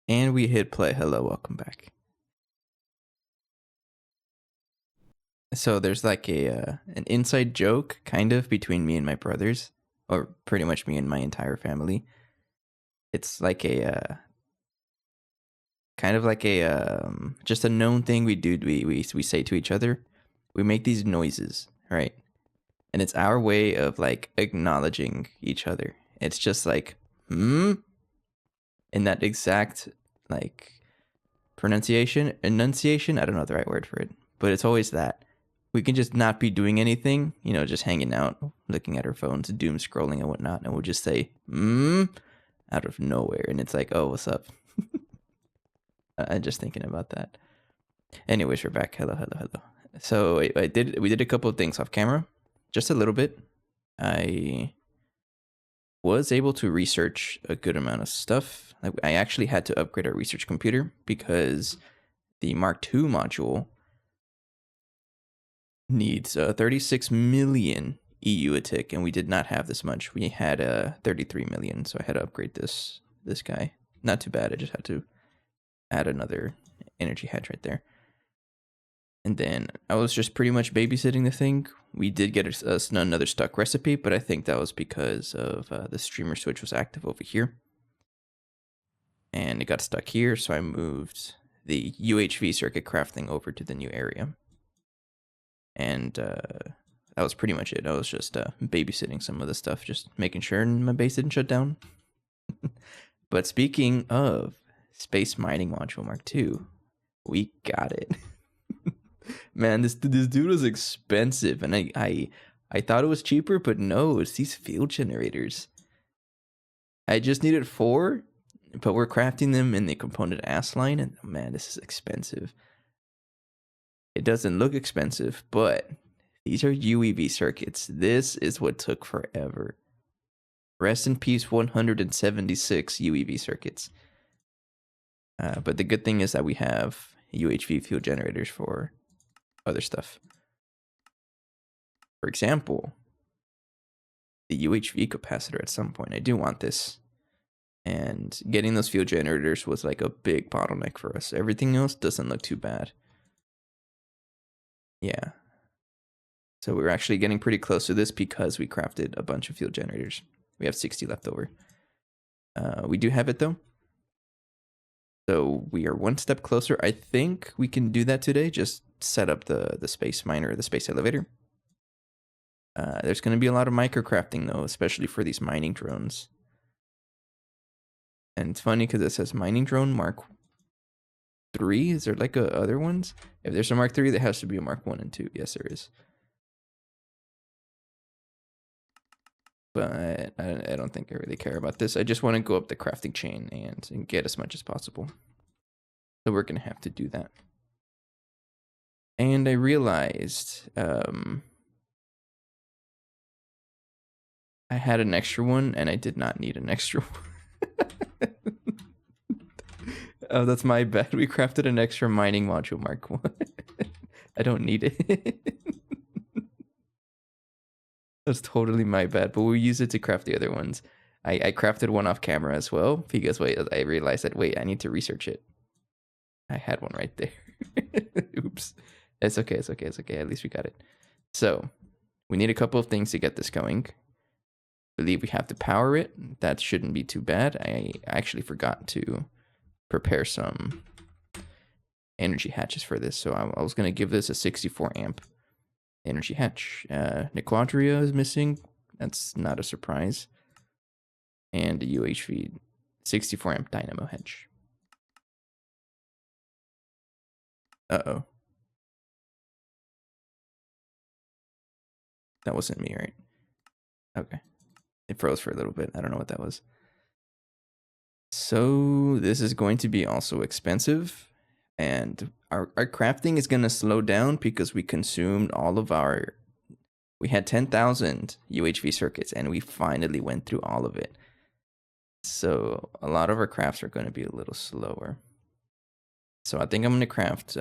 And we hit play. Hello, welcome back. So there's like an inside joke kind of between me and my brothers, or pretty much me and my entire family. It's like a kind of like a just a known thing we do. We say to each other. We make these noises, right? And it's our way of like acknowledging each other. It's just like in that exact like enunciation. I don't know the right word for it, but it's always that. We can just not be doing anything, just hanging out, looking at our phones, doom scrolling and whatnot, and we'll just say out of nowhere, and it's like, oh, what's up? I'm just thinking about that. Anyways, we're back. Hello. So we did a couple of things off camera, just a little bit. I was able to research a good amount of stuff. Like, I actually had to upgrade our research computer because the Mark II module needs 36 million EU a tick, and we did not have this much. We had 33 million, so I had to upgrade this guy. Not too bad. I just had to add another energy hatch right there. And then I was just pretty much babysitting the thing. We did get another stuck recipe, but I think that was because of the streamer switch was active over here. And it got stuck here, so I moved the UHV circuit crafting over to the new area. And that was pretty much it. I was just babysitting some of the stuff, just making sure my base didn't shut down. But speaking of Space Mining Module Mark II, we got it. Man, this dude was expensive, and I thought it was cheaper, but no, it's these field generators. I just needed 4, but we're crafting them in the component ass line, and man, this is expensive. It doesn't look expensive, but these are UEV circuits. This is what took forever. Rest in peace, 176 UEV circuits. But the good thing is that we have UHV fuel generators for other stuff. For example, the UHV capacitor at some point. I do want this. And getting those fuel generators was like a big bottleneck for us. Everything else doesn't look too bad. Yeah. So we're actually getting pretty close to this because we crafted a bunch of fuel generators. We have 60 left over. We do have it though. So we are one step closer. I think we can do that today. Just set up the space miner, the space elevator. There's going to be a lot of microcrafting though, especially for these mining drones. And it's funny because it says mining drone Mark 3. Is there like other ones? If there's a Mark 3, there has to be a Mark 1 and 2. Yes, there is. But I don't think I really care about this. I just want to go up the crafting chain and get as much as possible. So we're going to have to do that. And I realized I had an extra one and I did not need an extra one. Oh, that's my bad. We crafted an extra mining module Mark 1. I don't need it. That's totally my bad, but we'll use it to craft the other ones. I crafted one off camera as well because I realized that I need to research it. I had one right there. Oops. It's okay. At least we got it. So we need a couple of things to get this going. I believe we have to power it. That shouldn't be too bad. I actually forgot to prepare some energy hatches for this. So I was going to give this a 64 amp energy hatch. Nequadria is missing. That's not a surprise. And a UHV 64 amp dynamo hatch. Uh-oh. That wasn't me, right? Okay. It froze for a little bit. I don't know what that was. So this is going to be also expensive. And our crafting is going to slow down because we consumed all of our... We had 10,000 UHV circuits and we finally went through all of it. So a lot of our crafts are going to be a little slower. So I think I'm going to craft...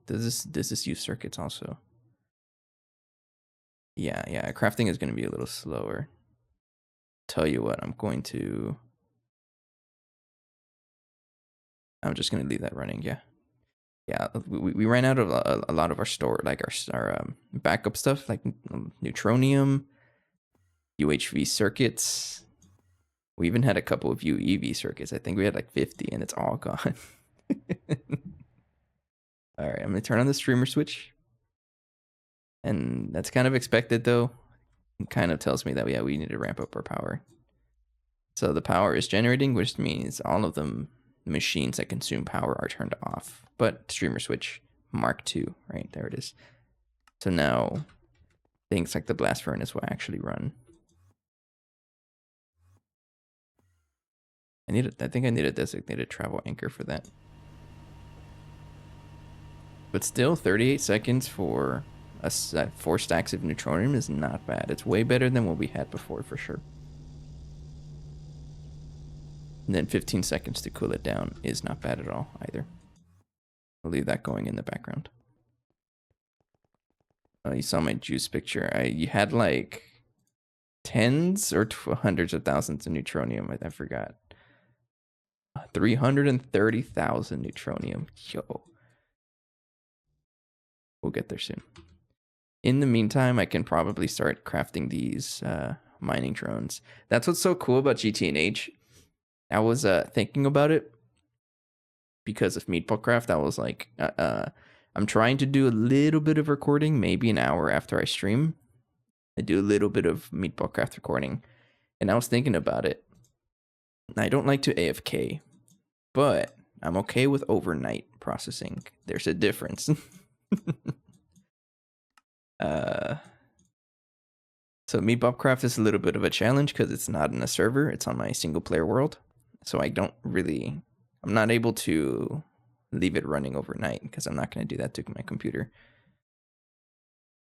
Does this use circuits also? Yeah, crafting is going to be a little slower. Tell you what, I'm going to I'm just gonna leave that running. Yeah, yeah. We ran out of a lot of our store, like our backup stuff, like neutronium, UHV circuits. We even had a couple of UEV circuits. I think we had like 50, and it's all gone. All right, I'm gonna turn on the streamer switch, and that's kind of expected though. It kind of tells me that yeah, we need to ramp up our power. So the power is generating, which means all of the machines that consume power are turned off. But streamer switch Mark II, right there it is. So now things like the blast furnace will actually run. I think I need a designated travel anchor for that. But still, 38 seconds for 4 stacks of neutronium is not bad. It's way better than what we had before, for sure. And then 15 seconds to cool it down is not bad at all, either. I'll leave that going in the background. You saw my juice picture. You had like tens or hundreds of thousands of neutronium. I forgot. 330,000 neutronium. Yo. We'll get there soon. In the meantime, I can probably start crafting these mining drones. That's what's so cool about GT&H. I was thinking about it because of Meatballcraft. I was like, I'm trying to do a little bit of recording, maybe an hour after I stream. I do a little bit of Meatballcraft recording. And I was thinking about it. I don't like to AFK, but I'm okay with overnight processing. There's a difference. So Meatballcraft is a little bit of a challenge because it's not in a server. It's on my single player world. So I'm not able to leave it running overnight because I'm not going to do that to my computer.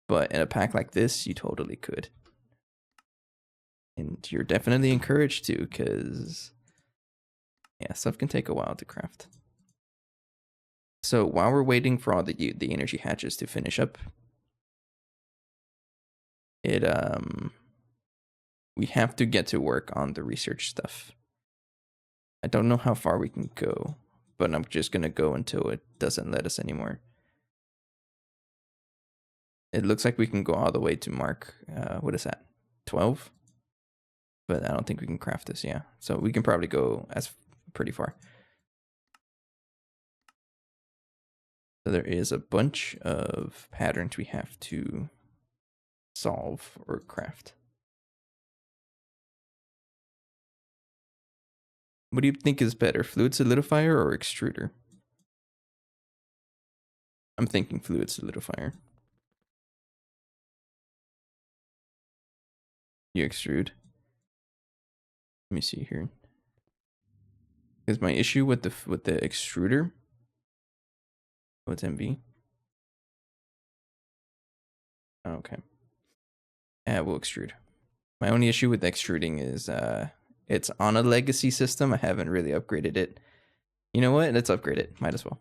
But in a pack like this, you totally could. And you're definitely encouraged to because, yeah, stuff can take a while to craft. So while we're waiting for all the energy hatches to finish up, we have to get to work on the research stuff. I don't know how far we can go, but I'm just going to go until it doesn't let us anymore. It looks like we can go all the way to Mark, what is that, 12? But I don't think we can craft this, yeah. So we can probably go pretty far. So there is a bunch of patterns we have to solve or craft. What do you think is better, fluid solidifier or extruder? I'm thinking fluid solidifier. You extrude. Let me see here. Because my issue with the extruder. What's MV? Oh, okay. We'll extrude. My only issue with extruding is it's on a legacy system. I haven't really upgraded it. You know what? Let's upgrade it. Might as well.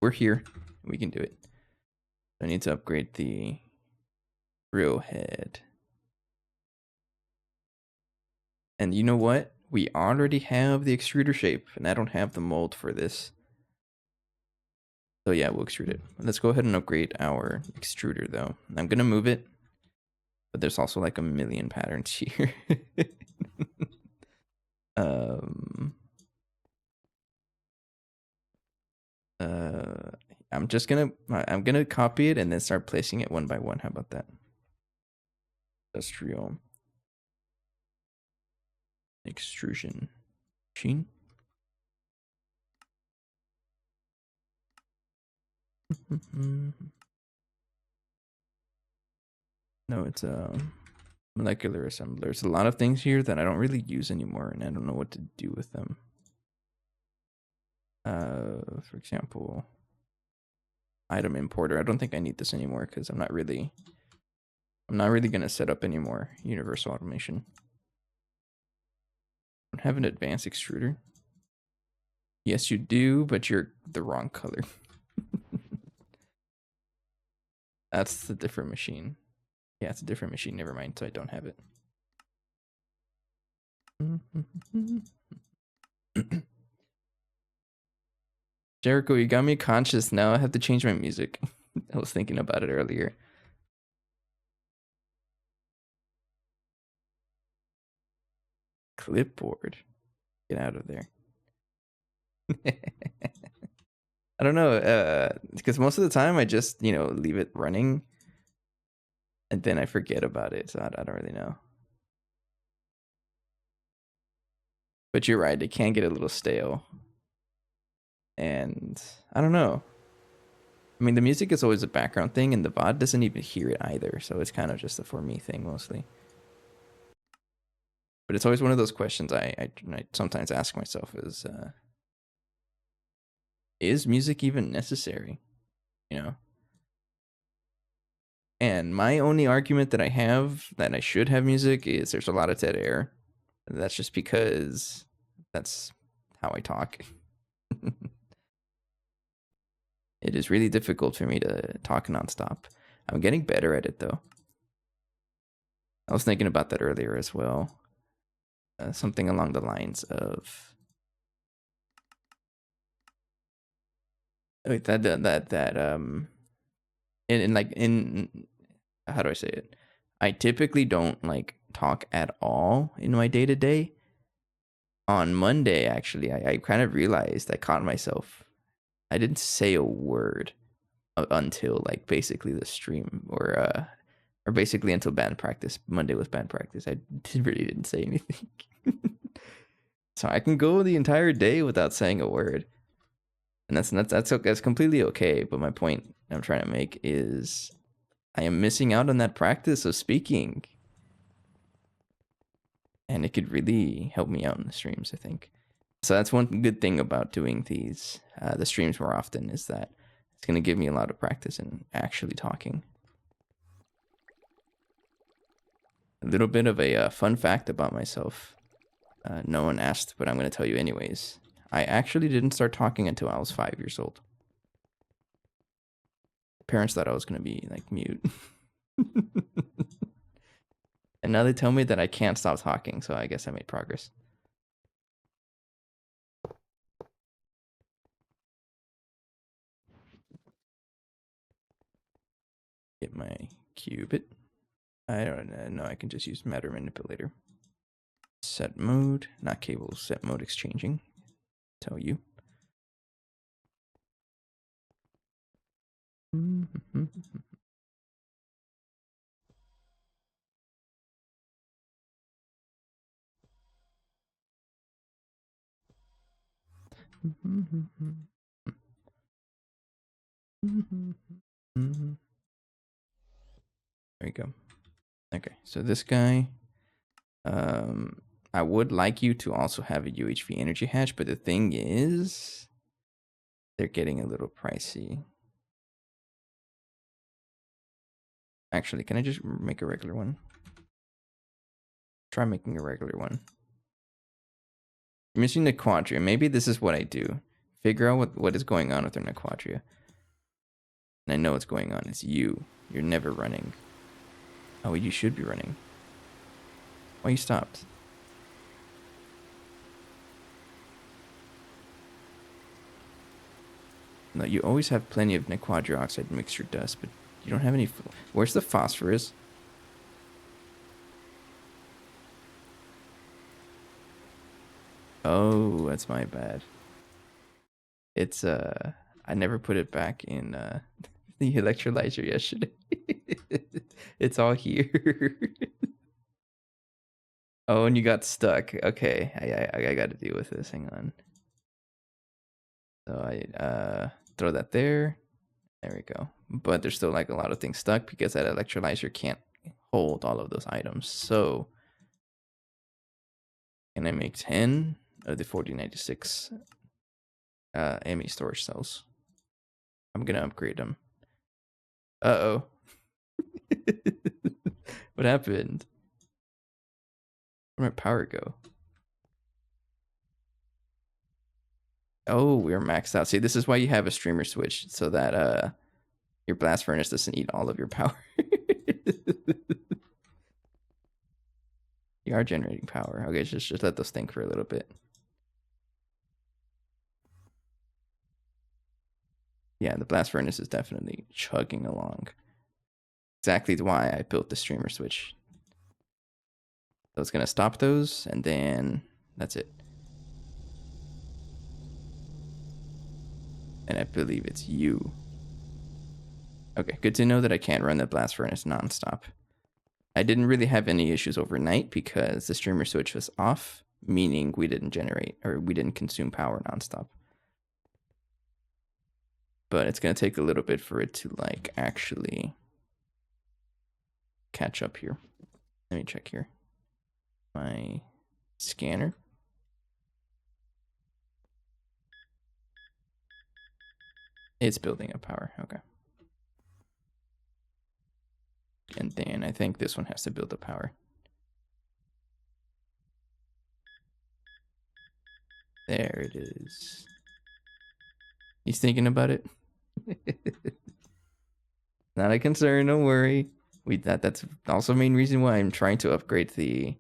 We're here. We can do it. I need to upgrade the drill head. And you know what? We already have the extruder shape, and I don't have the mold for this. So yeah, we'll extrude it. Let's go ahead and upgrade our extruder, though. I'm going to move it, but there's also like a million patterns here. I'm gonna copy it and then start placing it one by one. How about that? Industrial extrusion machine. No, it's a molecular assembler. There's a lot of things here that I don't really use anymore, and I don't know what to do with them. For example, item importer. I don't think I need this anymore because I'm not really gonna set up any more universal automation. I don't have an advanced extruder. Yes, you do, but you're the wrong color. That's a different machine. Yeah, it's a different machine. Never mind. So I don't have it. Jericho, you got me conscious now. I have to change my music. I was thinking about it earlier. Clipboard. Get out of there. I don't know, because most of the time I just, leave it running and then I forget about it. So I don't really know. But you're right. It can get a little stale. And I don't know. I mean, the music is always a background thing, and the VOD doesn't even hear it either. So it's kind of just a for me thing mostly. But it's always one of those questions I sometimes ask myself is music even necessary? You know? And my only argument that I have that I should have music is there's a lot of dead air. That's just because that's how I talk. It is really difficult for me to talk nonstop. I'm getting better at it though. I was thinking about that earlier as well. Something along the lines of in how do I say it? I typically don't like talk at all in my day to day. On Monday, actually, I kind of realized I caught myself. I didn't say a word until like basically the stream or basically until band practice. Monday was band practice. I really didn't say anything. So I can go the entire day without saying a word. And that's completely okay. But my point I'm trying to make is I am missing out on that practice of speaking. And it could really help me out in the streams, I think. So that's one good thing about doing the streams more often is that it's going to give me a lot of practice in actually talking. A little bit of a fun fact about myself. No one asked, but I'm going to tell you anyways. I actually didn't start talking until I was 5 years old. Parents thought I was going to be like mute. And now they tell me that I can't stop talking, so I guess I made progress. Get my qubit. I don't know. I can just use matter manipulator. Set mode, not cable, set mode exchanging. Tell you. There you go. Okay, so this guy, I would like you to also have a UHV energy hatch, but the thing is, they're getting a little pricey. Actually, can I just make a regular one? Try making a regular one. I'm missing the Quadria. Maybe this is what I do. Figure out what is going on with their Quadria. And I know what's going on. It's you. You're never running. Oh, you should be running. Why you stopped? No, you always have plenty of Nequadria oxide mixture dust, but you don't have any. Where's the phosphorus? Oh, that's my bad. It's I never put it back in the electrolyzer yesterday. It's all here. Oh, and you got stuck. Okay, I got to deal with this. Hang on. So I throw that there. There we go. But there's still like a lot of things stuck because that electrolyzer can't hold all of those items. So can I make 10 of the 4096 ME storage cells? I'm gonna upgrade them. Uh-oh. What happened? Where'd my power go? Oh, we're maxed out. See, this is why you have a streamer switch, so that your blast furnace doesn't eat all of your power. You are generating power. Okay, just let those think for a little bit. Yeah, the blast furnace is definitely chugging along. Exactly why I built the streamer switch. So it's going to stop those, and then that's it. And I believe it's you. Okay, good to know that I can't run the blast furnace nonstop. I didn't really have any issues overnight because the streamer switch was off, meaning we didn't generate or we didn't consume power nonstop. But it's going to take a little bit for it to like actually catch up here. Let me check here. My scanner. It's building up power. Okay. And then I think this one has to build up power. There it is. He's thinking about it. Not a concern, don't worry. That's also the main reason why I'm trying to upgrade the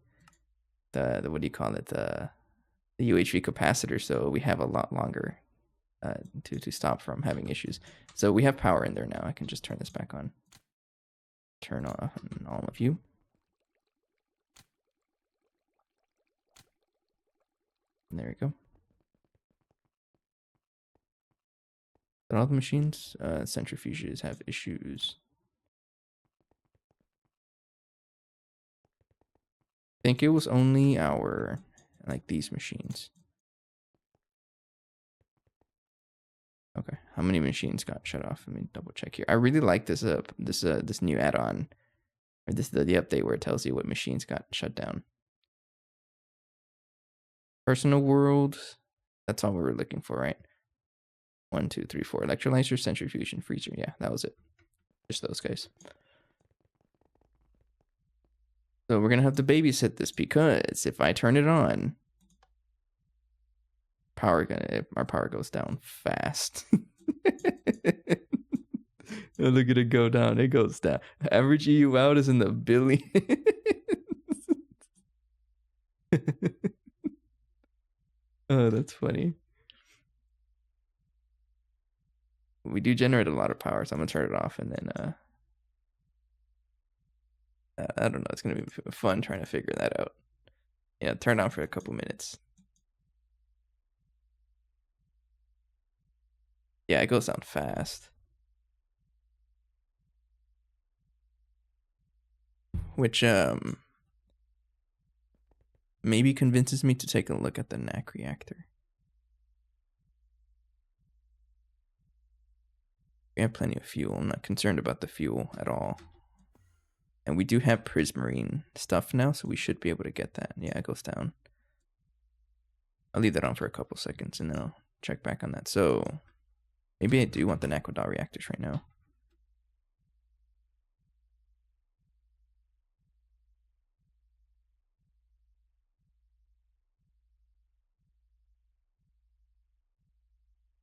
what do you call it? The UHV capacitor, so we have a lot longer to stop from having issues. So we have power in there now. I can just turn this back on. Turn on all of you. And there we go. But all the machines, centrifuges have issues. I think it was only our, like these machines. Okay, how many machines got shut off? Let me double check here. I really like this this new add-on, or the update where it tells you what machines got shut down. Personal world, that's all we were looking for, right? 1, 2, 3, 4. Electrolyzer, centrifuge, and freezer. Yeah, that was it. Just those guys. So we're gonna have to babysit this because if I turn it on, our power goes down fast. Oh, look at it go down. It goes down. Average EU out is in the billions. Oh, that's funny. We do generate a lot of power, so I'm gonna turn it off and then I don't know. It's gonna be fun trying to figure that out. Yeah, turn on for a couple minutes. Yeah, it goes down fast. Which maybe convinces me to take a look at the NAC reactor. We have plenty of fuel. I'm not concerned about the fuel at all. And we do have prismarine stuff now, so we should be able to get that. Yeah, it goes down. I'll leave that on for a couple seconds and then I'll check back on that. So maybe I do want the Naquadal reactors right now.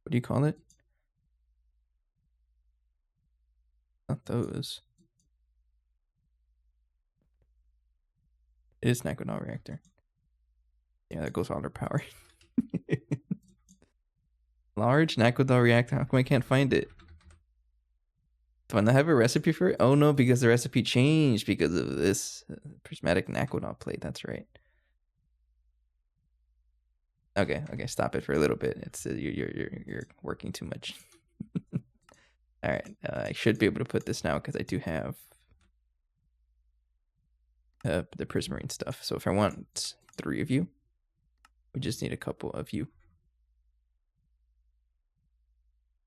What do you call it? Not those. It is Naquadal reactor. Yeah, that goes all our power. Large Naquadal reactor. How come I can't find it? Do I not have a recipe for it? Oh no, because the recipe changed because of this prismatic Naquadal plate. That's right. Okay, stop it for a little bit. It's you're working too much. All right, I should be able to put this now because I do have the prismarine stuff. So if I want 3 of you, we just need a couple of you.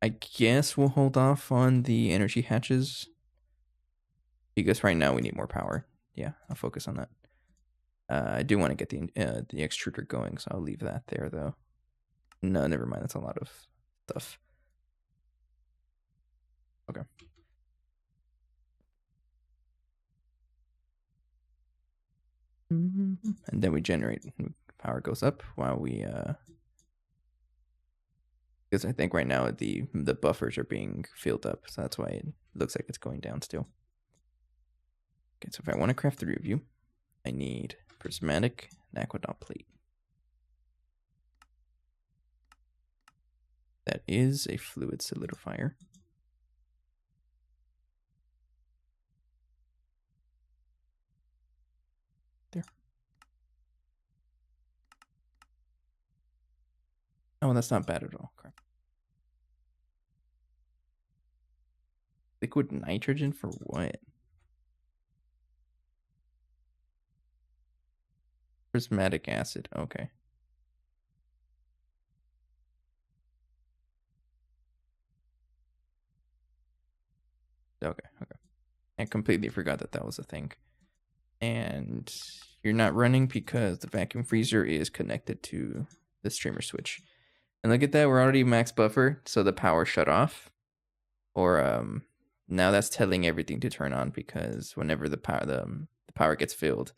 I guess we'll hold off on the energy hatches because right now we need more power. Yeah, I'll focus on that. I do want to get the extruder going, so I'll leave that there though. No, never mind. That's a lot of stuff. Okay. And then we generate. Power goes up while we because I think right now the buffers are being filled up, so that's why it looks like it's going down still. Okay, so if I want to craft 3 of you, I need prismatic Naquadal plate. That is a fluid solidifier. There. Oh, that's not bad at all. Crap. Liquid nitrogen for what? Prismatic acid. Okay. Okay. I completely forgot that was a thing. And you're not running because the vacuum freezer is connected to the streamer switch. And look at that, we're already max buffer, so the power shut off. Or now that's telling everything to turn on because whenever the power gets filled,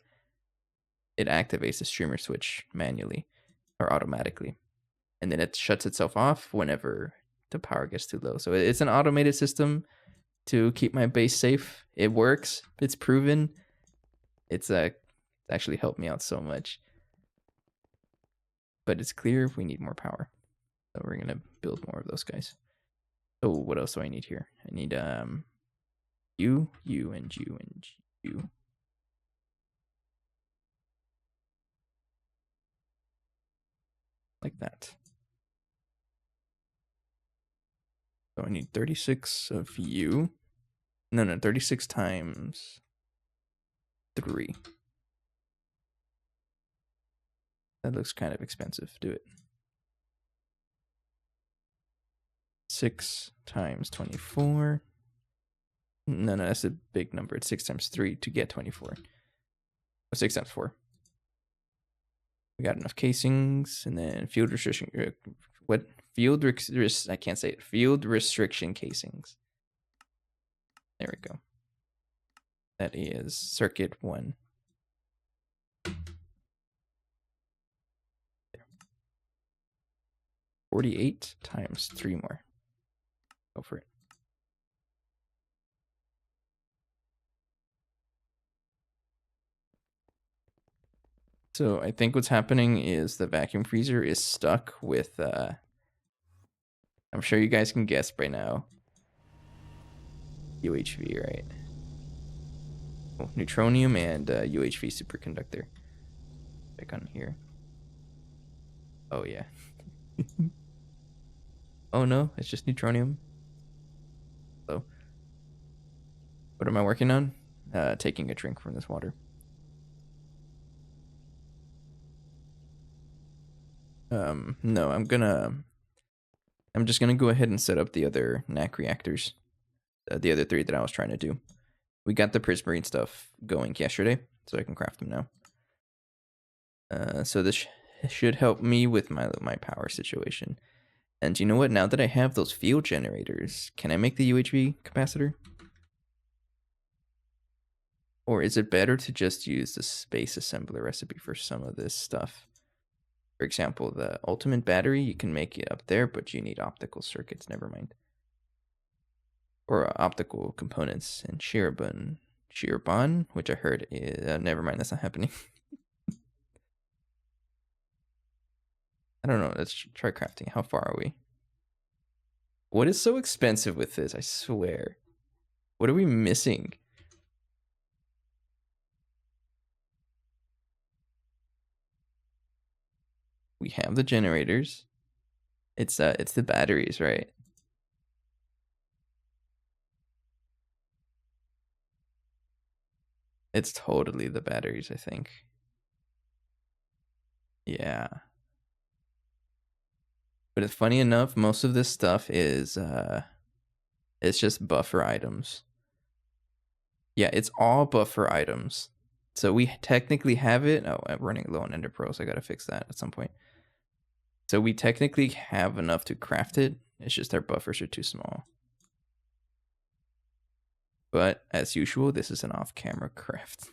it activates the streamer switch manually or automatically. And then it shuts itself off whenever the power gets too low. So it's an automated system to keep my base safe. It works. It's proven. It's actually helped me out so much. But it's clear we need more power. So we're gonna build more of those guys. So what else do I need here? I need U, and U, and U. Like that. So I need 36 of U. No, 36 times 3. That looks kind of expensive. Do it. 6 times 24. No, that's a big number. It's 6 times 3 to get 24. 6 times 4. We got enough casings, and then field restriction. What field I can't say it. Field restriction casings. There we go. That is circuit 1. 48 times 3 more. Go for it. So I think what's happening is the vacuum freezer is stuck with, I'm sure you guys can guess by now. UHV, right? Oh, neutronium and UHV superconductor. Check on here. Oh, yeah. Oh, no, it's just neutronium. So, what am I working on? Taking a drink from this water. No, I'm just gonna go ahead and set up the other NAC reactors. The other 3 that I was trying to do. We got the prismarine stuff going yesterday, so I can craft them now. So this should help me with my power situation. And you know what? Now that I have those field generators, can I make the UHV capacitor? Or is it better to just use the space assembler recipe for some of this stuff? For example, the ultimate battery, you can make it up there, but you need optical circuits, never mind. Or optical components in Shirobon, which I heard is, never mind, that's not happening. I don't know, let's try crafting. How far are we? What is so expensive with this? I swear. What are we missing? We have the generators. It's the batteries, right? It's totally the batteries, I think. Yeah. But it's funny enough, most of this stuff is it's just buffer items. Yeah, it's all buffer items. So we technically have it. Oh, I'm running low on Ender Pearls. I gotta fix that at some point. So we technically have enough to craft it. It's just our buffers are too small. But as usual, this is an off-camera craft.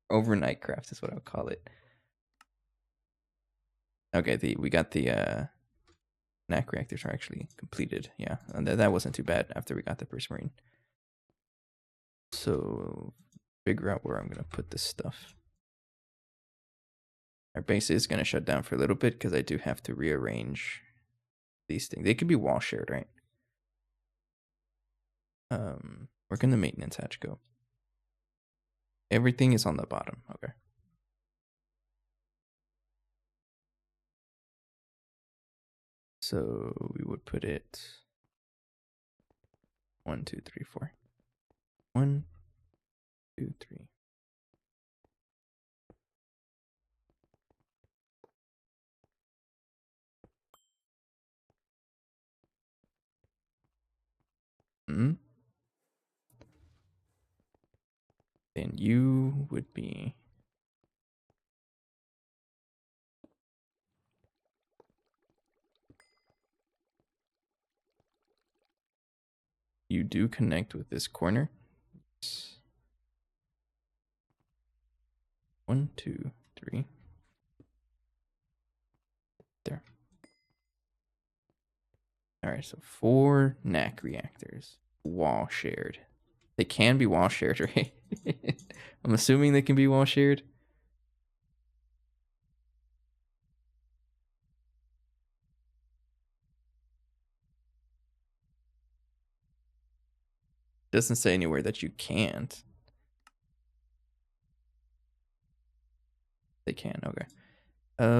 Overnight craft is what I would call it. Okay, we got the NAC reactors are actually completed. Yeah, and that wasn't too bad after we got the prismarine. So figure out where I'm gonna put this stuff. Our base is gonna shut down for a little bit because I do have to rearrange these things. They could be wall shared, right? Where can the maintenance hatch go? Everything is on the bottom. Okay. So we would put it 1, 2, 3, 4. 1, 2, 3. Hmm. Then you would be. You do connect with this corner. 1, 2, 3. There. All right, so 4 NAC reactors, wall shared. They can be wall shared, right? I'm assuming they can be wall shared. Doesn't say anywhere that you can't. They can, okay.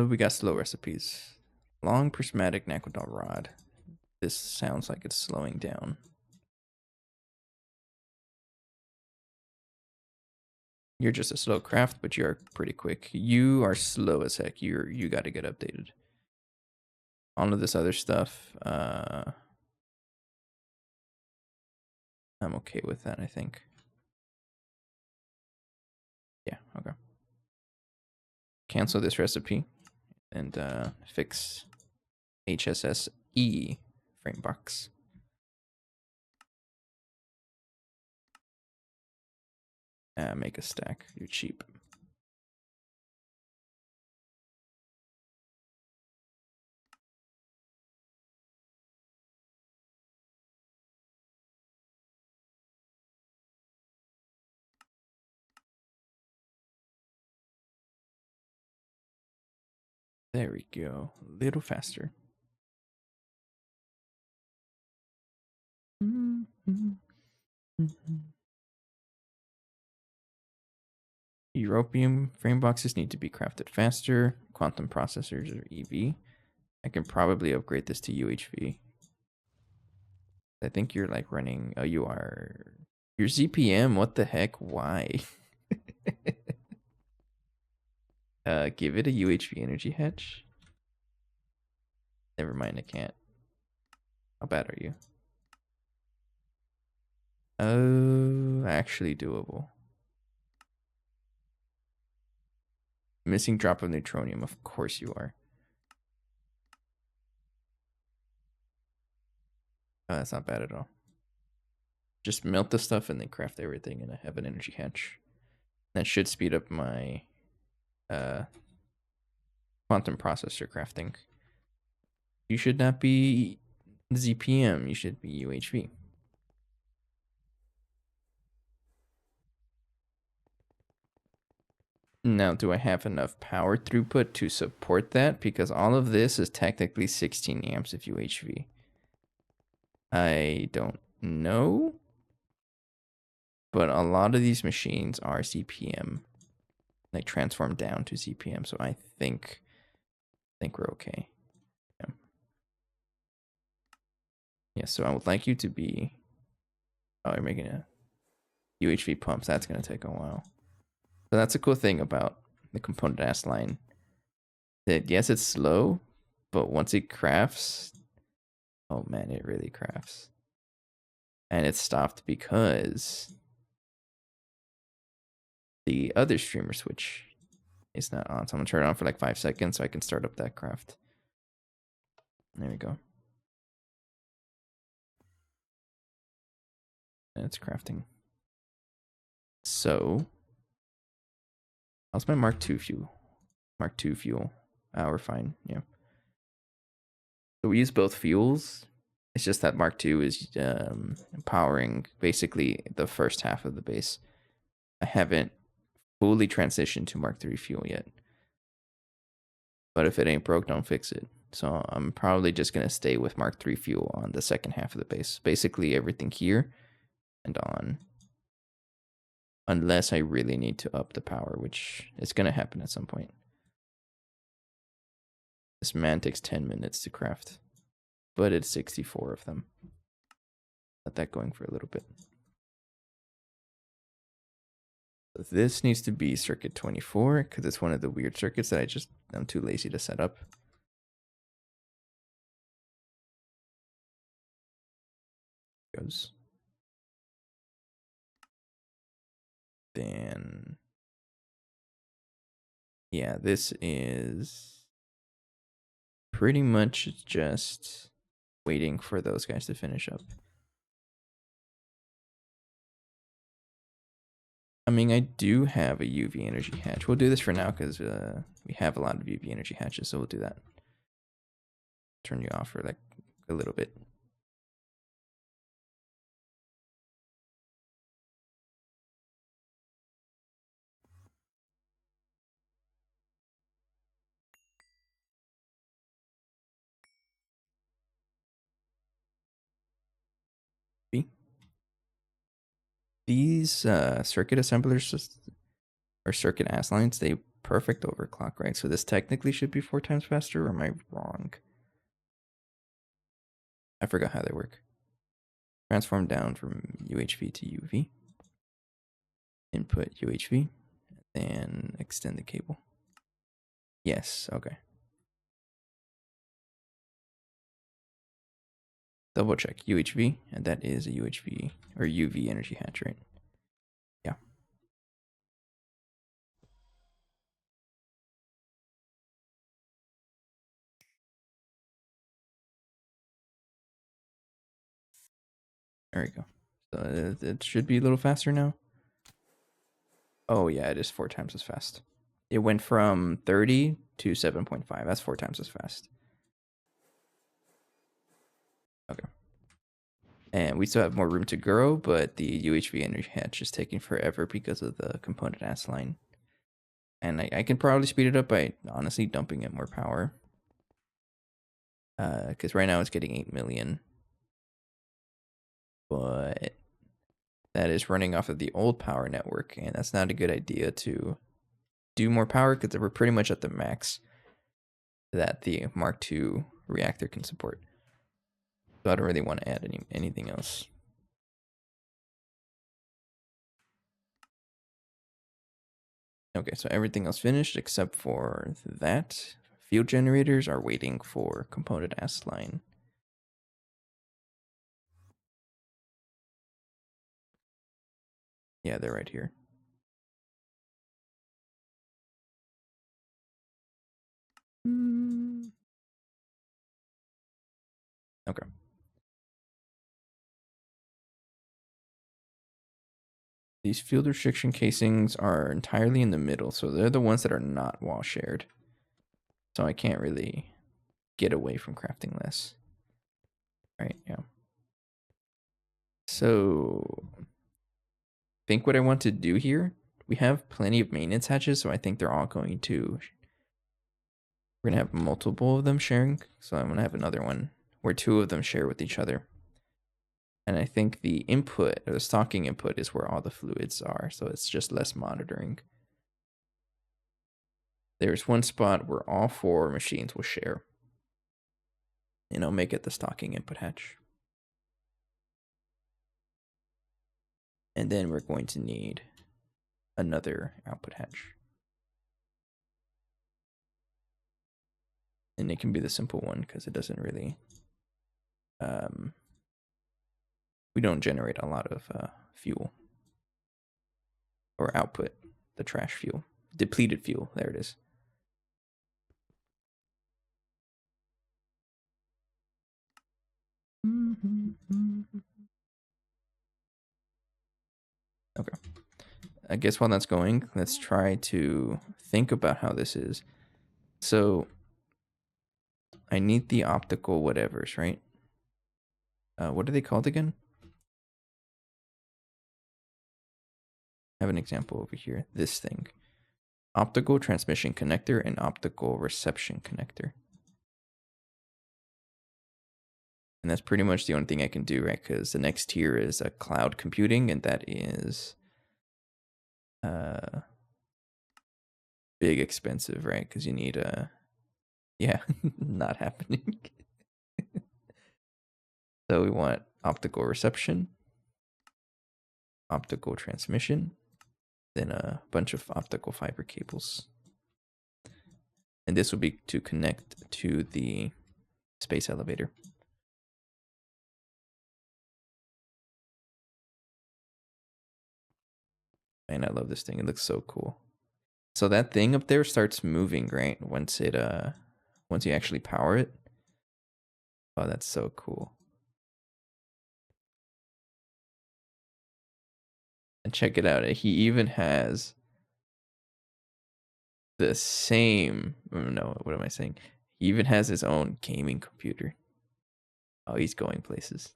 We got slow recipes. Long prismatic naquadol rod. This sounds like it's slowing down. You're just a slow craft, but you're pretty quick. You are slow as heck. You got to get updated. All of this other stuff, I'm okay with that, I think. Yeah, okay. Cancel this recipe and fix HSSE frame box. Make a stack. You're cheap. There we go. A little faster. Europium frame boxes need to be crafted faster. Quantum processors or EV. I can probably upgrade this to UHV. I think you're like running. Oh, you are. Your ZPM. What the heck? Why? Give it a UHV energy hatch. Never mind. I can't. How bad are you? Oh, actually doable. Missing drop of neutronium. Of course you are. Oh, that's not bad at all. Just melt the stuff and then craft everything, and I have an energy hatch. That should speed up my quantum processor crafting. You should not be ZPM. You should be UHV. Now, do I have enough power throughput to support that? Because all of this is technically 16 amps of UHV. I don't know. But a lot of these machines are CPM. Like transform down to CPM. So I think we're okay. Yeah. Yeah, so I would like you to be. Oh, you're making a UHV pumps. That's gonna take a while. So that's a cool thing about the component ass line. That yes, it's slow, but once it crafts, oh man, it really crafts. And it stopped because the other streamer switch is not on. So I'm gonna turn it on for like 5 seconds so I can start up that craft. There we go. And it's crafting. So how's my Mark II fuel? Mark II fuel. We're fine. Yeah. So we use both fuels. It's just that Mark II is powering basically the first half of the base. I haven't fully transitioned to Mark III fuel yet. But if it ain't broke, don't fix it. So I'm probably just going to stay with Mark III fuel on the second half of the base. Basically everything here and on. Unless I really need to up the power, which is going to happen at some point. This man takes 10 minutes to craft, but it's 64 of them. Let that going for a little bit. This needs to be circuit 24 because it's one of the weird circuits that I'm too lazy to set up. Goes. Then, yeah, this is pretty much just waiting for those guys to finish up. I mean, I do have a UV energy hatch. We'll do this for now because we have a lot of UV energy hatches, so we'll do that. Turn you off for like a little bit. These circuit assemblers or circuit ass lines, they perfect overclock, right? So this technically should be 4 times faster, or am I wrong? I forgot how they work. Transform down from UHV to UV. Input UHV, and extend the cable. Yes, okay. Double check UHV, and that is a UHV or UV energy hatch, right? Yeah. There we go. So it should be a little faster now. Oh yeah, it is 4 times as fast. It went from 30 to 7.5. That's 4 times as fast. Okay. And we still have more room to grow, but the UHV energy hatch is taking forever because of the component ass line. And I can probably speed it up by honestly dumping it more power. Because right now it's getting 8 million. But that is running off of the old power network, and that's not a good idea to do more power because we're pretty much at the max that the Mark II reactor can support. So I don't really want to add anything else. Okay, so everything else finished except for that. Field generators are waiting for component S line. Yeah, they're right here. Okay. These field restriction casings are entirely in the middle, so they're the ones that are not wall shared. So I can't really get away from crafting less. Right, yeah. So I think what I want to do here, we have plenty of maintenance hatches, so I think they're all going to, we're gonna have multiple of them sharing. So I'm gonna have another one where 2 of them share with each other. And I think the input, or the stocking input, is where all the fluids are, so it's just less monitoring. There's one spot where all 4 machines will share. And I'll make it the stocking input hatch. And then we're going to need another output hatch. And it can be the simple one because it doesn't really, we don't generate a lot of fuel or output the trash fuel, depleted fuel. There it is. Okay. I guess while that's going, let's try to think about how this is. So I need the optical whatevers, right? What are they called again? I have an example over here. This thing. Optical transmission connector and optical reception connector. And that's pretty much the only thing I can do, right? Because the next tier is cloud computing, and that is big expensive, right? Because you need yeah, not happening. So we want optical reception, optical transmission, then a bunch of optical fiber cables. And this will be to connect to the space elevator. Man, I love this thing. It looks so cool. So that thing up there starts moving, right? Once you actually power it. Oh, that's so cool. And check it out. He even has the same, no, what am I saying? He even has his own gaming computer. Oh, he's going places.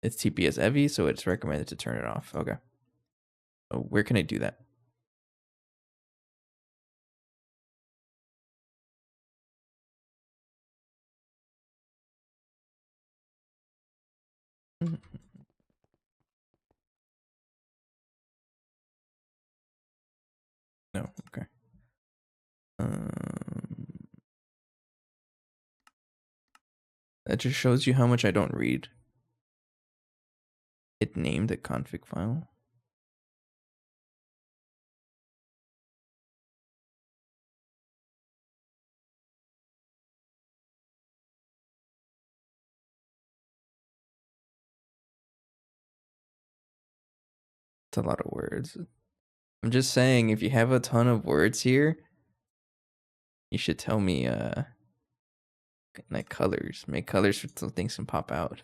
It's TPS heavy, so it's recommended to turn it off. Okay. Oh, where can I do that? No, okay. That just shows you how much I don't read. It named a config file. It's a lot of words. I'm just saying, if you have a ton of words here, you should tell me, like colors. Make colors so things can pop out.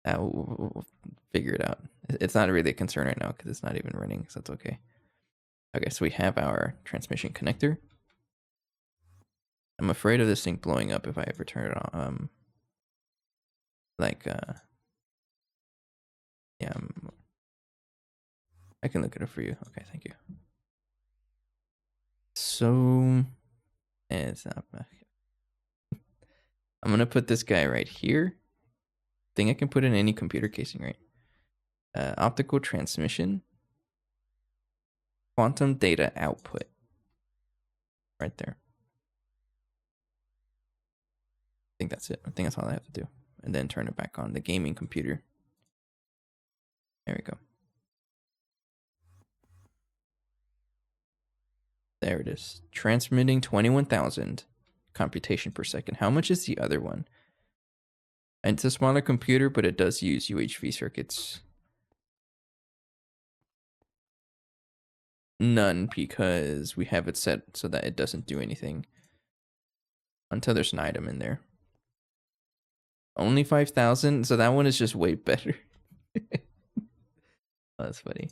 We'll figure it out. It's not really a concern right now because it's not even running, so that's okay. Okay, so we have our transmission connector. I'm afraid of this thing blowing up if I ever turn it on. Yeah, I can look it up for you. Okay, thank you. So, it's not. I'm gonna put this guy right here. Thing I can put in any computer casing, right? Optical transmission, quantum data output, right there. I think that's it. I think that's all I have to do, and then turn it back on the gaming computer. There we go. There it is. Transmitting 21,000 computation per second. How much is the other one? And it's a smaller computer, but it does use UHV circuits. None, because we have it set so that it doesn't do anything until there's an item in there. Only 5,000? So that one is just way better. Oh, that's funny.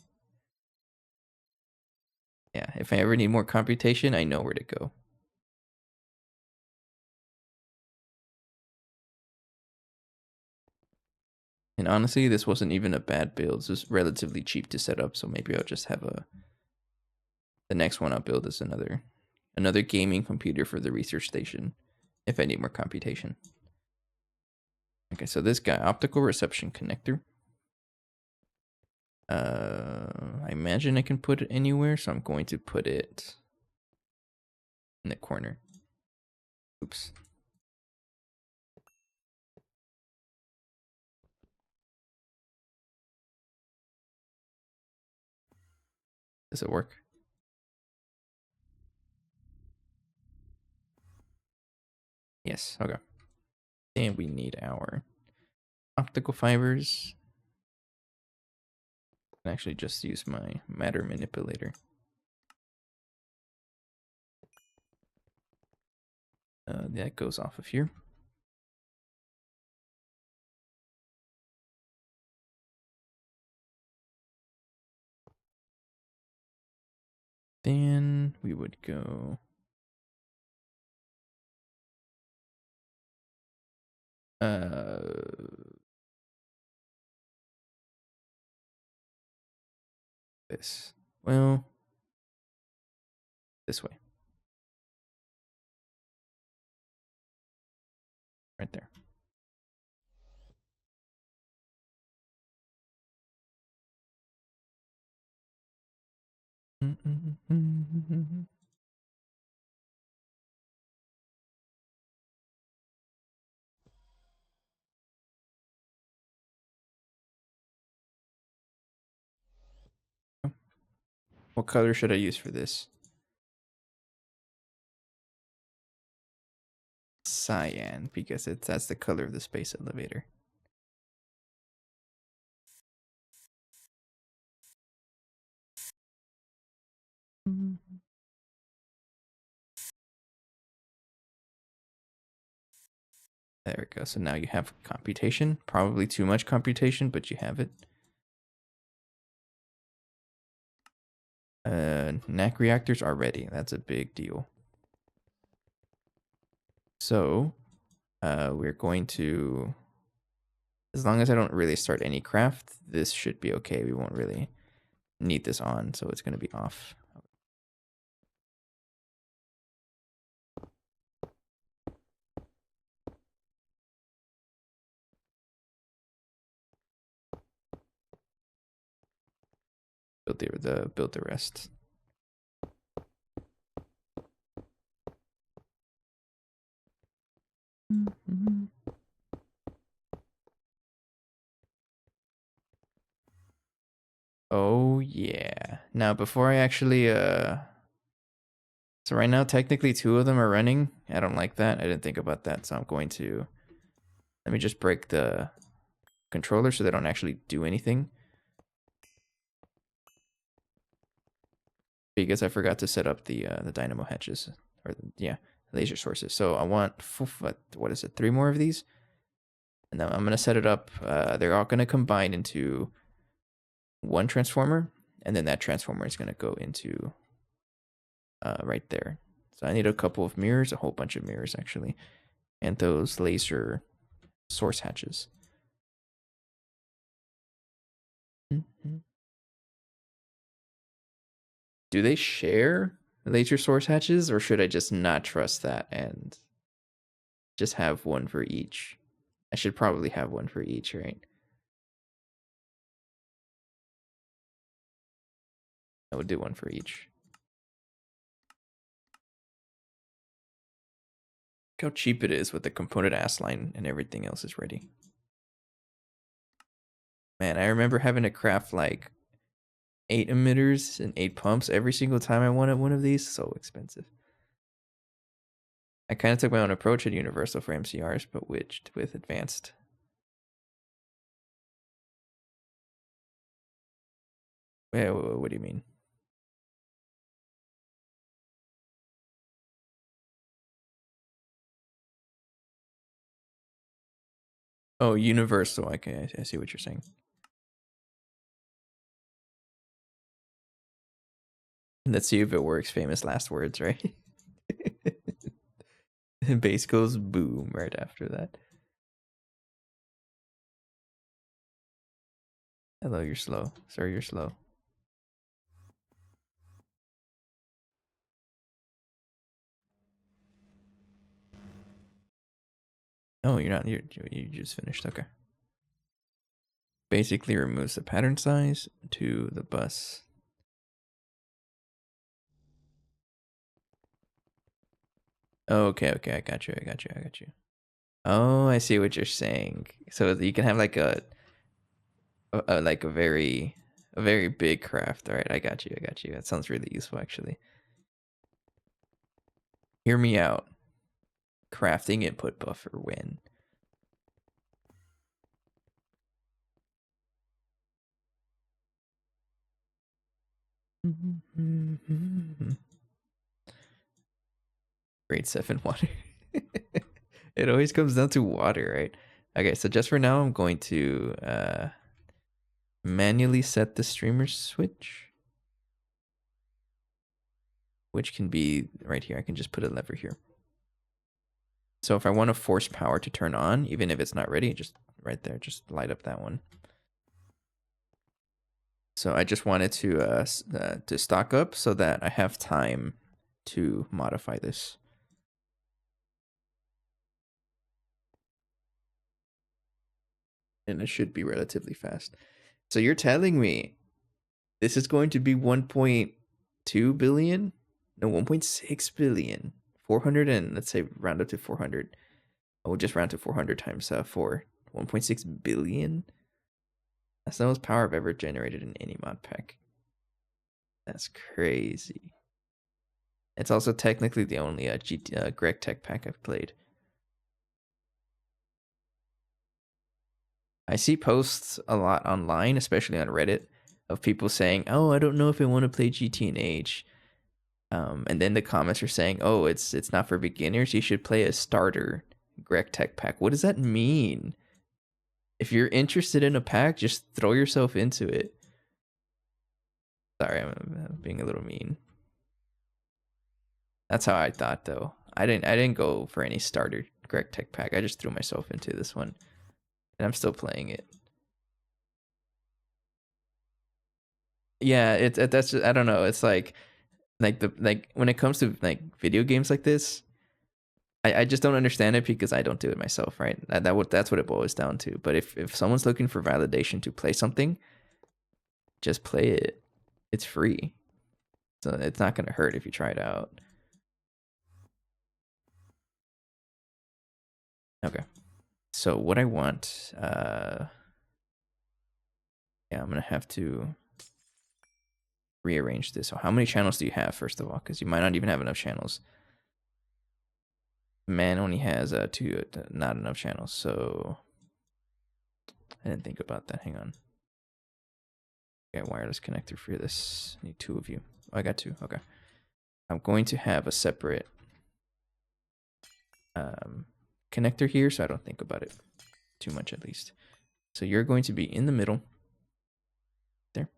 Yeah, if I ever need more computation, I know where to go. And honestly, this wasn't even a bad build. This was relatively cheap to set up, so maybe I'll just have the next one I'll build is another gaming computer for the research station if I need more computation. Okay, so this guy, optical reception connector. I imagine I can put it anywhere, so I'm going to put it in the corner. Oops. Does it work? Yes, okay. And we need our optical fibers. I can actually just use my matter manipulator. That goes off of here. Then we would go this. Well, this way. right there. What color should I use for this? Cyan, because that's the color of the space elevator. There we go. So now you have computation. Probably too much computation, but you have it. NAC reactors are ready. That's a big deal. So we're going to, as long as I don't really start any craft, this should be okay. We won't really need this on, so it's going to be off. Build the rest. Oh yeah. Now before I actually so right now technically 2 of them are running. I don't like that. I didn't think about that, so I'm going to let me just break the controller so they don't actually do anything. Because I forgot to set up the dynamo hatches, or yeah, laser sources. So I want what is it? 3 more of these, and then I'm gonna set it up. They're all gonna combine into one transformer, and then that transformer is gonna go into right there. So I need a couple of mirrors, a whole bunch of mirrors actually, and those laser source hatches. Do they share laser source hatches, or should I just not trust that and just have one for each? I should probably have one for each, right? I would do one for each. Look how cheap it is with the component ass line and everything else is ready. Man, I remember having to craft like 8 emitters and 8 pumps every single time I wanted one of these. So expensive. I kind of took my own approach at Universal for MCRs, but with advanced. Wait, what do you mean? Oh, Universal. Okay, I see what you're saying. Let's see if it works. Famous last words, right? Base goes boom right after that. Hello, you're slow. Sorry, you're slow. Oh, you're not. You just finished. Okay. Basically removes the pattern size to the bus. Oh, okay, I got you. Oh, I see what you're saying. So you can have like a very big craft. All right, I got you. That sounds really useful, actually. Hear me out. Crafting input buffer when. Grade 7 water. It always comes down to water, right? Okay, so just for now, I'm going to manually set the streamer switch, which can be right here. I can just put a lever here. So if I want to force power to turn on, even if it's not ready, just right there, just light up that one. So I just wanted to stock up so that I have time to modify this. and it should be relatively fast. So you're telling me this is going to be 1.2 billion? No, 1.6 billion. 400 and let's say round up to 400. We'll just round to 400 times 4. 1.6 billion? That's the most power I've ever generated in any mod pack. That's crazy. It's also technically the only Gregtech pack I've played. I see posts a lot online, especially on Reddit, of people saying, "Oh, I don't know if I want to play GT&H," and then the comments are saying, "Oh, it's not for beginners. You should play a starter Gregtech pack." What does that mean? If you're interested in a pack, just throw yourself into it. Sorry, I'm being a little mean. That's how I thought, though. I didn't go for any starter Gregtech pack. I just threw myself into this one, and I'm still playing it. Yeah, that's just, I don't know. It's like when it comes to like video games like this, I just don't understand it because I don't do it myself, right? That's what it boils down to. But if someone's looking for validation to play something, just play it. It's free, so it's not gonna hurt if you try it out. Okay. So what I want, yeah, I'm gonna have to rearrange this. So how many channels do you have, first of all? Because you might not even have enough channels. Man only has two, not enough channels. So I didn't think about that. Hang on. Okay, wireless connector for this. I need 2 of you. Oh, I got 2. Okay. I'm going to have a separate connector here, so I don't think about it too much, at least. So you're going to be in the middle. There.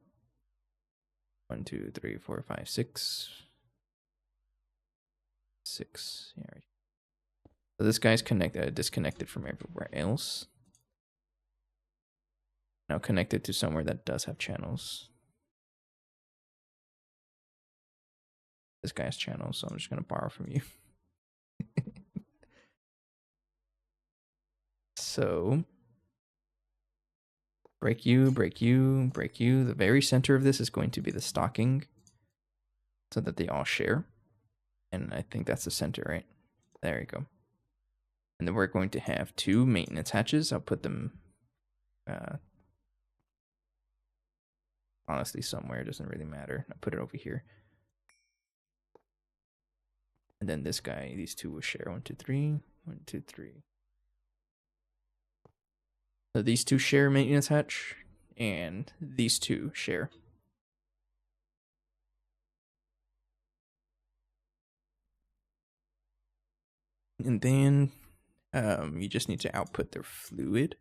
1, 2, 3, 4, 5, 6. 6. Yeah, right. So this guy's disconnected from everywhere else. Now connected to somewhere that does have channels. This guy has channels, so I'm just going to borrow from you. So break you, break you, break you. The very center of this is going to be the stocking so that they all share. And I think that's the center, right? There you go. And then we're going to have 2 maintenance hatches. I'll put them honestly somewhere. It doesn't really matter. I'll put it over here. And then this guy, these 2 will share. 1, 2, 3. 1, 2, 3. So these 2 share maintenance hatch, and these 2 share. And then you just need to output their fluid.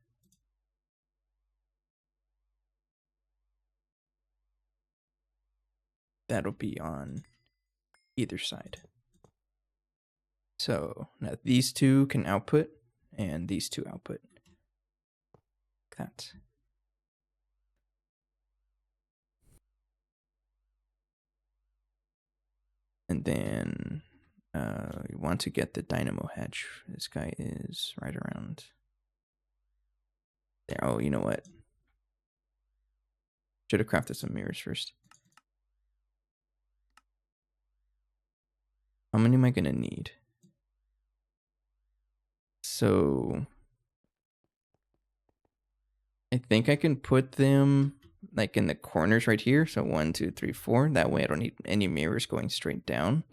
That'll be on either side. So now these 2 can output, and these 2 output. Like that. And then you want to get the dynamo hatch. This guy is right around there. Oh, you know what? Should have crafted some mirrors first. How many am I going to need? So I think I can put them like in the corners right here. So 1, 2, 3, 4. That way I don't need any mirrors going straight down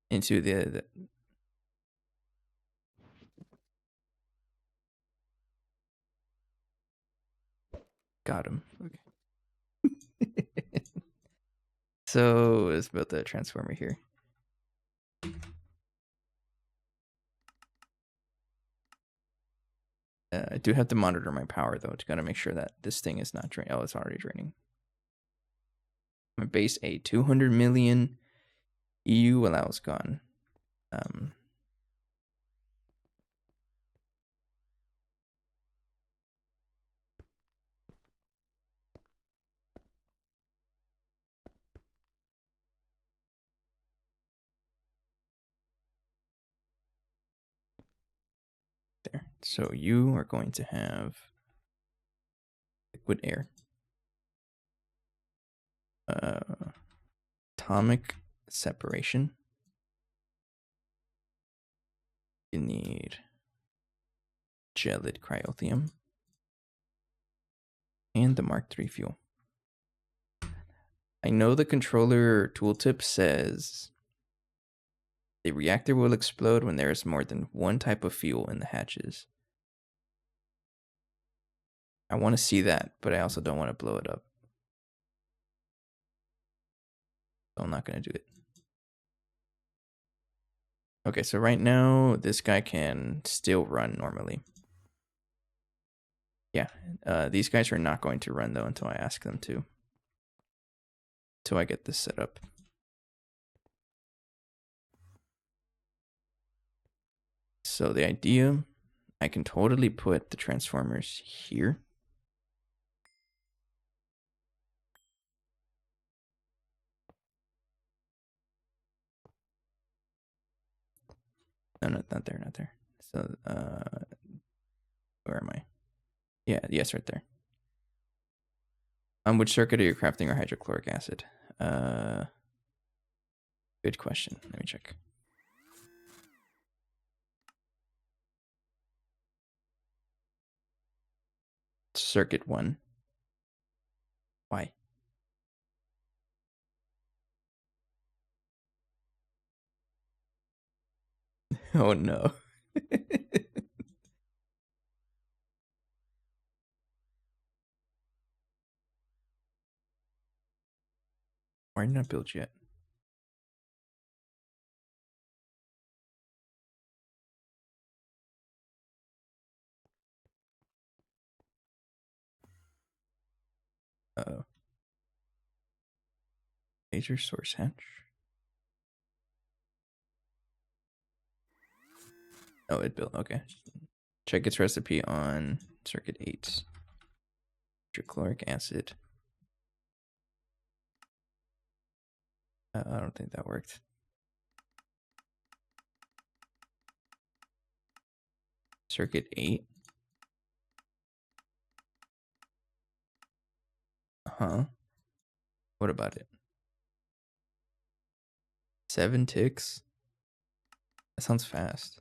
into the got him. Okay. So let's build the transformer here. I do have to monitor my power though. To gotta make sure that this thing is not draining. Oh, it's already draining. My base A 200 million. EU allows gone. There. So you are going to have liquid air. Atomic separation. You need gelid cryothium. And the Mark III fuel. I know the controller tooltip says the reactor will explode when there is more than one type of fuel in the hatches. I want to see that, but I also don't want to blow it up. So I'm not going to do it. Okay, so right now, this guy can still run normally. Yeah, these guys are not going to run, though, until I ask them to. Until I get this set up. So the idea, I can totally put the transformers here. No, not there, not there. So, where am I? Yeah, yes, right there. On which circuit are you crafting our hydrochloric acid? Good question. Let me check. Circuit 1. Why? Oh no. Why are you not built yet? Uh-oh. Laser source hatch. Oh, it built. Okay. Check its recipe on circuit 8. Hydrochloric acid. I don't think that worked. Circuit 8. Huh? What about it? 7 ticks? That sounds fast.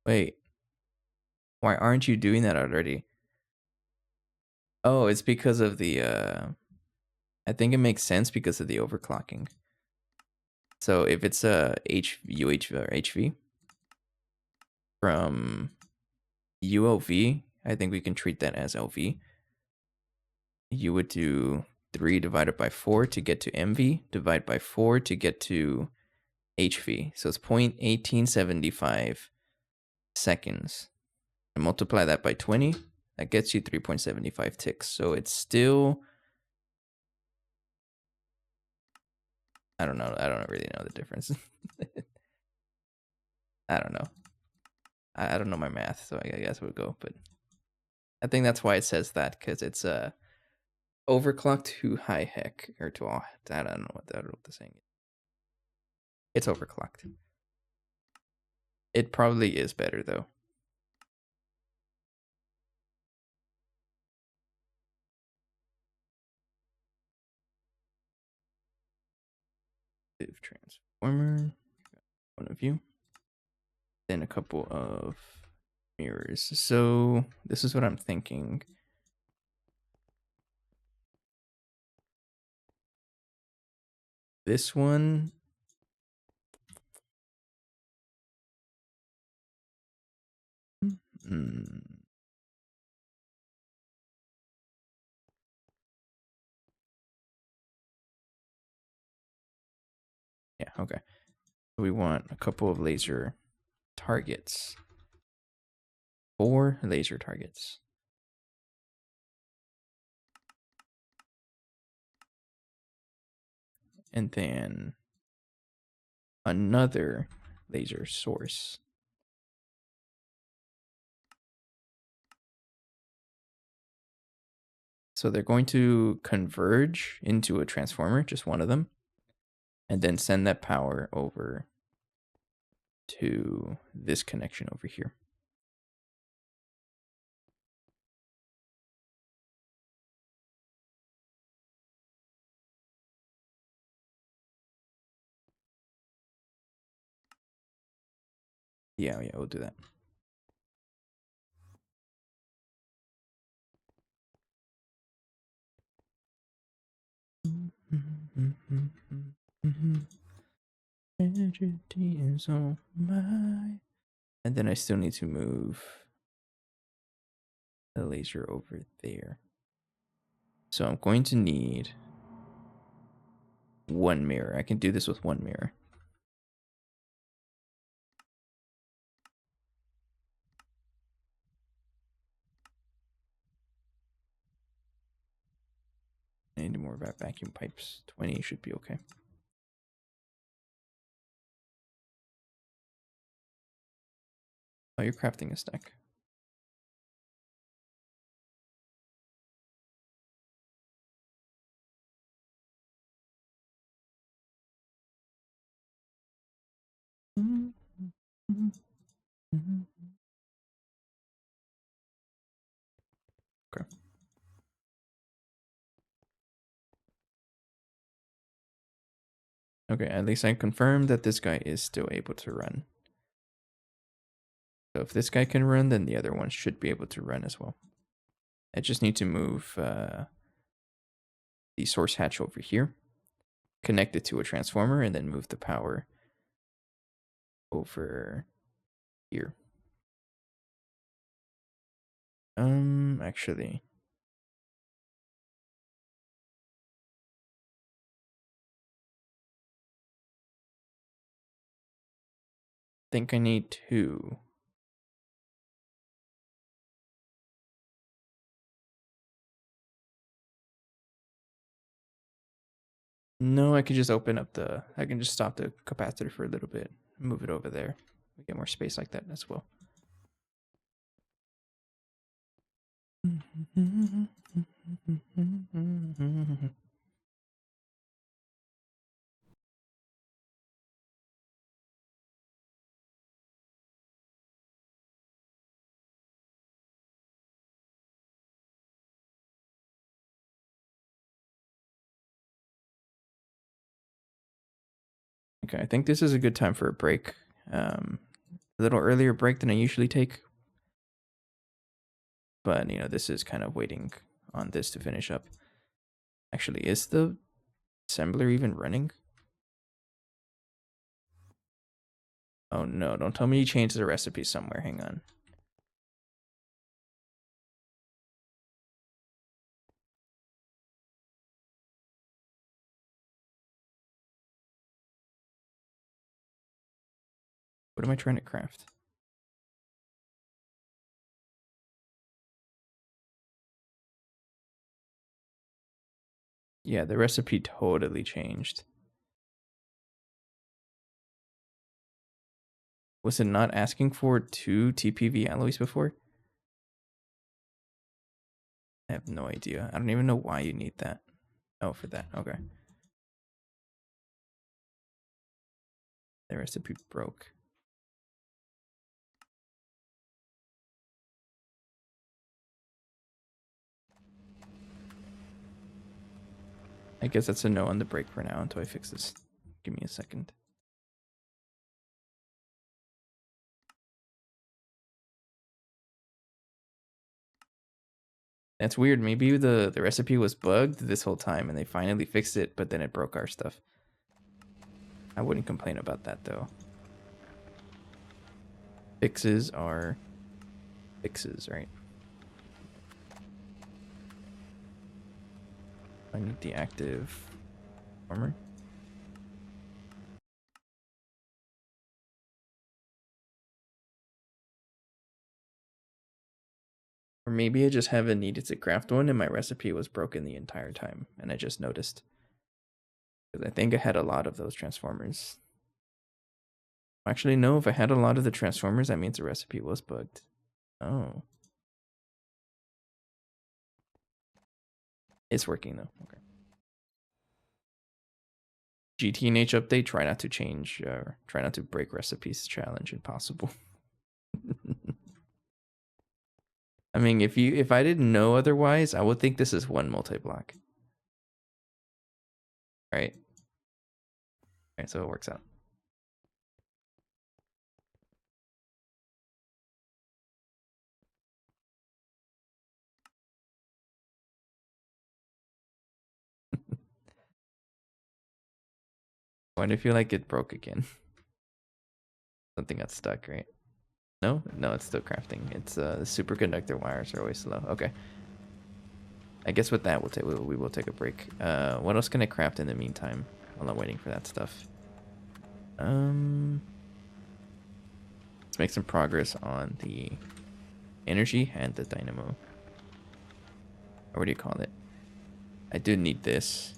Wait. Why aren't you doing that already? Oh, it's because of the I think it makes sense because of the overclocking. So if it's a UH or HV from ULV, I think we can treat that as LV. You would do 3 divided by 4 to get to MV, divide by 4 to get to HV. So it's 0.1875 seconds. And multiply that by 20, that gets you 3.75 ticks. So it's still, I don't know. I don't really know the difference. I don't know. I don't know my math, so I guess it would go. But I think that's why it says that, because it's overclocked to high heck, or to all. I don't know what the saying is. It's overclocked. It probably is better though. Transformer, one of you. Then a couple of mirrors. So this is what I'm thinking. This one. Yeah, okay. We want a couple of laser targets. 4 laser targets. And then another laser source. So they're going to converge into a transformer, just one of them, and then send that power over to this connection over here. Yeah, we'll do that. Tragedy is all mine. And then I still need to move the laser over there. So I'm going to need one mirror. I can do this with one mirror. I need more about vacuum pipes. 20 should be okay. Oh, you're crafting a stack. Okay. Okay, at least I confirmed that this guy is still able to run. So if this guy can run, then the other one should be able to run as well. I just need to move the source hatch over here, connect it to a transformer, and then move the power over here. Actually, I think I need two. No, I can just open up I can just stop the capacitor for a little bit, move it over there. We get more space like that as well. Okay, I think this is a good time for a break. A little earlier break than I usually take. But, you know, this is kind of waiting on this to finish up. Actually, is the assembler even running? Oh no, don't tell me you changed the recipe somewhere. Hang on. What am I trying to craft? Yeah, the recipe totally changed. Was it not asking for 2 TPV alloys before? I have no idea. I don't even know why you need that. Oh, for that. Okay. The recipe broke. I guess that's a no on the break for now until I fix this. Give me a second. That's weird. Maybe the recipe was bugged this whole time and they finally fixed it, but then it broke our stuff. I wouldn't complain about that though. Fixes are fixes, right? I need the active armor. Or maybe I just haven't needed to craft one and my recipe was broken the entire time and I just noticed. Because I think I had a lot of those transformers. Actually, no, if I had a lot of the transformers, that means the recipe was bugged. Oh. It's working though. Okay. GTNH update, try not to change, try not to break recipes challenge impossible. I mean, if I didn't know otherwise, I would think this is one multi-block. Right? Right, so it works out. Why do I feel like it broke again? Something got stuck, right? No, it's still crafting. It's the superconductor wires are always slow. Okay. I guess with that we will take a break. What else can I craft in the meantime while I'm waiting for that stuff? Let's make some progress on the energy and the dynamo. Or what do you call it? I do need this.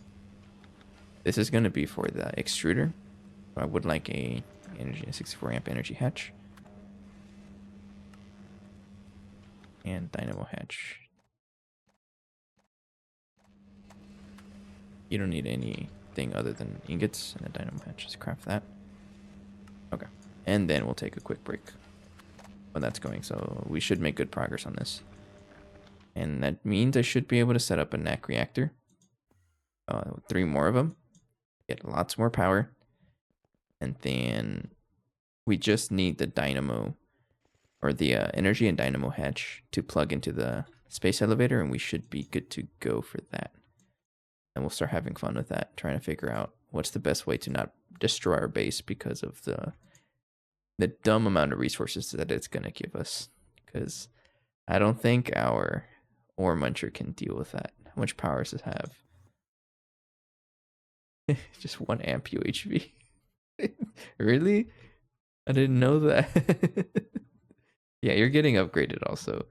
This is going to be for the extruder. I would like a 64 amp energy hatch. And dynamo hatch. You don't need anything other than ingots and a dynamo hatch. Just craft that. Okay. And then we'll take a quick break when that's going. So we should make good progress on this. And that means I should be able to set up a NAC reactor. 3 more of them. Get lots more power. And then we just need the dynamo or the energy and dynamo hatch to plug into the space elevator, and we should be good to go for that. And we'll start having fun with that, trying to figure out what's the best way to not destroy our base because of the dumb amount of resources that it's going to give us. Because I don't think our ore muncher can deal with that. How much power does it have? Just 1 amp UHV. Really? I didn't know that. Yeah, you're getting upgraded also.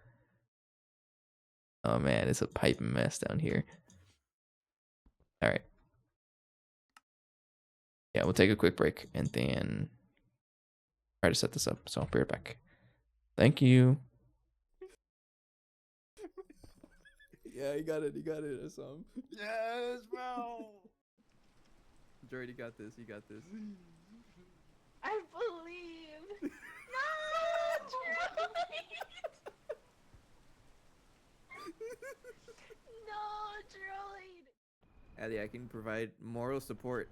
Oh man, it's a pipe mess down here. Alright. Yeah, we'll take a quick break and then try to set this up. So I'll be right back. Thank you. Yeah, you got it. I saw him. Yes, bro. Jared, you got this. I believe. No, droid. Addy, I can provide moral support.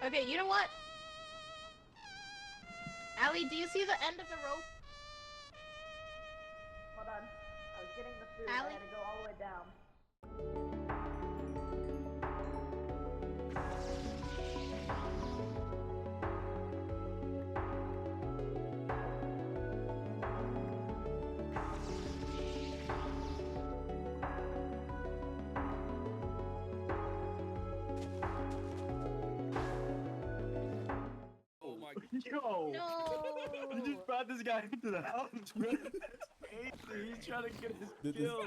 Okay, you know what? Allie, do you see the end of the rope? Hold on. I was getting the food. Allie? I had to go all the way down. Oh my god. Yo! No. You just brought this guy into the house, bro. That's crazy. He's trying to get his kill.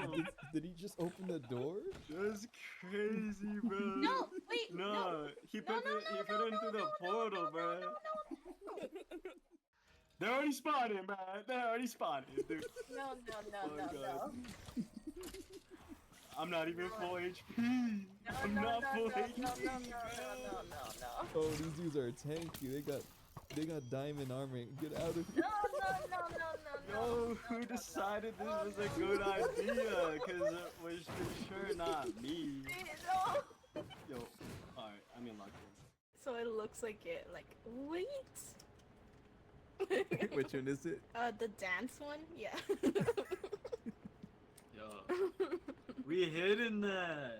Did he just open the door? That's crazy, bro. No, wait. No, he put it into the portal, bro. They're already spawning, bro. They're already spawning, dude. No. I'm not even full HP. I'm No, not no, full no, HP. no. Oh, these dudes are tanky. They got diamond armor. Get out of here. Yo, who decided this was a good idea? Cause it was for sure not me. No. Yo, alright, I'm in lockdown. So it looks like it, wait. Which one is it? The dance one? Yeah. Yo, we hidden that.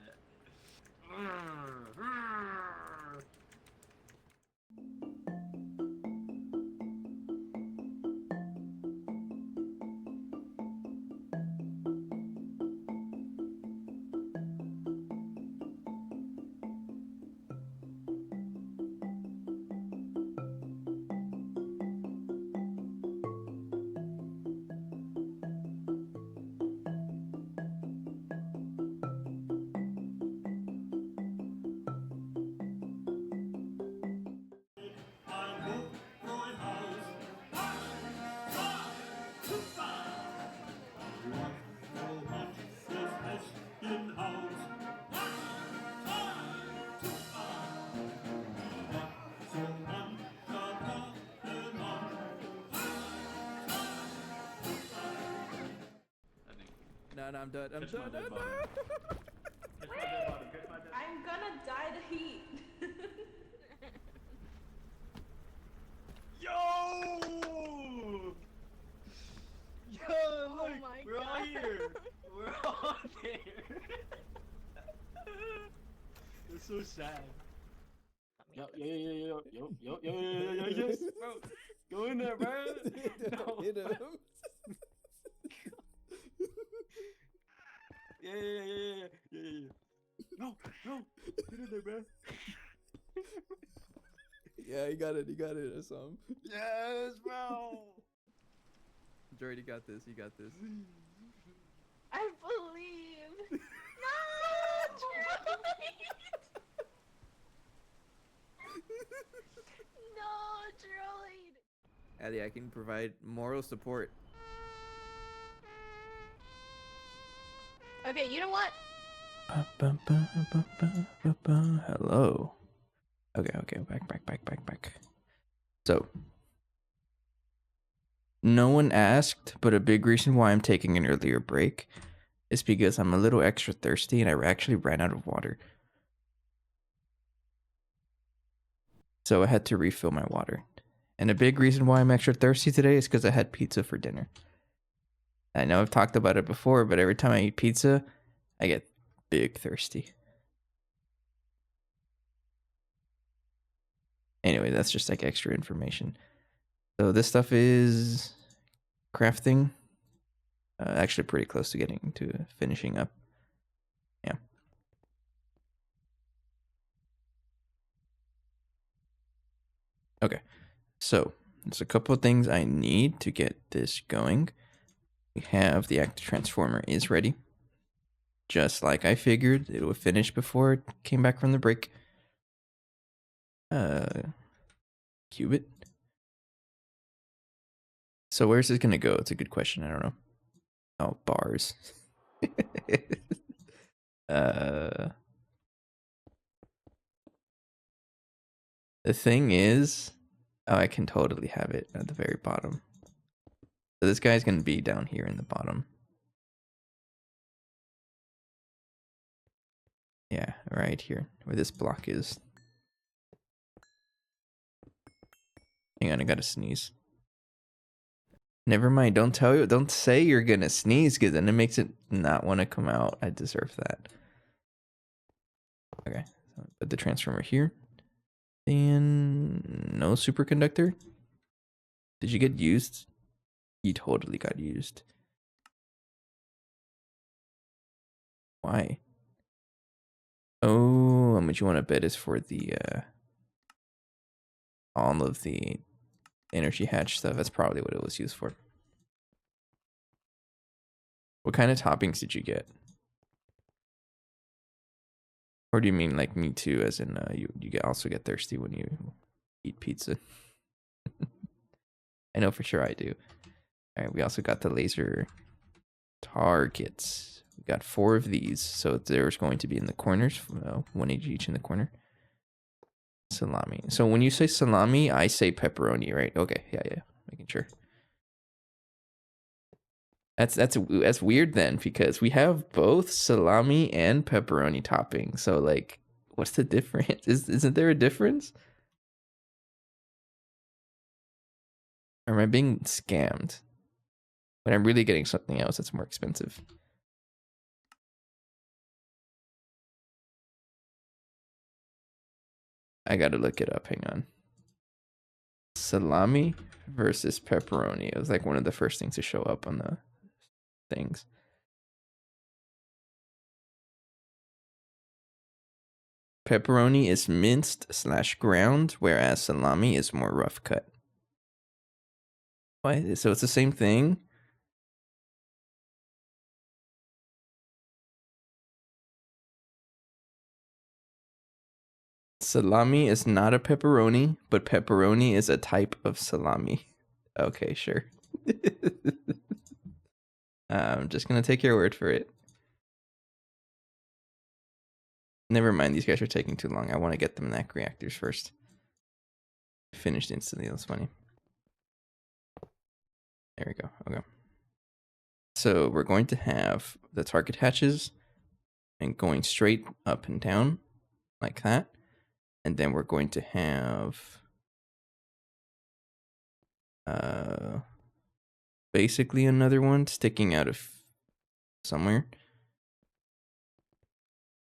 no, I'm done. I'm Catch my done. dead No, body. no. Catch my dead body. Catch my dead body. I'm gonna die the heat. Yo! Yo, look, my we're all God. here. We're all there. It's so sad. Yo, yes, bro. Go in there, bro. No. Hit him. Yeah. No. Get in there, bro. Yeah, he got it. I saw him. Yes, bro. Jordy, you got this. You got this. I believe. No, droid. No, droid. Addy, I can provide moral support. Okay, you know what? Hello. Okay, back. So, no one asked, but a big reason why I'm taking an earlier break is because I'm a little extra thirsty and I actually ran out of water. So I had to refill my water. And a big reason why I'm extra thirsty today is because I had pizza for dinner. I know I've talked about it before, but every time I eat pizza, I get big thirsty. Anyway, that's just like extra information. So this stuff is crafting. Actually pretty close to getting to finishing up. Yeah. Okay. So there's a couple of things I need to get this going. We have the active transformer is ready. Just like I figured, it would finish before it came back from the break. Qubit. So where's this gonna go? It's a good question. I don't know. Oh, bars. The thing is, oh, I can totally have it at the very bottom. So this guy's gonna be down here in the bottom. Yeah, right here, where this block is. Hang on, I gotta sneeze. Never mind, don't say you're gonna sneeze, because then it makes it not want to come out. I deserve that. Okay, so put the transformer here. And no superconductor? Did you get used? You totally got used. Why? Oh, how much you want to bet is for the all of the energy hatch stuff. That's probably what it was used for. What kind of toppings did you get? Or do you mean like me too, as in you also get thirsty when you eat pizza? I know for sure I do. All right, we also got the laser targets. We got 4 of these, so there's going to be in the corners, 1 each in the corner. Salami. So when you say salami, I say pepperoni, right? Okay, yeah, making sure. That's weird then, because we have both salami and pepperoni topping. So like, what's the difference? Isn't there a difference? Or am I being scammed? When I'm really getting something else that's more expensive. I gotta look it up. Hang on. Salami versus pepperoni. It was like one of the first things to show up on the things. Pepperoni is minced / ground, whereas salami is more rough cut. Why? So it's the same thing? Salami is not a pepperoni, but pepperoni is a type of salami. Okay, sure. I'm just gonna take your word for it. Never mind, these guys are taking too long. I want to get them NAC reactors first. Finished instantly, that's funny. There we go, okay. So we're going to have the target hatches and going straight up and down like that. And then we're going to have basically another one sticking out of somewhere.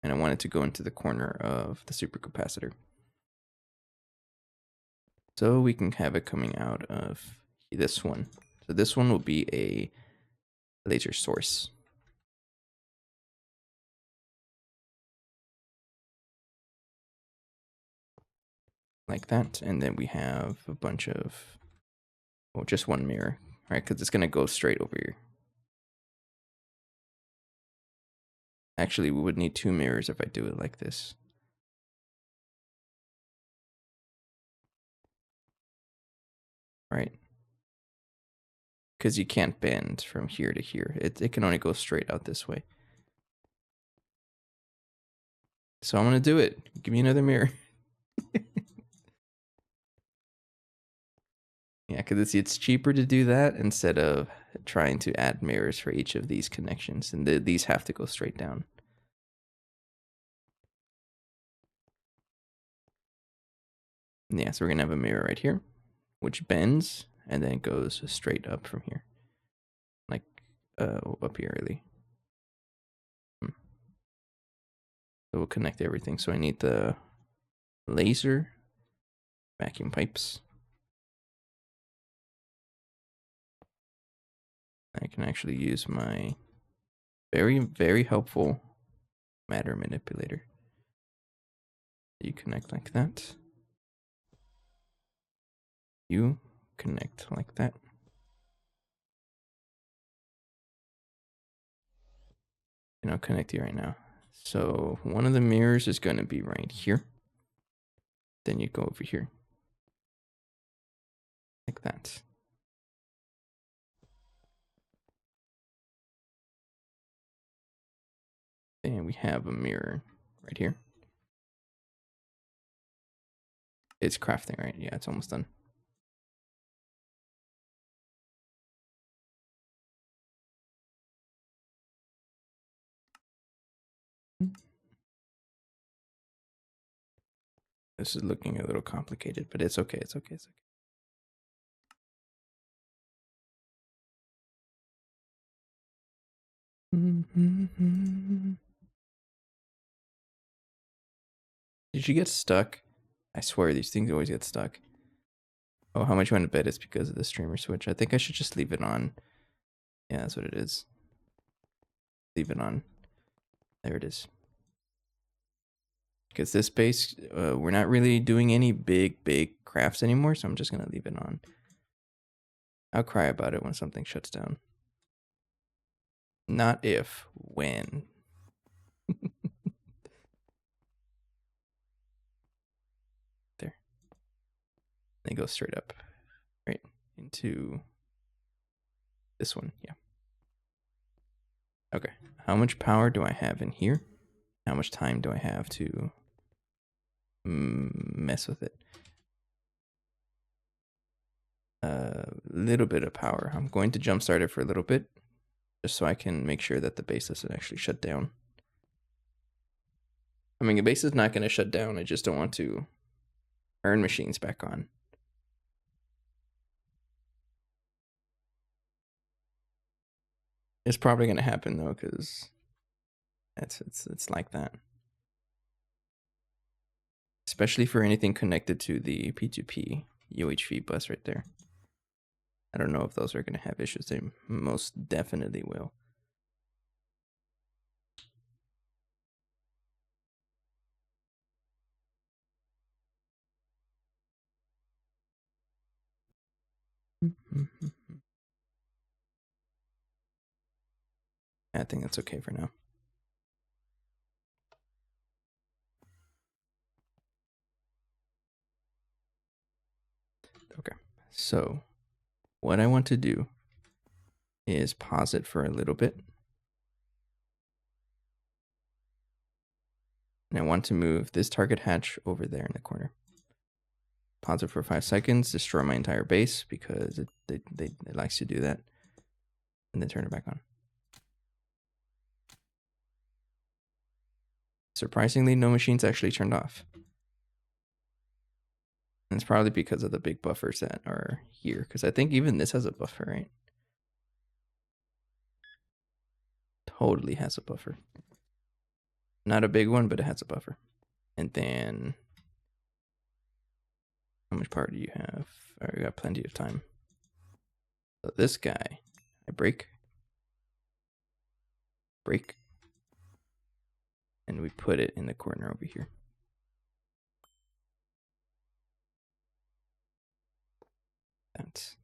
And I want it to go into the corner of the supercapacitor. So we can have it coming out of this one. So this one will be a laser source. Like that. And then we have a bunch of, well, just one mirror, right? Because it's going to go straight over here. Actually, we would need 2 mirrors if I do it like this. Right? Because you can't bend from here to here. It can only go straight out this way. So I'm going to do it. Give me another mirror. Yeah, because it's cheaper to do that instead of trying to add mirrors for each of these connections. And these have to go straight down. Yeah, so we're going to have a mirror right here, which bends, and then it goes straight up from here. Like, up here, really. So we'll connect everything. So I need the laser, vacuum pipes. I can actually use my very, very helpful matter manipulator. You connect like that. You connect like that. And I'll connect you right now. So one of the mirrors is going to be right here. Then you go over here. Like that. And we have a mirror right here. It's crafting, right? Yeah, it's almost done. This is looking a little complicated, but it's okay. It's okay. It's okay. Did you get stuck? I swear these things always get stuck. Oh, how much you want to bet it's because of the streamer switch? I think I should just leave it on. Yeah, that's what it is. Leave it on. There it is. Because this base, we're not really doing any big crafts anymore, so I'm just going to leave it on. I'll cry about it when something shuts down. Not if, when. There. They go straight up, right, into this one, yeah. Okay, how much power do I have in here? How much time do I have to mess with it? A little bit of power. I'm going to jumpstart it for a little bit, just so I can make sure that the base doesn't actually shut down. I mean, the base is not going to shut down. I just don't want to turn machines back on. It's probably going to happen though, because it's like that. Especially for anything connected to the P2P UHV bus right there. I don't know if those are going to have issues. They most definitely will. I think that's okay for now. Okay, so what I want to do is pause it for a little bit. And I want to move this target hatch over there in the corner. Pause it for 5 seconds, destroy my entire base because it likes to do that. And then turn it back on. Surprisingly, no machines actually turned off. And it's probably because of the big buffers that are here. Because I think even this has a buffer, right? Totally has a buffer. Not a big one, but it has a buffer. And then, how much power do you have? All right, we got plenty of time. So this guy, I break, and we put it in the corner over here. That's,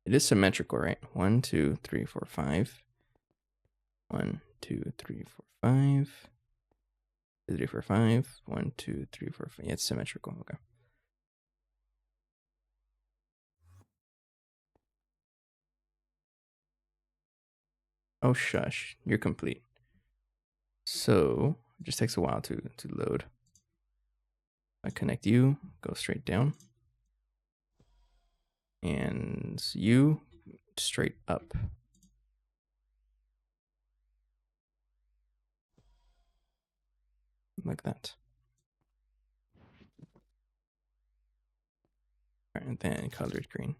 it is symmetrical, right? 1, 2, 3, 4, 5. 1, 2, 3, 4, 5. 2, 3, 4, 5. 1, 2, 3, 4, 5. Yeah, it's symmetrical. Okay. Oh shush, you're complete. So it just takes a while to load. I connect you, go straight down. And you straight up. Like that. And then color it green.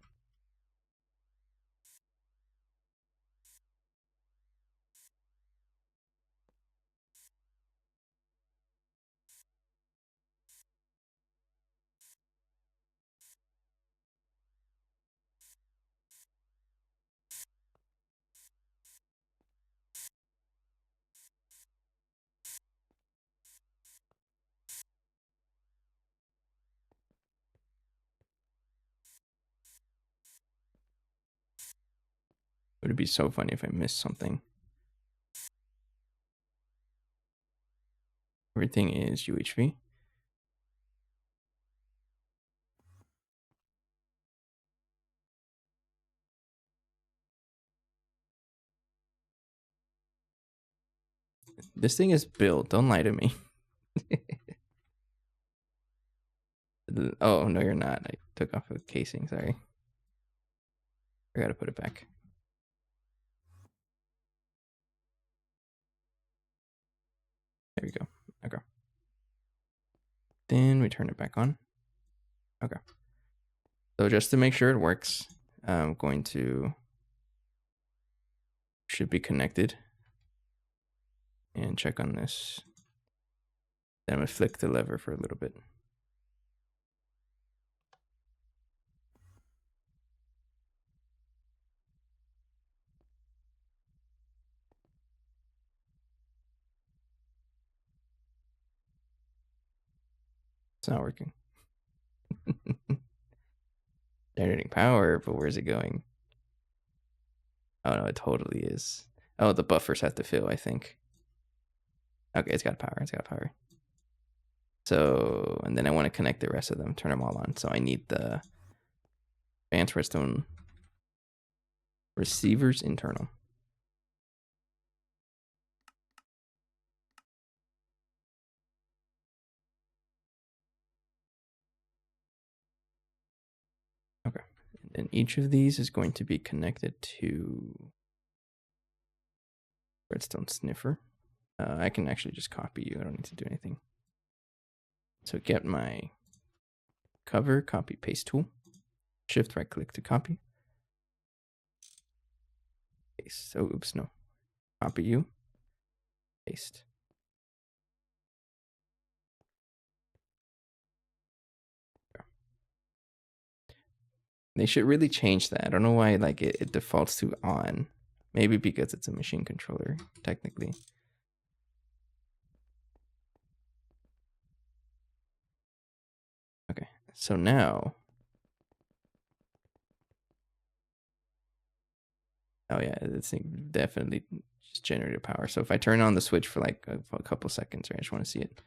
It would be so funny if I missed something. Everything is UHV. This thing is built. Don't lie to me. Oh, no, you're not. I took off the casing. Sorry. I gotta put it back. There we go. Okay. Then we turn it back on. Okay. So just to make sure it works, I'm going to... Should be connected. And check on this. Then I'm gonna flick the lever for a little bit. It's not working. Generating power, but where's it going? Oh no, it totally is. Oh, the buffers have to fill, I think. Okay, it's got power. It's got power. So, and then I want to connect the rest of them, turn them all on. So I need the advanced redstone receivers internal. Okay. And each of these is going to be connected to redstone sniffer. I can actually just copy you. I don't need to do anything. So get my cover, copy paste tool. Shift right click to copy. Paste. Oh, oops, no. Copy you. Paste. They should really change that. I don't know why like it defaults to on. Maybe because it's a machine controller, technically. Okay, so now. Oh yeah, this thing definitely just generated power. So if I turn on the switch for like a couple seconds, right, I just want to see it.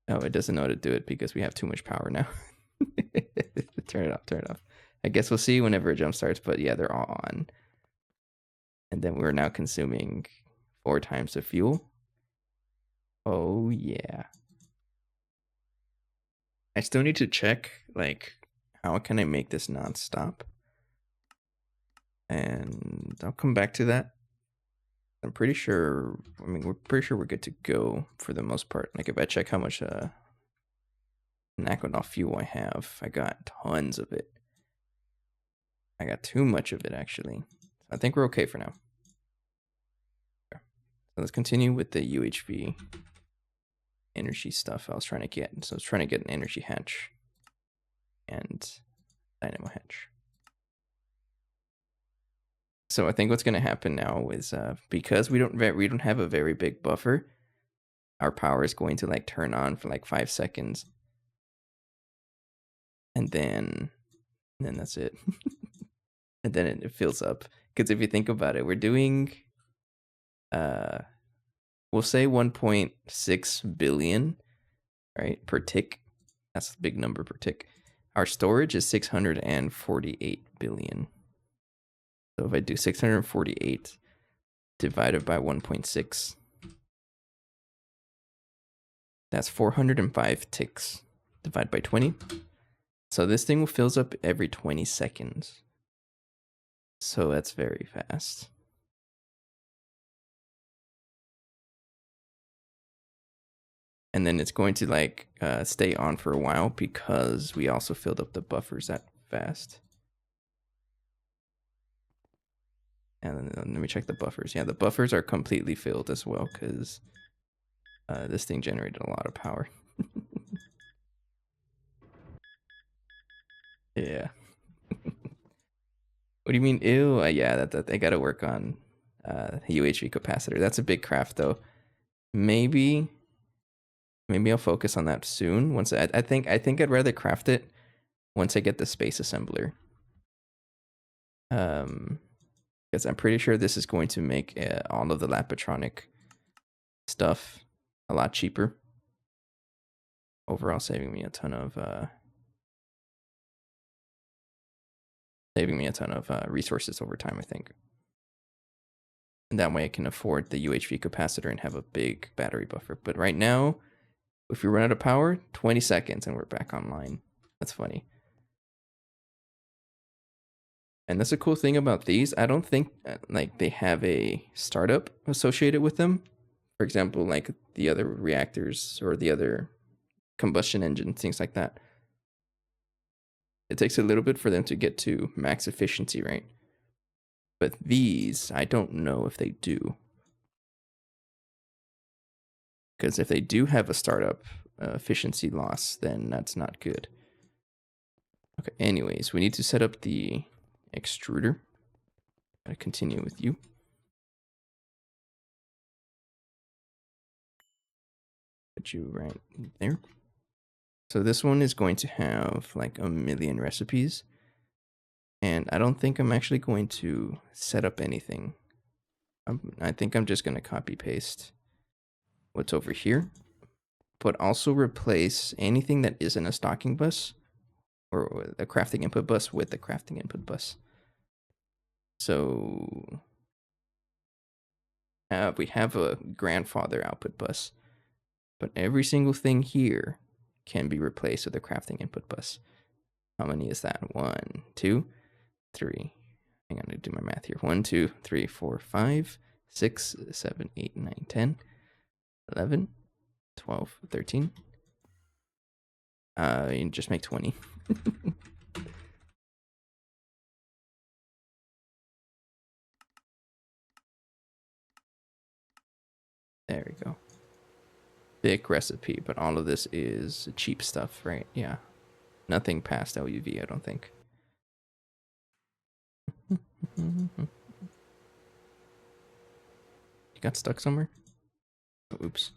Oh, it doesn't know how to do it because we have too much power now. Turn it off, turn it off. I guess we'll see whenever it jump starts, but yeah, they're all on. And then we're now consuming 4 times the fuel. Oh yeah. I still need to check like how can I make this non-stop? And I'll come back to that. I'm pretty sure, I mean, we're pretty sure we're good to go for the most part. Like if I check how much Nakodal fuel I have, I got tons of it. I got too much of it actually. I think we're okay for now. So let's continue with the UHV energy stuff I was trying to get. So I was trying to get an energy hatch and dynamo hatch. So I think what's going to happen now is because we don't have a very big buffer, our power is going to like turn on for like 5 seconds, and then that's it. And then it fills up. Because if you think about it, we're doing we'll say 1.6 billion, right, per tick. That's a big number per tick. Our storage is 648 billion. So if I do 648 divided by 1.6, that's 405 ticks. Divide by 20. So this thing fills up every 20 seconds. So that's very fast. And then it's going to like stay on for a while because we also filled up the buffers that fast. And then let me check the buffers. Yeah, the buffers are completely filled as well because this thing generated a lot of power. Yeah. What do you mean? Ew. Yeah, that they got to work on UHV capacitor. That's a big craft though. Maybe I'll focus on that soon. Once I think I'd rather craft it once I get the space assembler. Because I'm pretty sure this is going to make all of the Lapatronic stuff a lot cheaper. Overall, saving me a ton of resources over time, I think. And that way I can afford the UHV capacitor and have a big battery buffer. But right now, if we run out of power, 20 seconds and we're back online. That's funny. And that's a cool thing about these. I don't think like they have a startup associated with them. For example, like the other reactors or the other combustion engines, things like that. It takes a little bit for them to get to max efficiency, right? But these, I don't know if they do. Because if they do have a startup efficiency loss, then that's not good. Okay, anyways, we need to set up the extruder. Gotta continue with you. Put you right there. So this one is going to have like 1,000,000 recipes. And I don't think I'm actually going to set up anything. I think I'm just going to copy paste what's over here. But also replace anything that isn't a stocking bus or a crafting input bus with the crafting input bus. So we have a grandfather output bus. But every single thing here can be replaced with a crafting input bus. How many is that? 1, 2, 3. Hang on, to do my math here. 1, 2, 3, 4, 5, 6, 7, 8, 9, 10, 11, 12, 13. You just make 20. There we go. Thick recipe, but all of this is cheap stuff, right? Yeah. Nothing past LUV, I don't think. You got stuck somewhere? Oh, oops.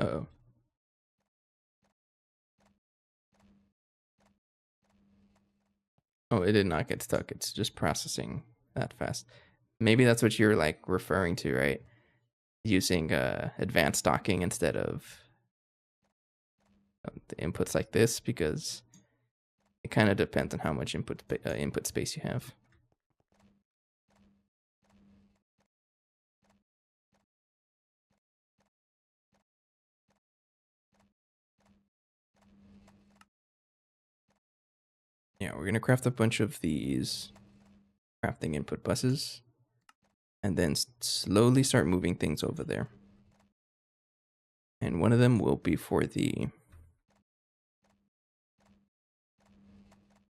Uh-oh. Oh, it did not get stuck. It's just processing that fast. Maybe that's what you're like referring to, right? Using advanced docking instead of the inputs like this, because it kind of depends on how much input space you have. Yeah, we're gonna craft a bunch of these crafting input buses, and then slowly start moving things over there. And one of them will be for the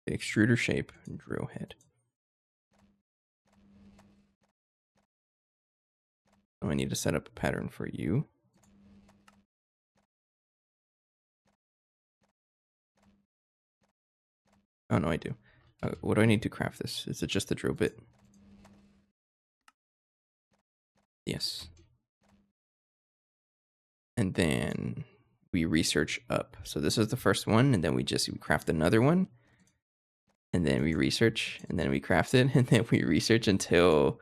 extruder shape drill head. So I need to set up a pattern for you. Oh no, I do. What do I need to craft this? Is it just the drill bit? Yes. And then we research up. So this is the first one, and then we craft another one. And then we research, and then we craft it, and then we research until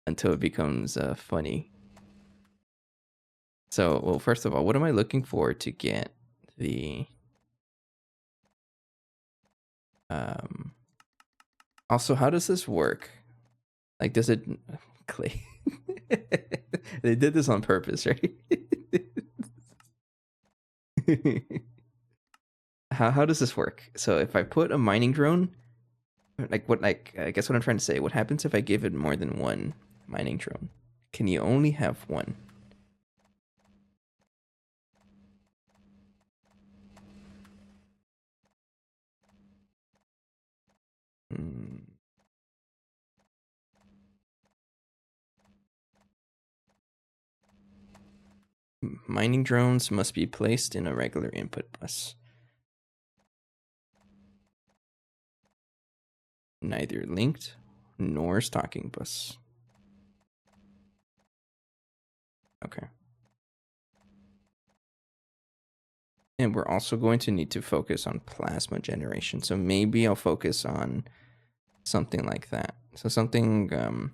it becomes funny. So, well, first of all, what am I looking for to get the also, how does this work? Like, does it clay? They did this on purpose, right? How does this work? So if I put a mining drone, I guess what I'm trying to say, what happens if I give it more than one mining drone? Can you only have one? Mining drones must be placed in a regular input bus. Neither linked nor stocking bus. Okay. And we're also going to need to focus on plasma generation. So maybe I'll focus on something like that. So something,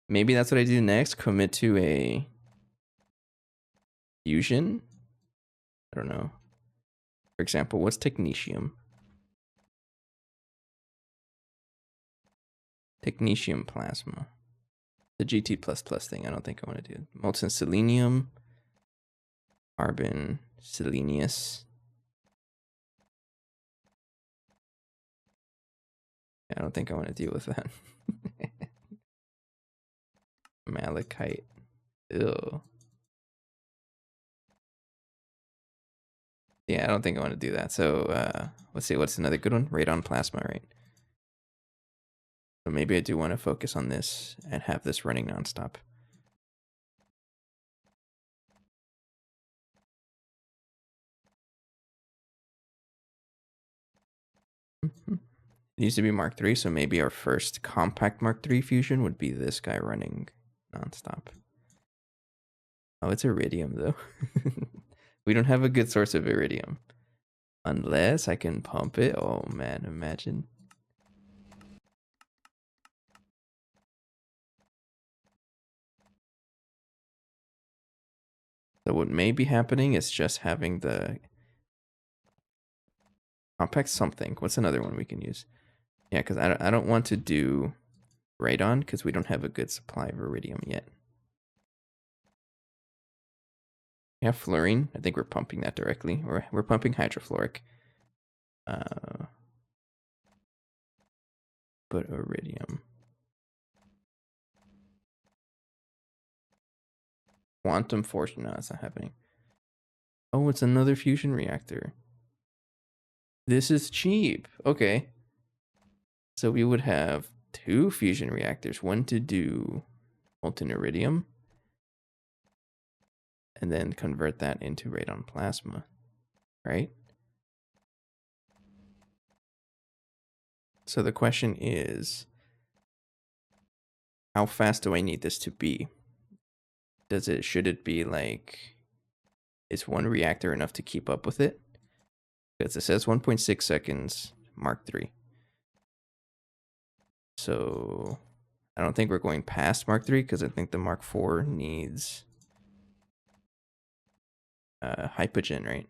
maybe that's what I do next. Commit to a fusion. I don't know. For example, what's technetium? Technetium plasma. The GT++ thing, I don't think I want to do. Molten selenium. Carbon selenius. I don't think I want to deal with that. Malachite. Ew. Yeah, I don't think I want to do that. So let's see, what's another good one? Radon plasma, right? So maybe I do want to focus on this and have this running nonstop. It needs to be Mark III, so maybe our first compact Mark III fusion would be this guy running nonstop. Oh, it's iridium though. We don't have a good source of iridium. Unless I can pump it. Oh man, imagine. So what may be happening is just having the compact something. What's another one we can use? Yeah, because I don't want to do radon because we don't have a good supply of iridium yet. We have fluorine. I think we're pumping that directly. We're pumping hydrofluoric. But iridium. Quantum force. No, it's not happening. Oh, it's another fusion reactor. This is cheap. Okay. So we would have 2 fusion reactors. One to do molten iridium. And then convert that into radon plasma. Right? So the question is, how fast do I need this to be? Should it be like, is one reactor enough to keep up with it? Because it says 1.6 seconds, Mark III. So I don't think we're going past Mark III because I think the Mark IV needs hypogen, right?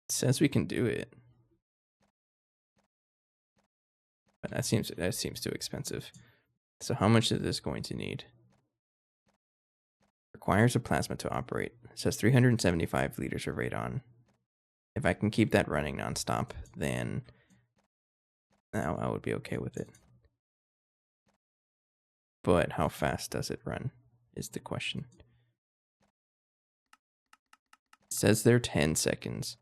It says we can do it. That seems too expensive. So how much is this going to need? Requires a plasma to operate. It says 375 liters of radon. If I can keep that running nonstop, then I would be okay with it. But how fast does it run is the question. It says they're 10 seconds.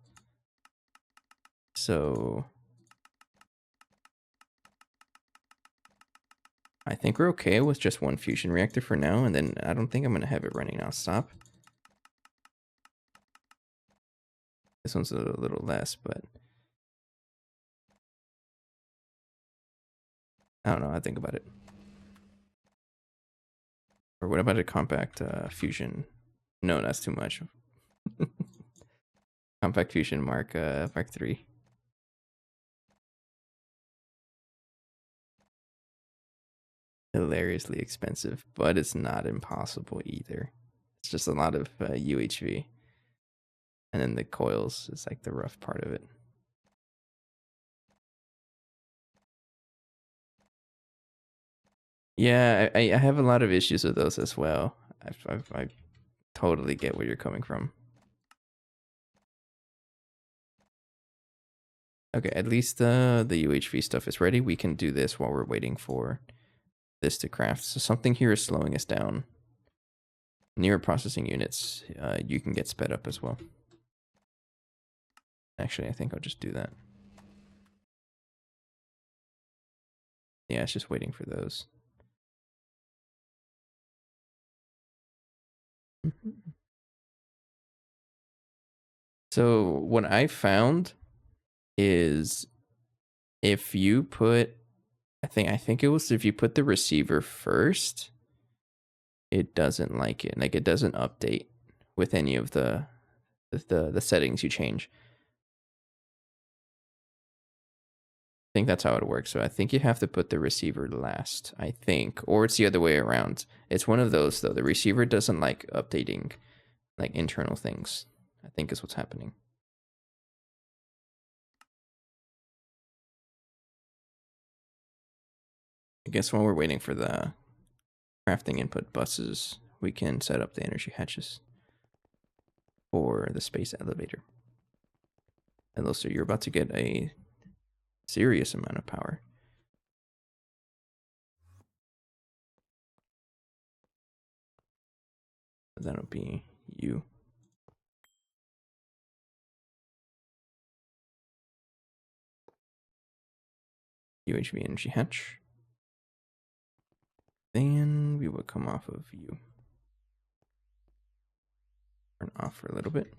So I think we're okay with just one fusion reactor for now, and then I don't think I'm going to have it running nonstop. This one's a little less, but I don't know. I think about it. Or what about a compact fusion? No, that's too much. Compact fusion Mark 3. Hilariously expensive, but it's not impossible either. It's just a lot of UHV. And then the coils is like the rough part of it. Yeah, I have a lot of issues with those as well. I totally get where you're coming from. Okay, at least the UHV stuff is ready. We can do this while we're waiting for this to craft. So something here is slowing us down. Near processing units, you can get sped up as well. Actually, I think I'll just do that. Yeah, it's just waiting for those. So what I found is if you put, I think it was if you put the receiver first, it doesn't like it. Like it doesn't update with any of the settings you change. I think that's how it works. So I think you have to put the receiver last, I think, or it's the other way around. It's one of those though. The receiver doesn't like updating like internal things, I think is what's happening. I guess while we're waiting for the crafting input buses, we can set up the energy hatches for the space elevator. And also, you're about to get a serious amount of power. That'll be you. UHV energy hatch. Then we will come off of you. Turn off for a little bit.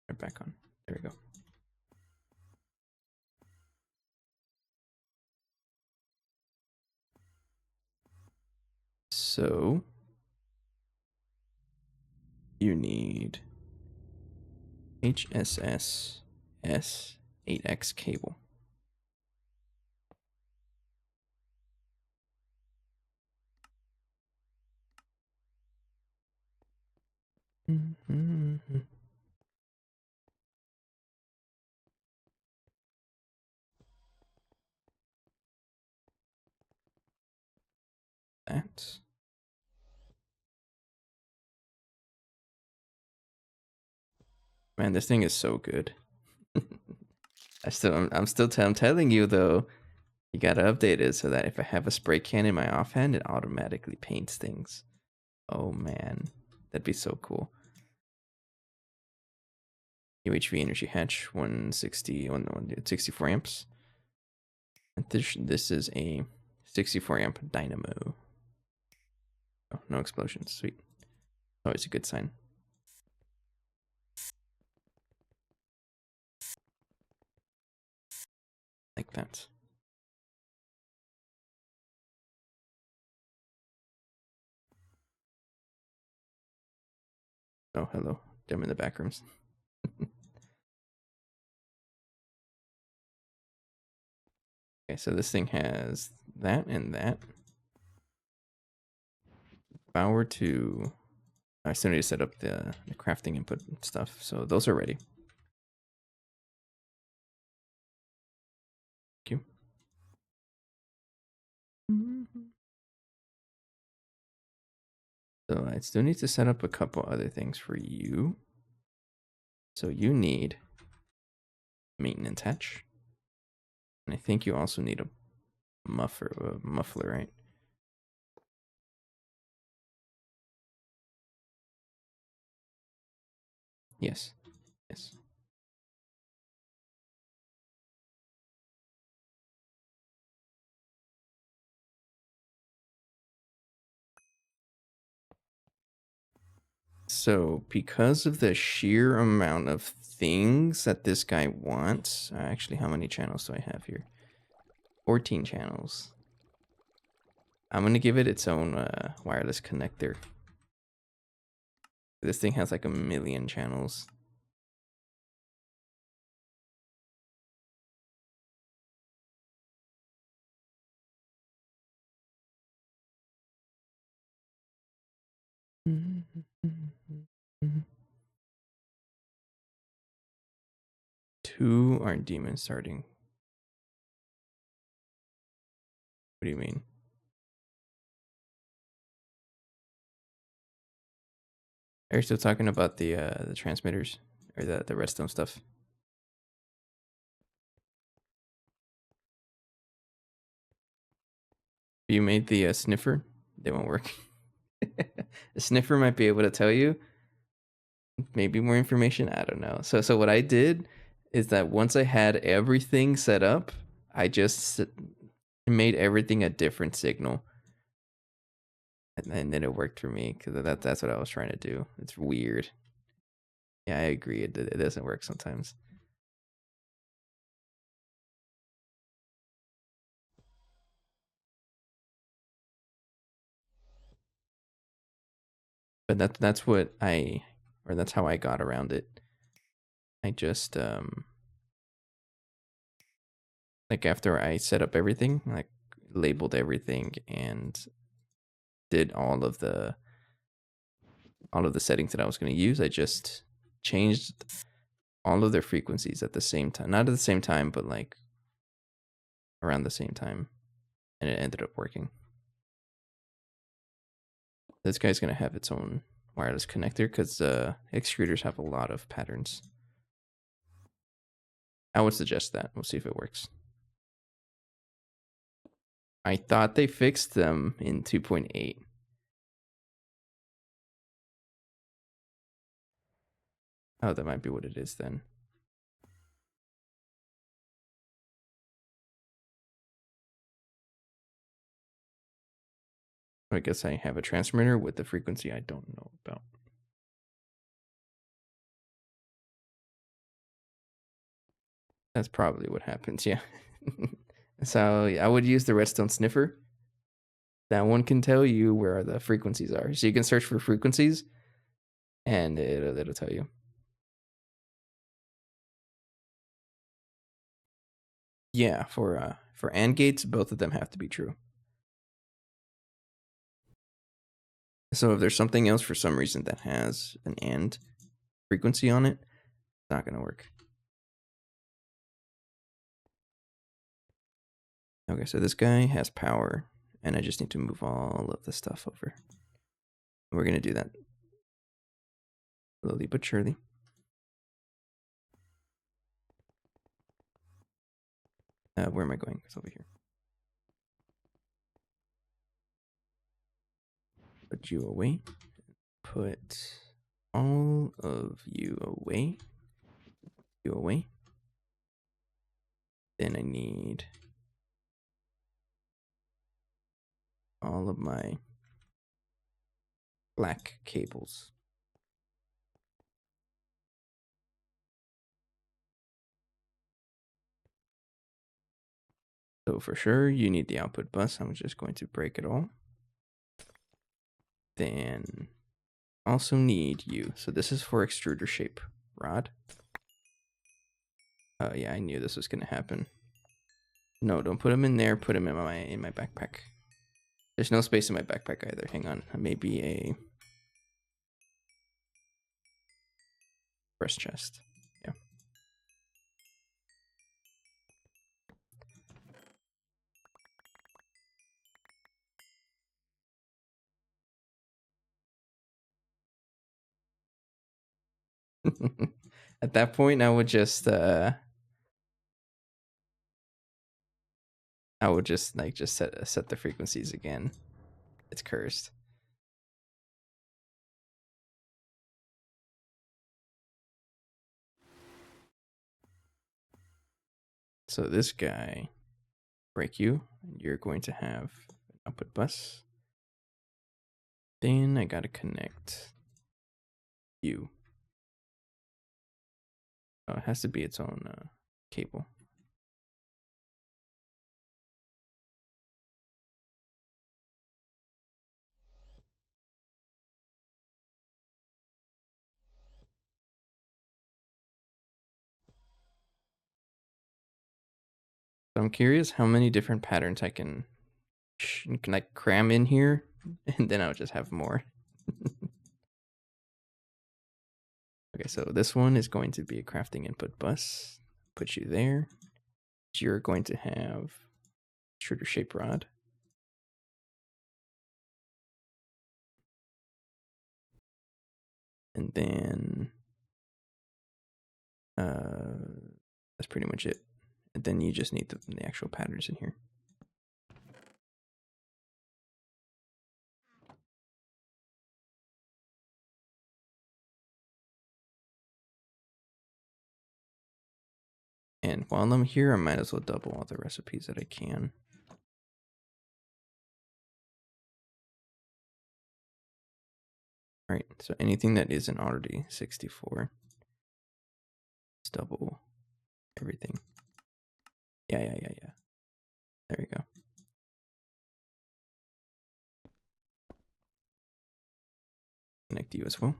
Right back on. There we go. So you need HSS S8X cable. That. Man, this thing is so good. I'm telling you though, you gotta update it so that if I have a spray can in my offhand, it automatically paints things. Oh man, that'd be so cool. UHV energy hatch 64 amps. And this is a 64 amp dynamo. Oh, no explosions. Sweet. Always a good sign. Like that. Oh, hello. Them in the back rooms. Okay, so this thing has that and that. Power to... I still need to set up the crafting input stuff, so those are ready. So I still need to set up a couple other things for you. So you need maintenance hatch. And I think you also need a muffler, right? Yes. Yes. So because of the sheer amount of things that this guy wants, actually, how many channels do I have here? 14 channels. I'm gonna give it its own wireless connector. This thing has like 1,000,000 channels. Two are demon starting. What do you mean? Are you still talking about the transmitters or the redstone stuff? You made the sniffer? They won't work. The sniffer might be able to tell you maybe more information. I don't know. So what I did is that once I had everything set up, I just made everything a different signal, and then it worked for me because that's what I was trying to do. It's weird. Yeah, I agree. It doesn't work sometimes. But that's what that's how I got around it. I just like after I set up everything, like labeled everything and did all of the settings that I was going to use, I just changed all of their frequencies at the same time. Not at the same time, but like around the same time. And it ended up working. This guy's going to have its own wireless connector because extruders have a lot of patterns. I would suggest that. We'll see if it works. I thought they fixed them in 2.8. Oh, that might be what it is then. I guess I have a transmitter with the frequency I don't know about. That's probably what happens, yeah. So I would use the redstone sniffer. That one can tell you where the frequencies are. So you can search for frequencies and it'll tell you. Yeah, for AND gates, both of them have to be true. So if there's something else for some reason that has an AND frequency on it, it's not going to work. Okay, so this guy has power, and I just need to move all of the stuff over. We're going to do that slowly but surely. Where am I going? It's over here. Put you away. Put all of you away. You away. Then I need all of my black cables. So for sure, you need the output bus. I'm just going to break it all. Then also need you. So this is for extruder shape rod. Oh yeah, I knew this was gonna happen. No, don't put them in there. Put them in my backpack. There's no space in my backpack either. Hang on, maybe a breast chest. Yeah. At that point, I would just set the frequencies again. It's cursed. So this guy, break you, and you're going to have an output bus. Then I gotta connect you. Oh, it has to be its own cable. So I'm curious how many different patterns I can like cram in here, and then I'll just have more. Okay, so this one is going to be a crafting input bus. Put you there. You're going to have shooter shape rod. And then that's pretty much it. And then you just need the actual patterns in here. And while I'm here, I might as well double all the recipes that I can. All right, so anything that isn't already 64, let's double everything. Yeah. There we go. Connect you as well.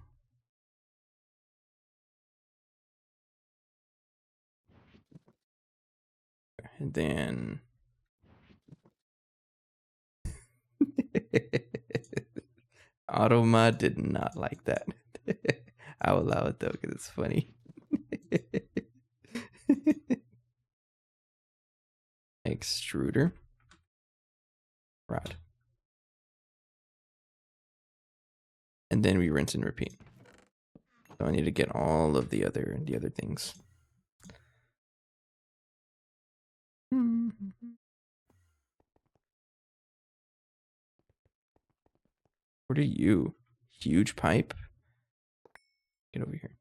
And then Automa did not like that. I'll allow it though, because it's funny. Extruder. Rod. And then we rinse and repeat. So I need to get all of the other things. What are you? Huge pipe? Get over here.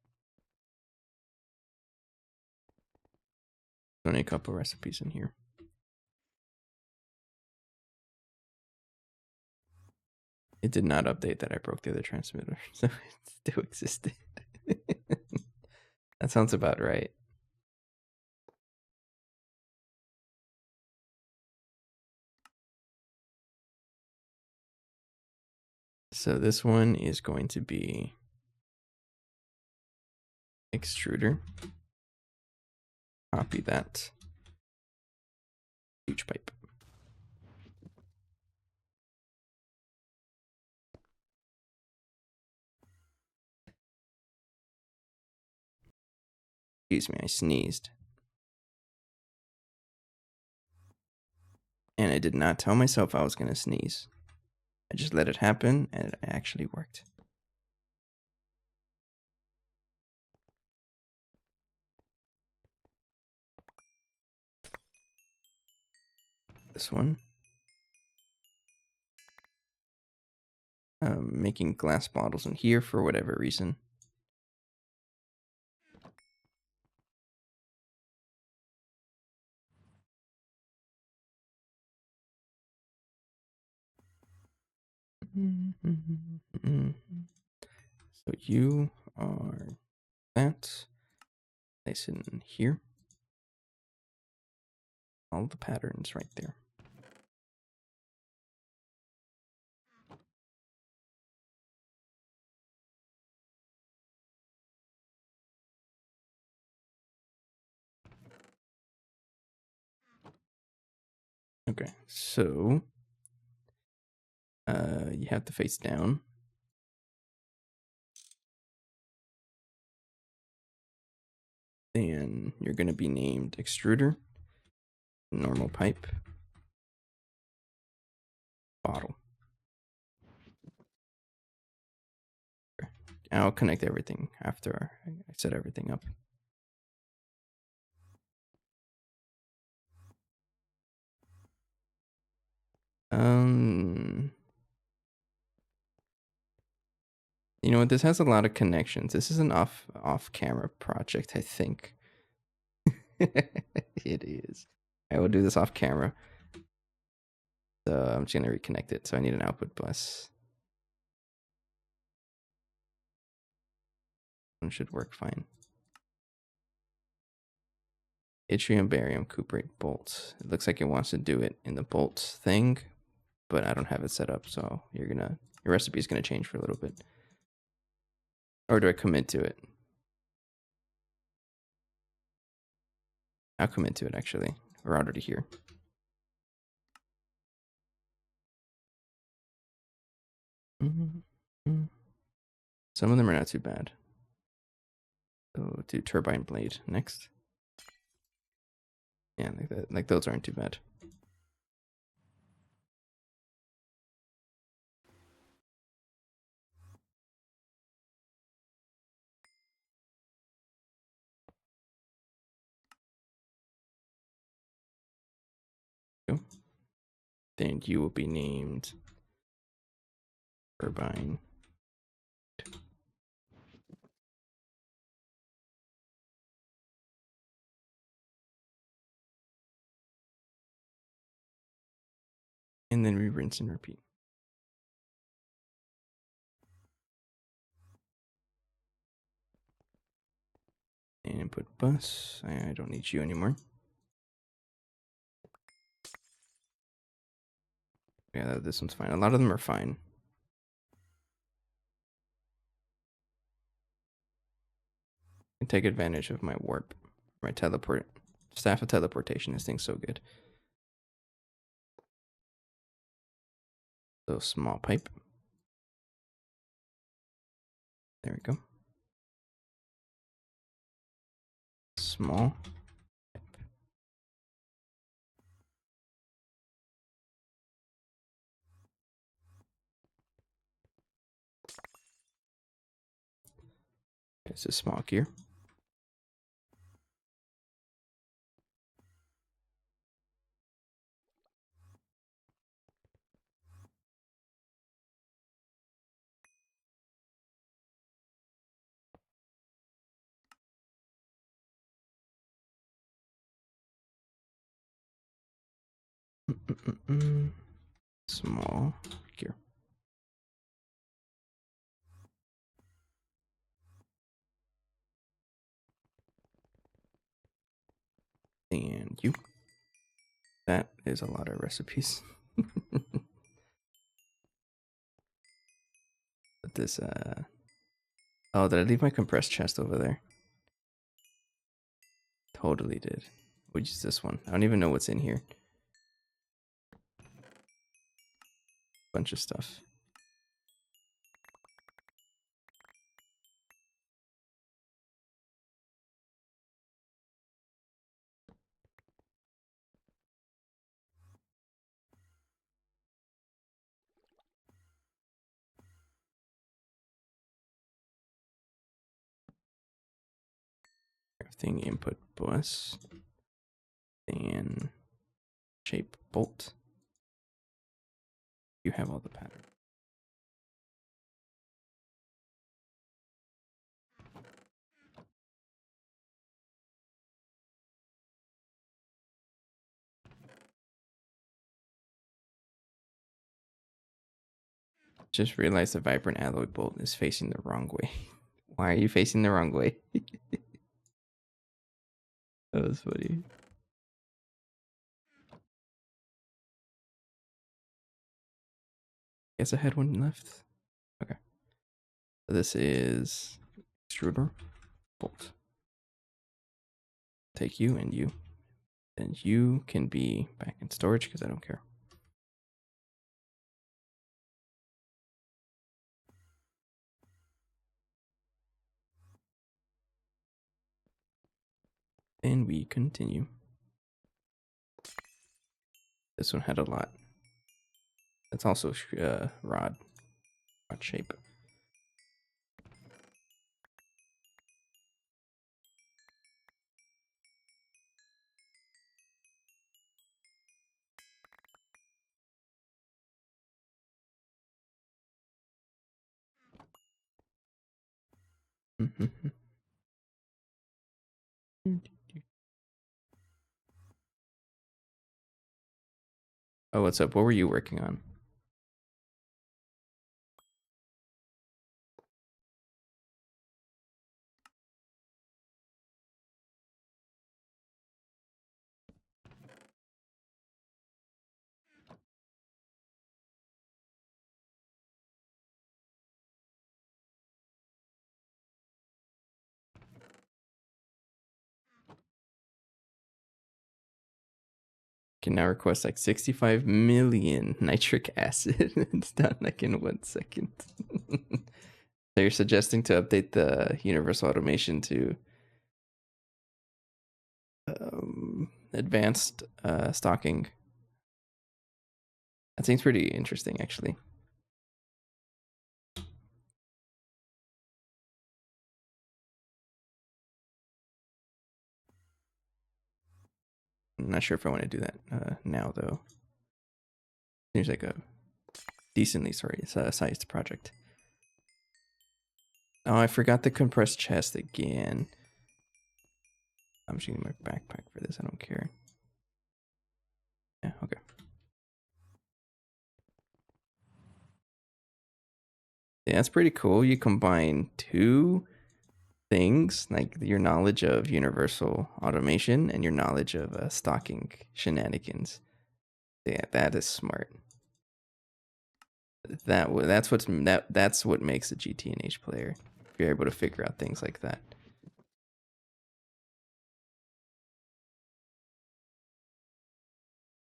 Only a couple recipes in here. It did not update that I broke the other transmitter, so it still existed. That sounds about right. So this one is going to be extruder. Copy that. Huge pipe. Excuse me, I sneezed. And I did not tell myself I was going to sneeze. I just let it happen, and it actually worked. This one. Making glass bottles in here for whatever reason. So you are that. Place it in here. All the patterns right there. Okay, so you have to face down. Then you're going to be named extruder, normal pipe, bottle. I'll connect everything after I set everything up. You know what? This has a lot of connections. This is an off camera project, I think. It is. I will do this off camera. So I'm just gonna reconnect it. So I need an output bus. One should work fine. Yttrium, barium, cuprate, bolts. It looks like it wants to do it in the bolts thing, but I don't have it set up, so your recipe is gonna change for a little bit. Or do I commit to it? I'll commit to it actually. We're already here. Some of them are not too bad. So do turbine blade next. Yeah, like that. Like those aren't too bad. Then you will be named turbine. And then we rinse and repeat. And input bus. I don't need you anymore. Yeah, this one's fine. A lot of them are fine. And take advantage of my warp, my teleport, staff of teleportation. This thing's so good. So small pipe. There we go. Small. It's a small gear. Small gear. And you. That is a lot of recipes. But this, oh, did I leave my compressed chest over there? Totally did. Which is this one? I don't even know what's in here. Bunch of stuff. Crafting input bus. And shape bolt. You have all the pattern. Just realized the vibrant alloy bolt is facing the wrong way. Why are you facing the wrong way? That was funny. Guess I had one left. Okay. This is extruder bolt. Take you and you. Then you can be back in storage because I don't care. Then we continue. This one had a lot. It's also rod shape. Oh, what's up? What were you working on? Can now request like 65 million nitric acid. It's done like in 1 second. So you're suggesting to update the universal automation to advanced stocking. That seems pretty interesting, actually. I'm not sure if I want to do that now, though. Seems like a decently sized project. Oh, I forgot the compressed chest again. I'm just using my backpack for this. I don't care. Yeah, okay. Yeah, that's pretty cool. You combine two things, like your knowledge of universal automation and your knowledge of stocking shenanigans. Yeah, that is smart. That's what makes a GT&H player. If you're able to figure out things like that.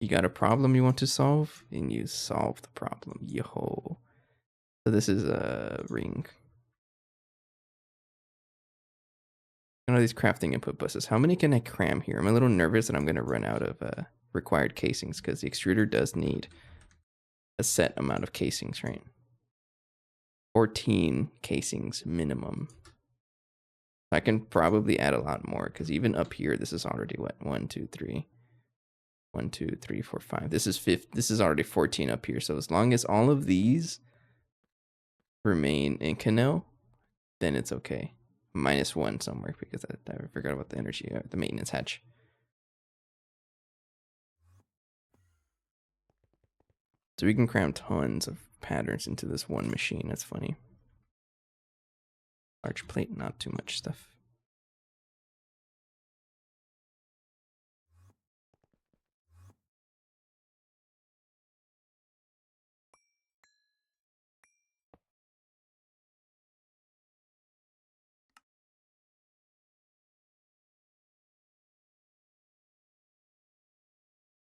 You got a problem you want to solve, and you solve the problem. Yo. So this is a ring. One of these crafting input buses. How many can I cram here? I'm a little nervous that I'm going to run out of required casings because the extruder does need a set amount of casings, right? 14 casings minimum. I can probably add a lot more because even up here, this is already what? 1, 2, 3. 1, 2, 3, 4, 5. This is 5. This is already 14 up here. So as long as all of these remain in Canal, then it's okay. -1 somewhere because I forgot about the energy, the maintenance hatch. So we can cram tons of patterns into this one machine. That's funny. Large plate, not too much stuff.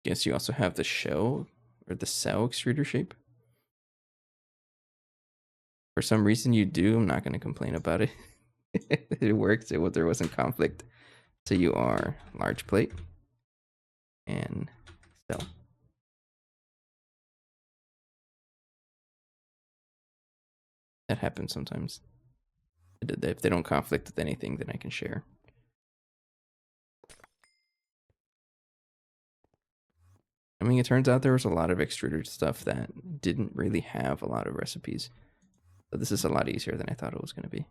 Guess you also have the shell or the cell extruder shape. For some reason you do. I'm not going to complain about it. It works. There wasn't conflict. So you are large plate and cell. That happens sometimes. If they don't conflict with anything, then I can share. I mean, it turns out there was a lot of extruded stuff that didn't really have a lot of recipes. So this is a lot easier than I thought it was going to be.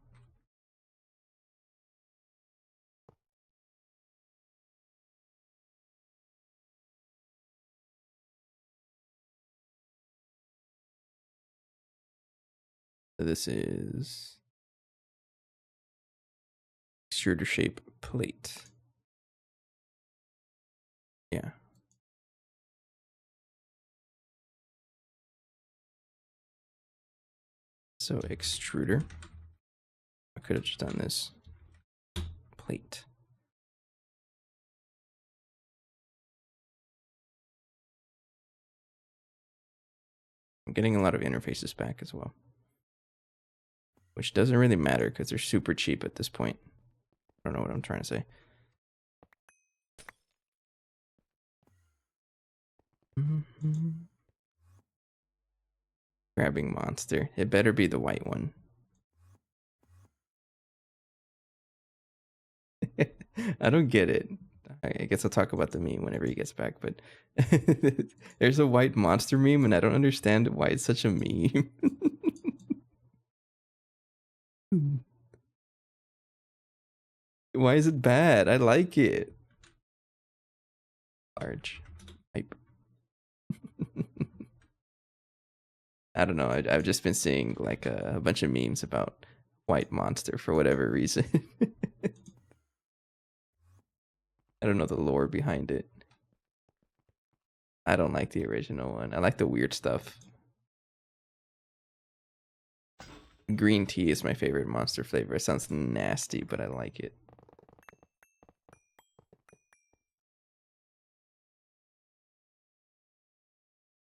So this is extruder shape plate. Yeah. So extruder. I could have just done this plate. I'm getting a lot of interfaces back as well, which doesn't really matter because they're super cheap at this point. I don't know what I'm trying to say. Grabbing monster. It better be the white one. I don't get it. I guess I'll talk about the meme whenever he gets back, but there's a white monster meme and I don't understand why it's such a meme. Why is it bad? I like it. Large pipe. I don't know. I've just been seeing like a bunch of memes about White Monster for whatever reason. I don't know the lore behind it. I don't like the original one. I like the weird stuff. Green tea is my favorite monster flavor. It sounds nasty, but I like it.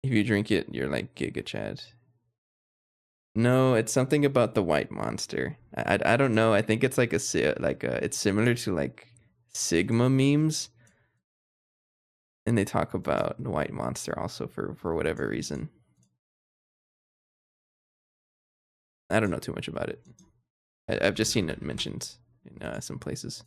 If you drink it, you're like Giga Chad. No, it's something about the white monster. I don't know. I think it's like it's similar to like Sigma memes, and they talk about the white monster also for whatever reason. I don't know too much about it. I've just seen it mentioned in some places.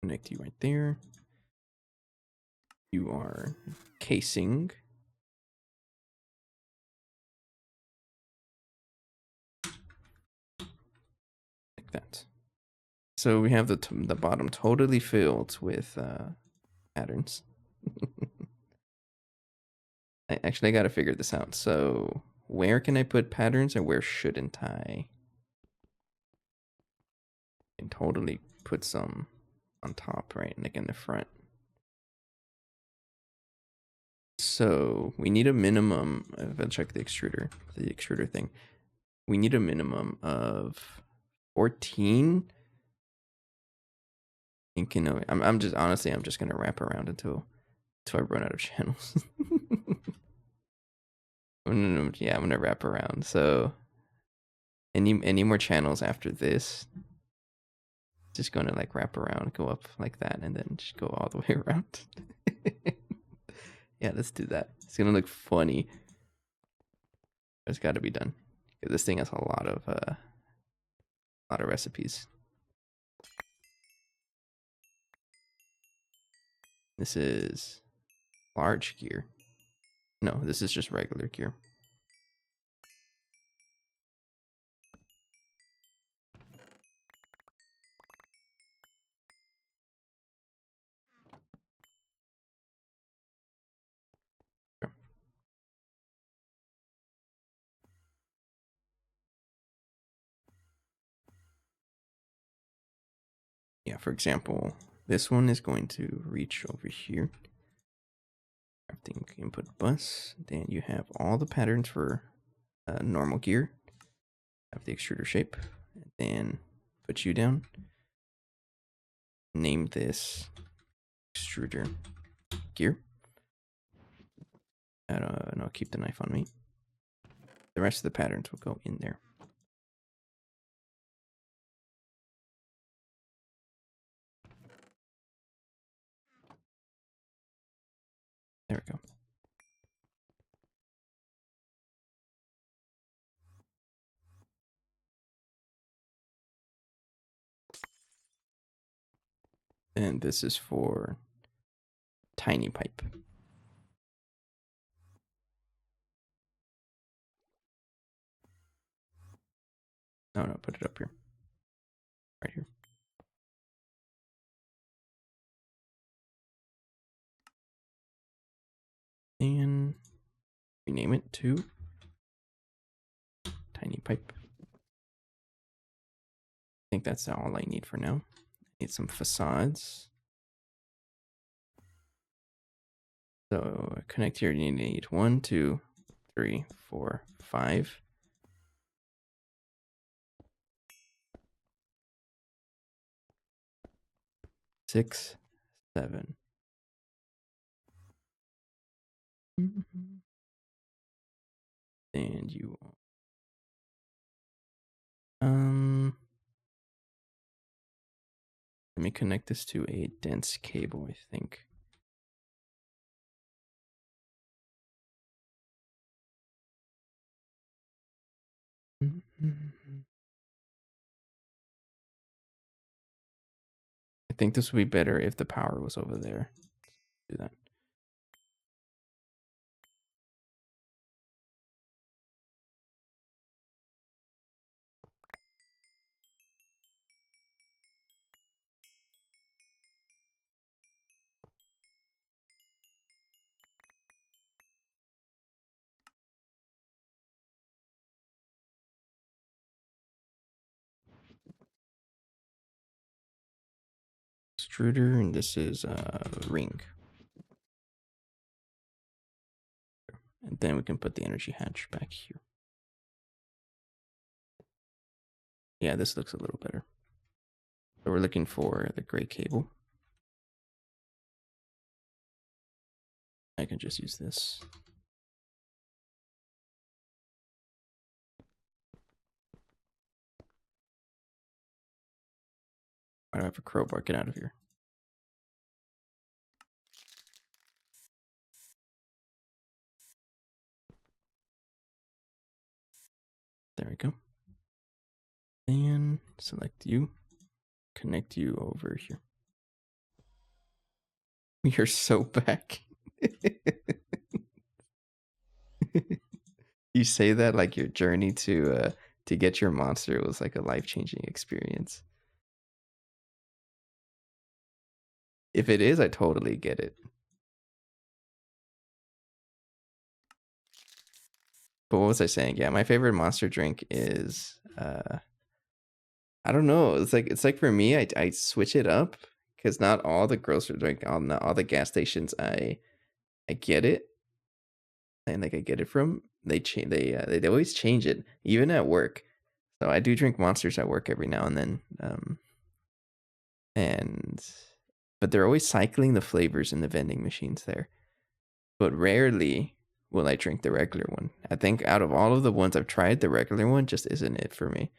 Connect you right there. You are casing. Like that. So we have the bottom totally filled with patterns. I gotta figure this out. So where can I put patterns and where shouldn't I? And totally put some on top, right? Like in the front. So we need a minimum. I'll check the extruder thing. We need a minimum of 14. And I'm just honestly, I'm just gonna wrap around until I run out of channels. Yeah, I'm gonna wrap around. So any more channels after this? Just gonna like wrap around, go up like that, and then just go all the way around. Yeah, let's do that. It's gonna look funny. It's got to be done because this thing has a lot of recipes. This is large gear. No, this is just regular gear. Yeah, for example, this one is going to reach over here. Crafting input bus. Then you have all the patterns for normal gear. Have the extruder shape. And then put you down. Name this extruder gear. And I'll keep the knife on me. The rest of the patterns will go in there. There we go. And this is for tiny pipe. Oh no, put it up here. Right here. And rename it to tiny pipe. I think that's all I need for now. Need some facades. So connect here, you need 1, 2, 3, 4, 5. Six, 7. And you let me connect this to a dense cable, I think. I think this would be better if the power was over there. Do that. Extruder, and this is ring. And then we can put the energy hatch back here. Yeah, this looks a little better. So we're looking for the gray cable. I can just use this. I don't have a crowbar. Get out of here. There we go. And select you. Connect you over here. You're so back. You say that like your journey to get your monster was like a life-changing experience. If it is, I totally get it. But what was I saying? Yeah, my favorite monster drink is I don't know. It's like for me, I switch it up because not all the grocery drink on all the gas stations I get it, and like I get it from they always change it even at work. So I do drink monsters at work every now and then. And but they're always cycling the flavors in the vending machines there. But rarely will I drink the regular one. I think out of all of the ones I've tried, the regular one just isn't it for me.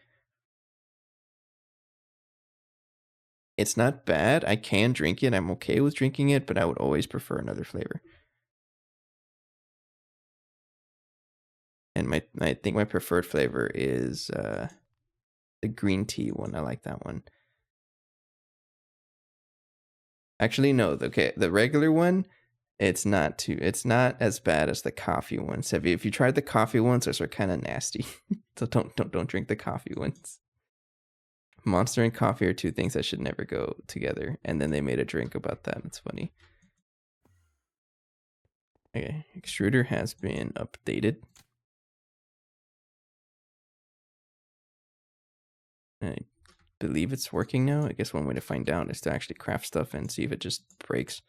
It's not bad. I can drink it. I'm okay with drinking it, but I would always prefer another flavor. And I think my preferred flavor is the green tea one. I like that one. Actually, no. Okay, the regular one, it's not as bad as the coffee ones. If you tried the coffee ones, those are kind of nasty. So don't drink the coffee ones. Monster and coffee are two things that should never go together. And then they made a drink about that. It's funny. Okay, extruder has been updated. I believe it's working now. I guess one way to find out is to actually craft stuff and see if it just breaks.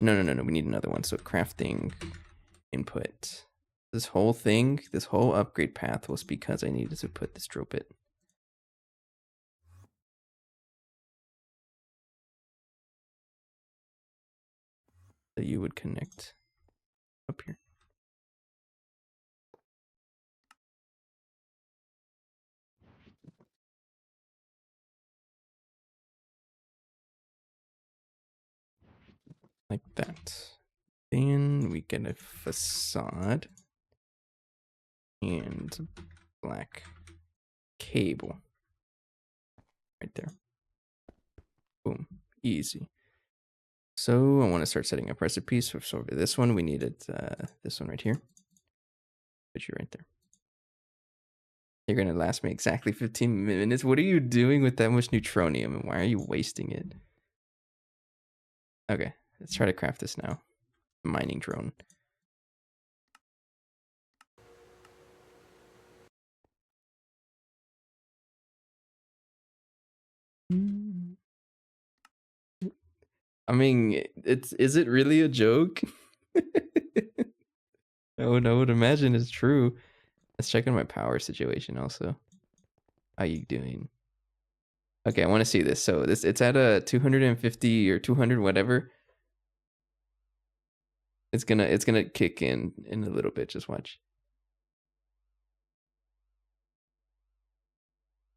No. We need another one. So crafting input. This whole thing, this whole upgrade path was because I needed to put this drill bit. So you would connect up here. Like that. Then we get a facade and black cable right there. Boom, easy. So I want to start setting up recipes. So for this one, we needed this one right here. Put you right there. You're gonna last me exactly 15 minutes. What are you doing with that much neutronium, and why are you wasting it? Okay, let's try to craft this now. Mining drone. I mean, is it really a joke? I would imagine it's true. Let's check on my power situation also. How you doing? Okay, I want to see this. So it's at a 250 or 200 whatever. It's gonna kick in a little bit. Just watch.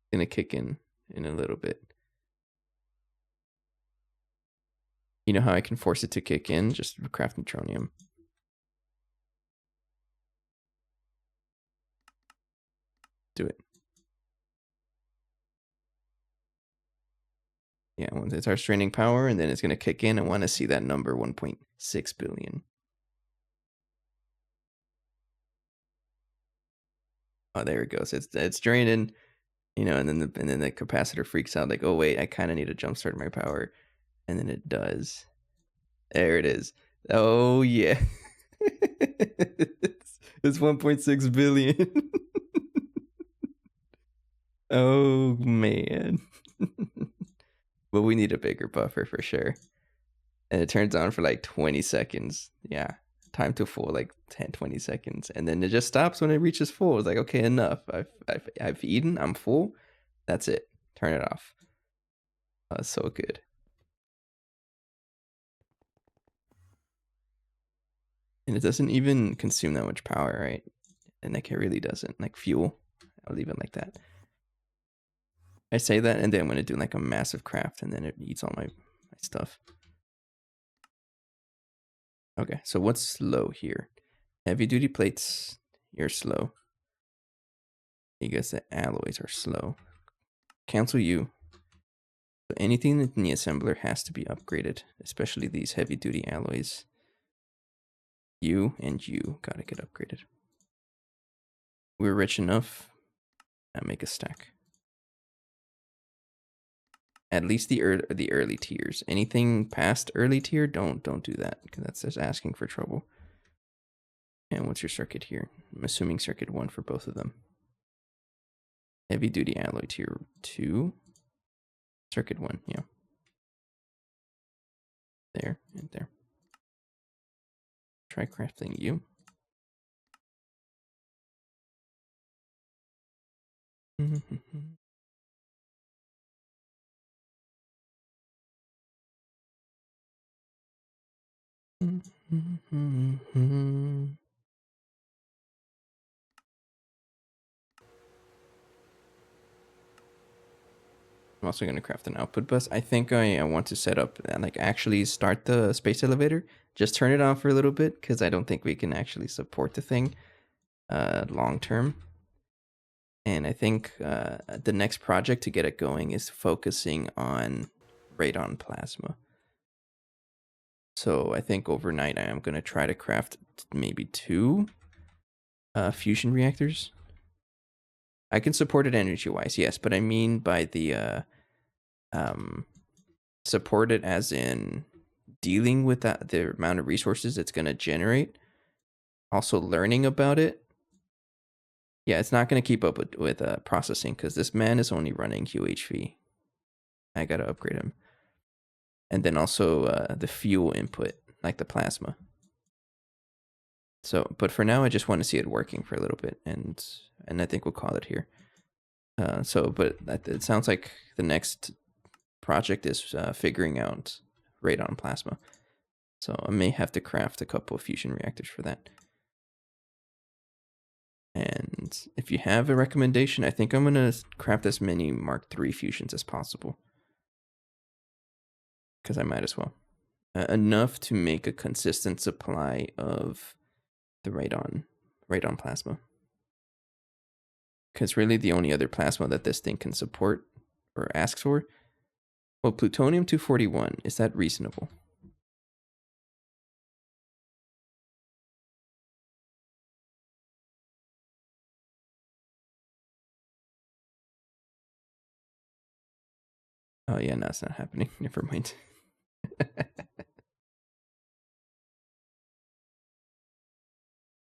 It's gonna kick in a little bit. You know how I can force it to kick in? Just craft neutronium. Do it. Yeah, once it starts draining power, and then it's gonna kick in. I want to see that number 1.6 billion. Oh, there it goes. It's draining, you know, and then the capacitor freaks out like, oh wait, I kind of need to jumpstart my power, and then it does. There it is. Oh yeah, it's 1.6 billion. Oh man. But we need a bigger buffer for sure. And it turns on for like 20 seconds. Yeah. Time to full like 10-20 seconds. And then it just stops when it reaches full. It's like, okay, enough. I've eaten, I'm full. That's it. Turn it off. So good. And it doesn't even consume that much power, right? And like it really doesn't. Like fuel. I'll leave it like that. I say that and then I'm gonna do like a massive craft and then it eats all my stuff. Okay, so what's slow here? Heavy duty plates, you're slow. You guess the alloys are slow. Cancel you. So anything in the assembler has to be upgraded, especially these heavy duty alloys. You and you gotta get upgraded. We're rich enough. Now make a stack. At least the early tiers. Anything past early tier, don't do that because that's just asking for trouble. And what's your circuit here? I'm assuming circuit 1 for both of them. Heavy duty alloy tier 2. Circuit 1, yeah. There and there. Try crafting you. I'm also going to craft an output bus. I think I want to set up and like actually start the space elevator. Just turn it on for a little bit because I don't think we can actually support the thing long term. And I think the next project to get it going is focusing on radon plasma. So I think overnight I am going to try to craft maybe 2 fusion reactors. I can support it energy-wise, yes, but I mean by the support it as in dealing with that the amount of resources it's going to generate, also learning about it. Yeah, it's not going to keep up with processing because this man is only running QHV. I got to upgrade him. And then also the fuel input, like the plasma. So, but for now, I just want to see it working for a little bit, and I think we'll call it here. But it sounds like the next project is figuring out radon plasma. So I may have to craft a couple of fusion reactors for that. And if you have a recommendation, I think I'm gonna craft as many Mark III fusions as possible. Because I might as well. Enough to make a consistent supply of the radon plasma. Because really the only other plasma that this thing can support or asks for. Well, plutonium-241, is that reasonable? Oh yeah, no, it's not happening. Never mind.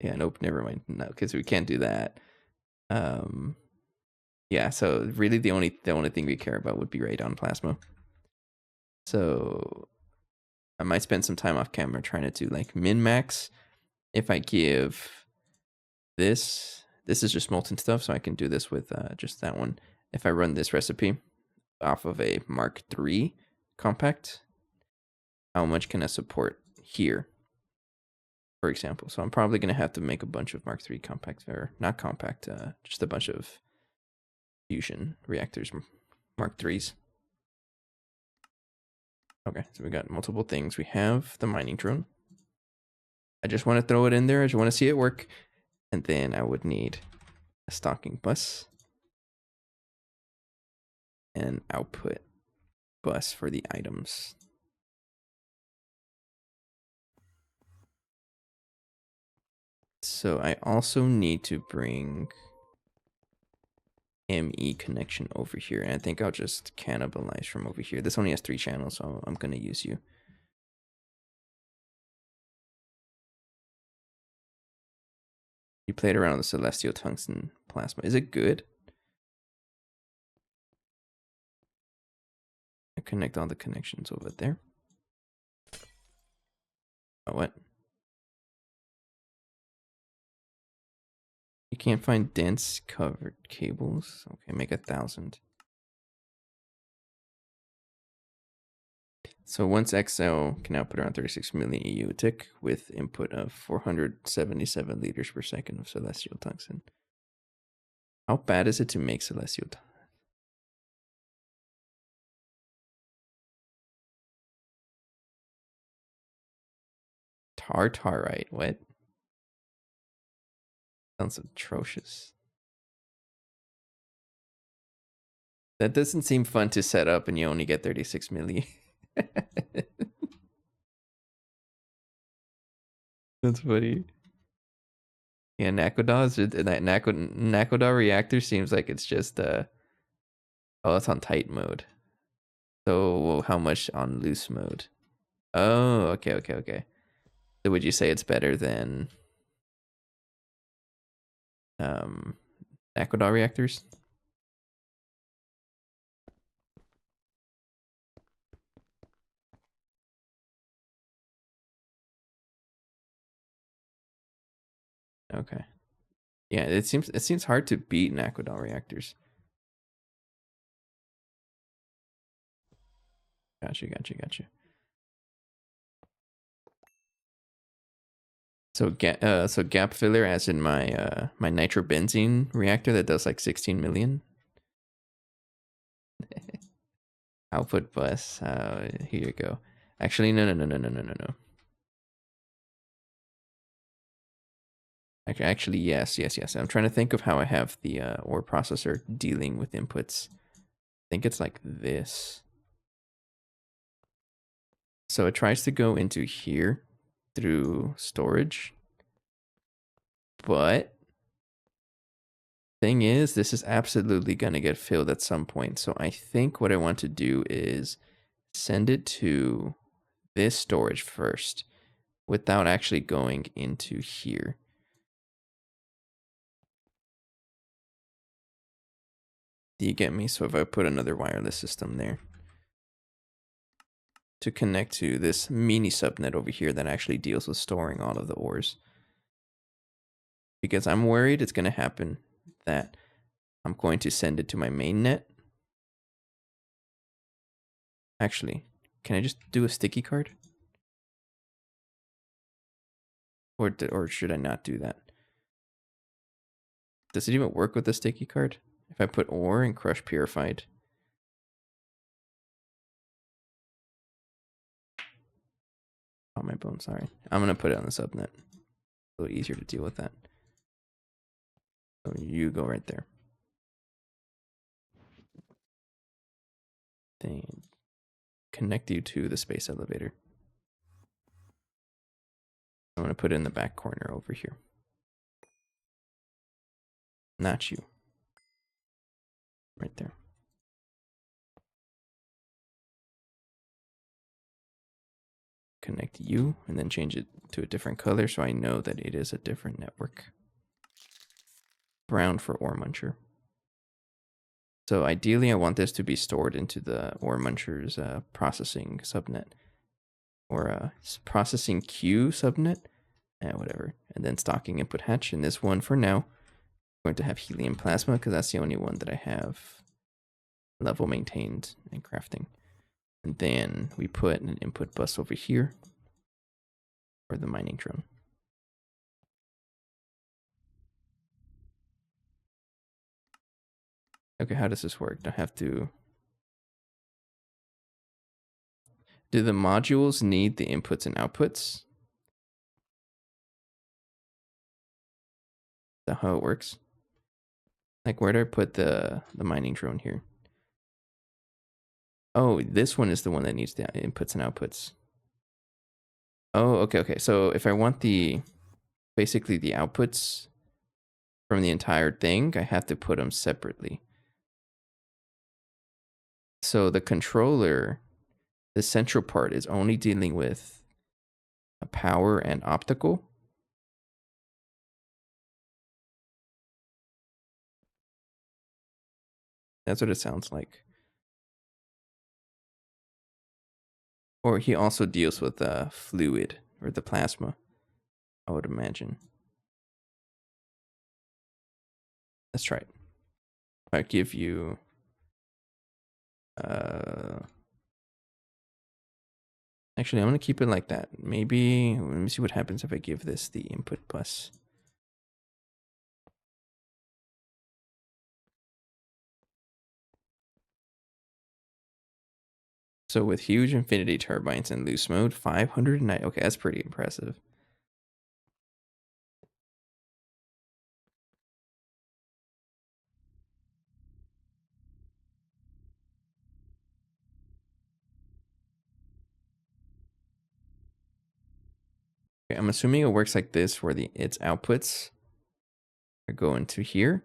Yeah, nope, never mind. No, because we can't do that. Yeah, so really the only thing we care about would be radon plasma. So I might spend some time off camera trying to do like min-max. If I give this is just molten stuff, so I can do this with just that one. If I run this recipe off of a Mark III compact, how much can I support here, for example? So I'm probably going to have to make a bunch of Mark III compacts, or not compact, just a bunch of fusion reactors, Mark IIIs. Okay, so we got multiple things. We have the mining drone. I just want to throw it in there. I just want to see it work. And then I would need a stocking bus and output bus for the items. So I also need to bring ME connection over here, and I think I'll just cannibalize from over here. This only has 3 channels, so I'm gonna use you. You played around with the celestial tungsten plasma. Is it good? I connect all the connections over there. Oh, what? You can't find dense covered cables. Okay, make 1,000. So once XL can output around 36 million EU tick with input of 477 liters per second of celestial tungsten. How bad is it to make celestial tungsten? Tartarite, what? Sounds atrocious. That doesn't seem fun to set up and you only get 36 milli. That's funny. Yeah, Nakoda reactor seems like it's just oh, it's on tight mode. So how much on loose mode? Oh, okay. So would you say it's better than Nakoda reactors? Okay. Yeah, it seems hard to beat Nakoda reactors. Gotcha. So gap filler, as in my my nitrobenzene reactor that does like 16 million. Output bus. Here you go. Actually, no. Actually, yes. I'm trying to think of how I have the ore processor dealing with inputs. I think it's like this. So it tries to go into here through storage. But thing is, this is absolutely going to get filled at some point. So I think what I want to do is send it to this storage first without actually going into here. Do you get me? So if I put another wireless system there to connect to this mini subnet over here that actually deals with storing all of the ores. Because I'm worried it's going to happen that I'm going to send it to my main net. Actually, can I just do a sticky card? Or should I not do that? Does it even work with the sticky card? If I put ore and crush purified. Oh, my bone, sorry. I'm going to put it on the subnet. A little easier to deal with that. So you go right there. Then connect you to the space elevator. I'm going to put it in the back corner over here. Not you. Right there. Connect you and then change it to a different color so I know that it is a different network. Brown for ore muncher. So ideally I want this to be stored into the ore muncher's processing subnet or processing queue subnet. Whatever. And then stocking input hatch. And this one for now, I'm going to have helium plasma because that's the only one that I have level maintained and crafting. And then we put an input bus over here for the mining drone. Okay, how does this work? Do I have to... Do the modules need the inputs and outputs? Is that how it works? Like, where do I put the mining drone here? Oh, this one is the one that needs the inputs and outputs. Oh, okay. So if I want basically the outputs from the entire thing, I have to put them separately. So the controller, the central part, is only dealing with a power and optical. That's what it sounds like. Or he also deals with the fluid or the plasma, I would imagine. Let's try it. I give you actually, I'm gonna keep it like that. Maybe let me see what happens if I give this the input bus. So with huge infinity turbines in loose mode, 509. Okay, that's pretty impressive. Okay, I'm assuming it works like this, where its outputs are going to here,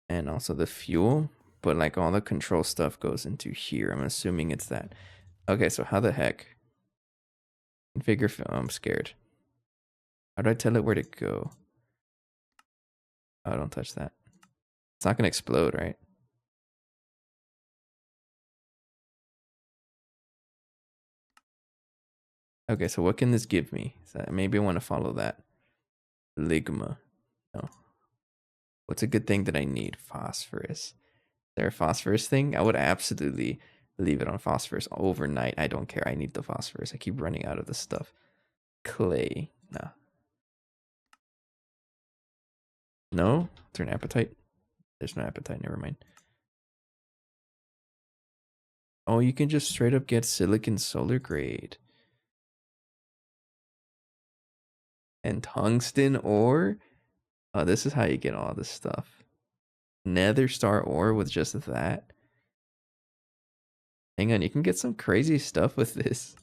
and also the fuel, but like all the control stuff goes into here. I'm assuming it's that. Okay, so how the heck? Configure film. I'm scared. How do I tell it where to go? Oh, don't touch that. It's not gonna explode, right? Okay, so what can this give me? So maybe I want to follow that. Ligma. No. What's a good thing that I need? Phosphorus. Is there a phosphorus thing? I would absolutely leave it on phosphorus overnight. I don't care. I need the phosphorus. I keep running out of this stuff. Clay. Nah. No? Is there an appetite? There's no appetite. Never mind. Oh, you can just straight up get silicon solar grade. And tungsten ore? Oh, this is how you get all this stuff. Nether star ore with just that. Hang on, you can get some crazy stuff with this.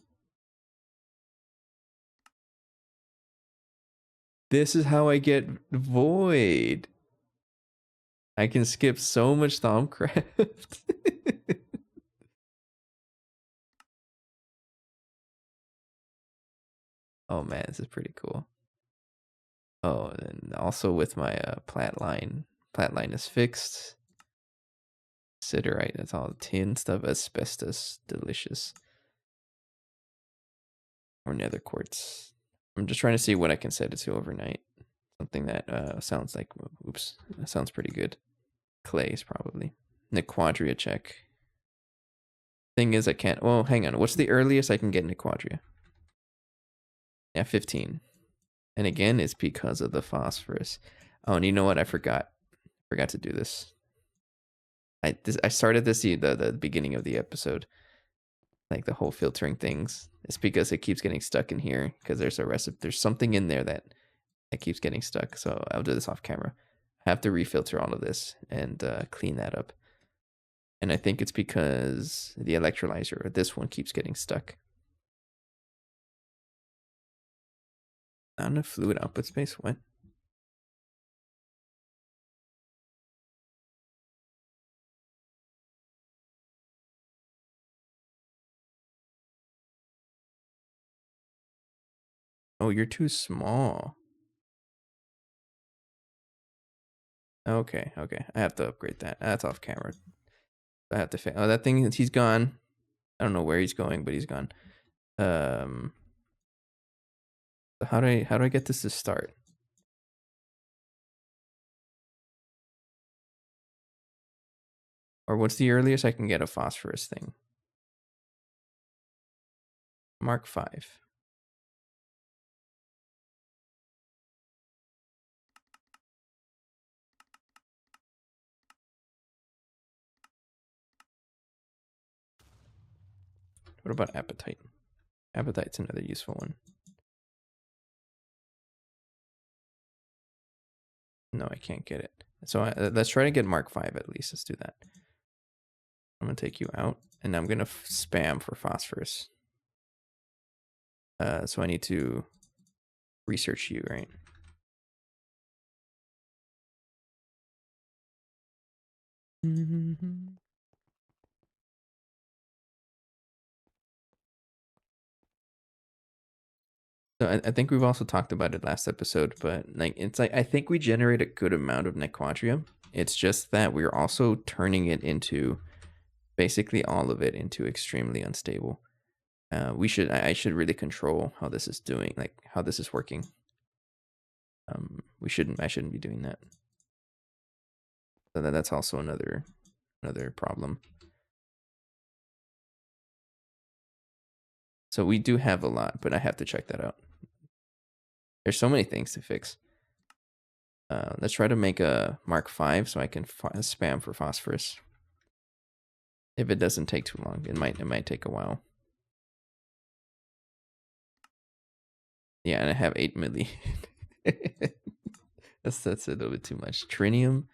This is how I get void. I can skip so much Thaumcraft. Oh man, this is pretty cool. Oh, and also with my plat line is fixed. Siderite, that's all tin stuff. Asbestos, delicious. Or nether quartz. I'm just trying to see what I can set it to overnight. Something that sounds like, oops, that sounds pretty good. Clays probably. Nequadria check. Thing is, I can't. Well, hang on. What's the earliest I can get Nequadria? Yeah, 15. And again, it's because of the phosphorus. Oh, and you know what? I forgot to do this. I started this the beginning of the episode, like the whole filtering things. It's because it keeps getting stuck in here because there's a recipe. There's something in there that keeps getting stuck. So I'll do this off camera. I have to refilter all of this and clean that up. And I think it's because the electrolyzer, or this one, keeps getting stuck. Not enough fluid output space. What? Oh, you're too small. Okay. I have to upgrade that. That's off camera. I have to. Oh, that thing. He's gone. I don't know where he's going, but he's gone. So how do I get this to start? Or what's the earliest I can get a phosphorus thing? Mark 5. What about appetite? Appetite's another useful one. No, I can't get it. So let's try to get Mark 5 at least. Let's do that. I'm gonna take you out, and I'm gonna spam for phosphorus. So I need to research you, right? So I think we've also talked about it last episode, but like it's like I think we generate a good amount of Nequadria. It's just that we're also turning it into basically all of it into extremely unstable. I should really control how this is doing, like how this is working. I shouldn't be doing that. So that's also another problem. So we do have a lot, but I have to check that out. There's so many things to fix. Let's try to make a Mark V so I can spam for phosphorus. If it doesn't take too long, it might take a while. Yeah, and I have 8 milli. that's a little bit too much. Trinium,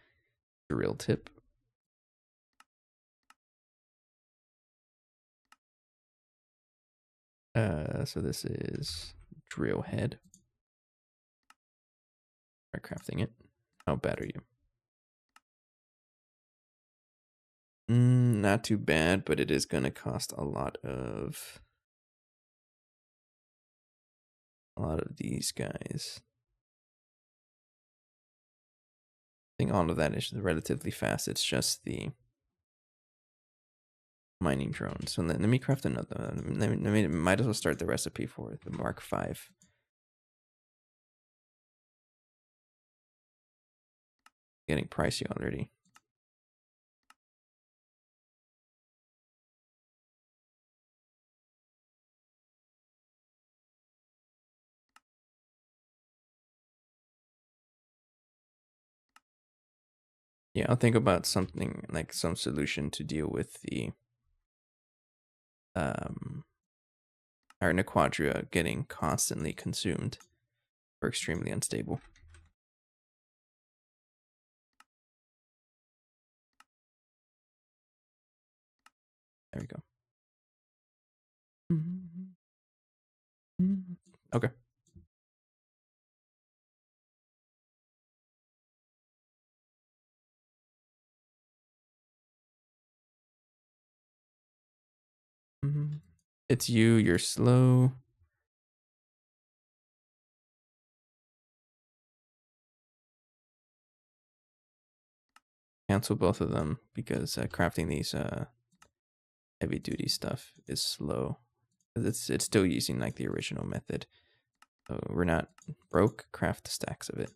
drill tip. So this is drill head. Start crafting it. How bad are you? Not too bad, but it is gonna cost a lot of these guys. I think all of that is relatively fast. It's just the mining drone. So let me craft another. Might as well start the recipe for the Mark V. Getting pricey already. Yeah, I'll think about something like some solution to deal with the our Nequadria getting constantly consumed or extremely unstable. There we go. Okay. It's you, you're slow. Cancel both of them because crafting these heavy duty stuff is slow. It's still using like the original method. So we're not broke, craft stacks of it.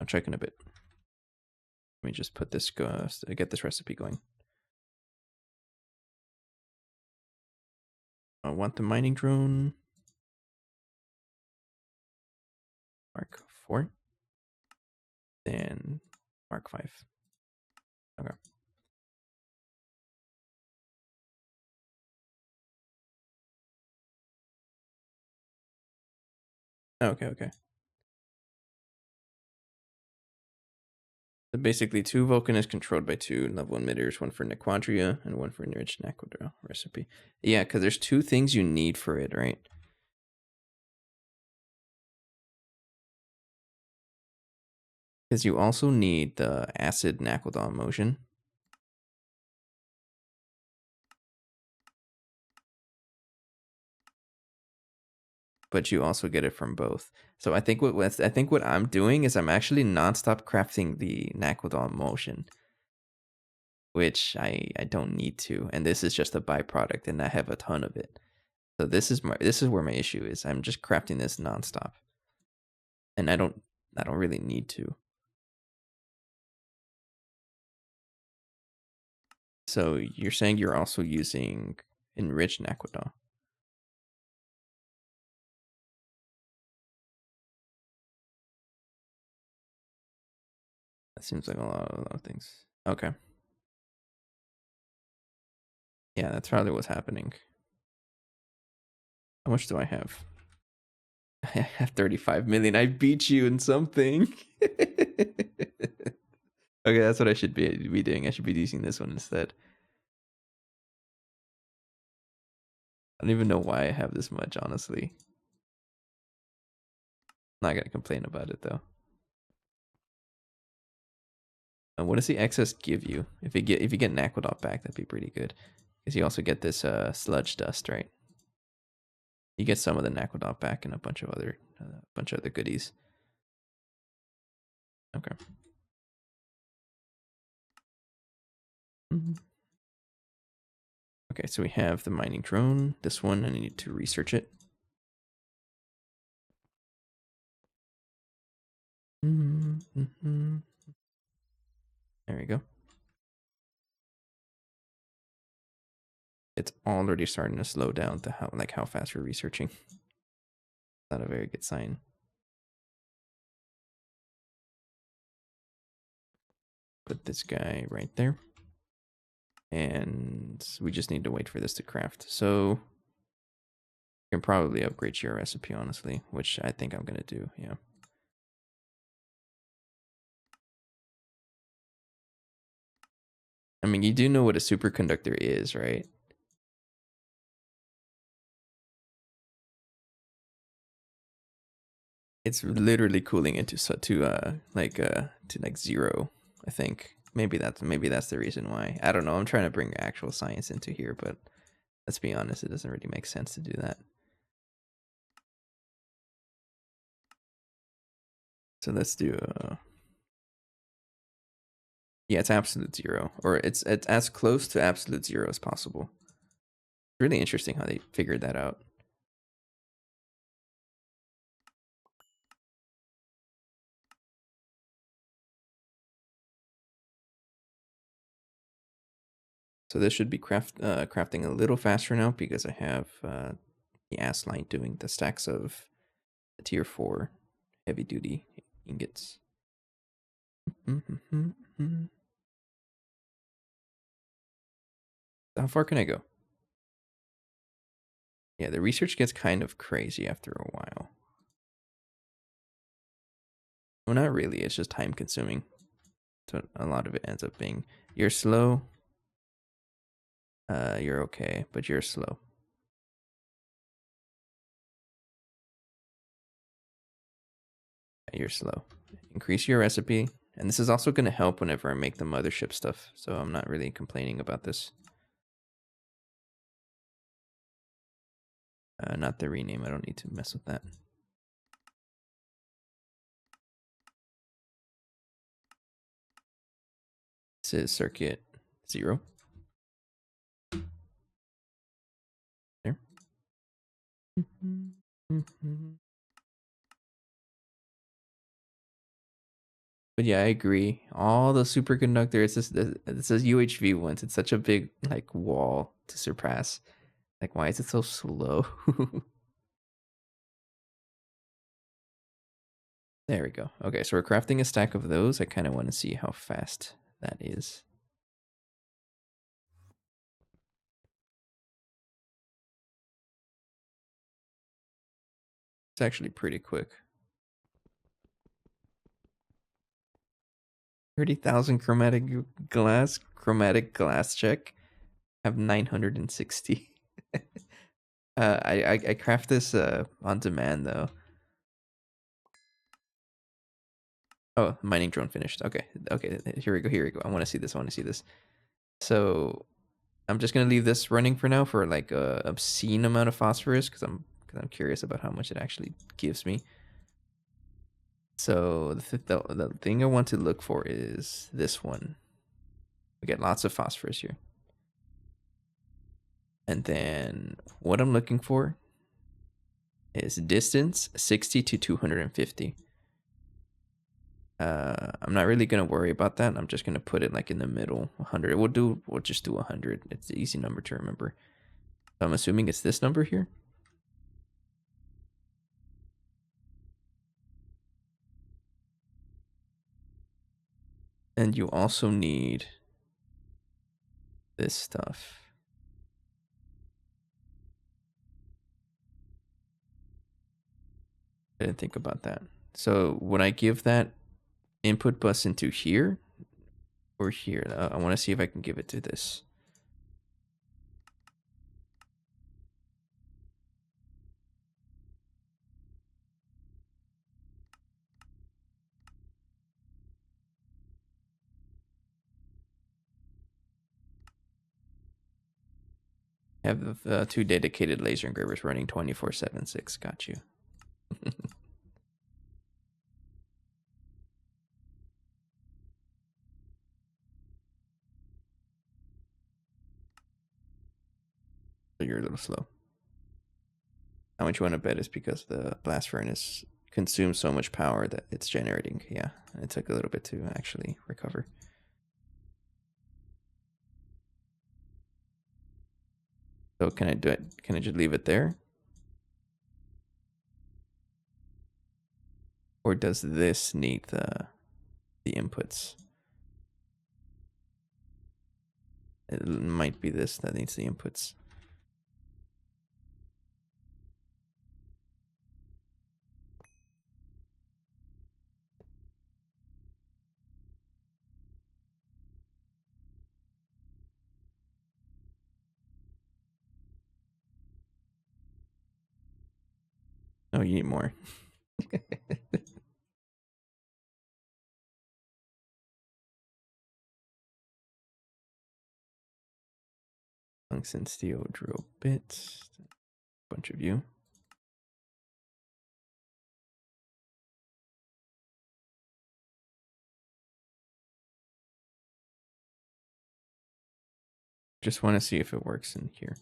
I'll check in a bit. Let me just put this get this recipe going. I want the mining drone. Mark 4. Then Mark 5. Okay. Okay. So basically, 2 Vulcan is controlled by 2 level emitters, 1 for Nequadria and 1 for Enriched Nequadria recipe. Yeah, because there's 2 things you need for it, right? Because you also need the acid Naquadon motion. But you also get it from both. So I think what I'm doing is I'm actually nonstop crafting the Naquadon motion, which I don't need to, and this is just a byproduct, and I have a ton of it. So this is where my issue is. I'm just crafting this nonstop, and I don't really need to. So you're saying you're also using enriched Naquadon. That seems like a lot of things. Okay. Yeah, that's probably what's happening. How much do I have? I have 35 million. I beat you in something. Okay, that's what I should be doing. I should be using this one instead. I don't even know why I have this much, honestly. Not gonna complain about it though. What does the excess give you? If you get an aqueduct back, that'd be pretty good. Because you also get this sludge dust, right? You get some of the aqueduct back and a bunch of other goodies. Okay. Okay, so we have the mining drone. This one, I need to research it. There we go. It's already starting to slow down to how fast we're researching. Not a very good sign. Put this guy right there. And we just need to wait for this to craft. So you can probably upgrade your recipe, honestly, which I think I'm going to do, yeah. I mean, you do know what a superconductor is, right? It's literally cooling into to like 0, I think. Maybe that's the reason why. I don't know. I'm trying to bring actual science into here, but let's be honest, it doesn't really make sense to do that. So let's do yeah, it's absolute 0, or it's as close to absolute 0 as possible. Really interesting how they figured that out. So this should be crafting a little faster now because I have the ass line doing the stacks of the tier 4 heavy duty ingots. How far can I go? Yeah, the research gets kind of crazy after a while. Well, not really. It's just time consuming. So a lot of it ends up being, you're slow. You're okay, but you're slow. You're slow. Increase your recipe. And this is also going to help whenever I make the mothership stuff. So I'm not really complaining about this. Not the rename. I don't need to mess with that. This is circuit 0. There. But yeah, I agree. All the superconductors, it says UHV ones. It's such a big like wall to surpass. Like, why is it so slow? There we go. Okay, so we're crafting a stack of those. I kind of want to see how fast that is. It's actually pretty quick. 30,000 chromatic glass check. I have 960. I craft this on demand though. Oh, mining drone finished. Okay, here we go. I want to see this. So I'm just gonna leave this running for now for like a obscene amount of phosphorus because I'm curious about how much it actually gives me. So the thing I want to look for is this one. We get lots of phosphorus here. And then what I'm looking for is distance 60 to 250. I'm not really gonna worry about that. I'm just gonna put it like in the middle. 100. We'll just do 100. It's the easy number to remember. So I'm assuming it's this number here. And you also need this stuff. I didn't think about that. So when I give that input bus into here, Or here. I want to see if I can give it to this. Have the 2 dedicated laser engravers running 24/7/6. Got you. So you're a little slow. How much you want to bet is because the blast furnace consumes so much power that it's generating. Yeah, it took a little bit to actually recover. So can I do it? Can I just leave it there? Or does this need the inputs? It might be this that needs the inputs. Oh, you need more. Tungsten steel drill bits. Bunch of you. Just want to see if it works in here.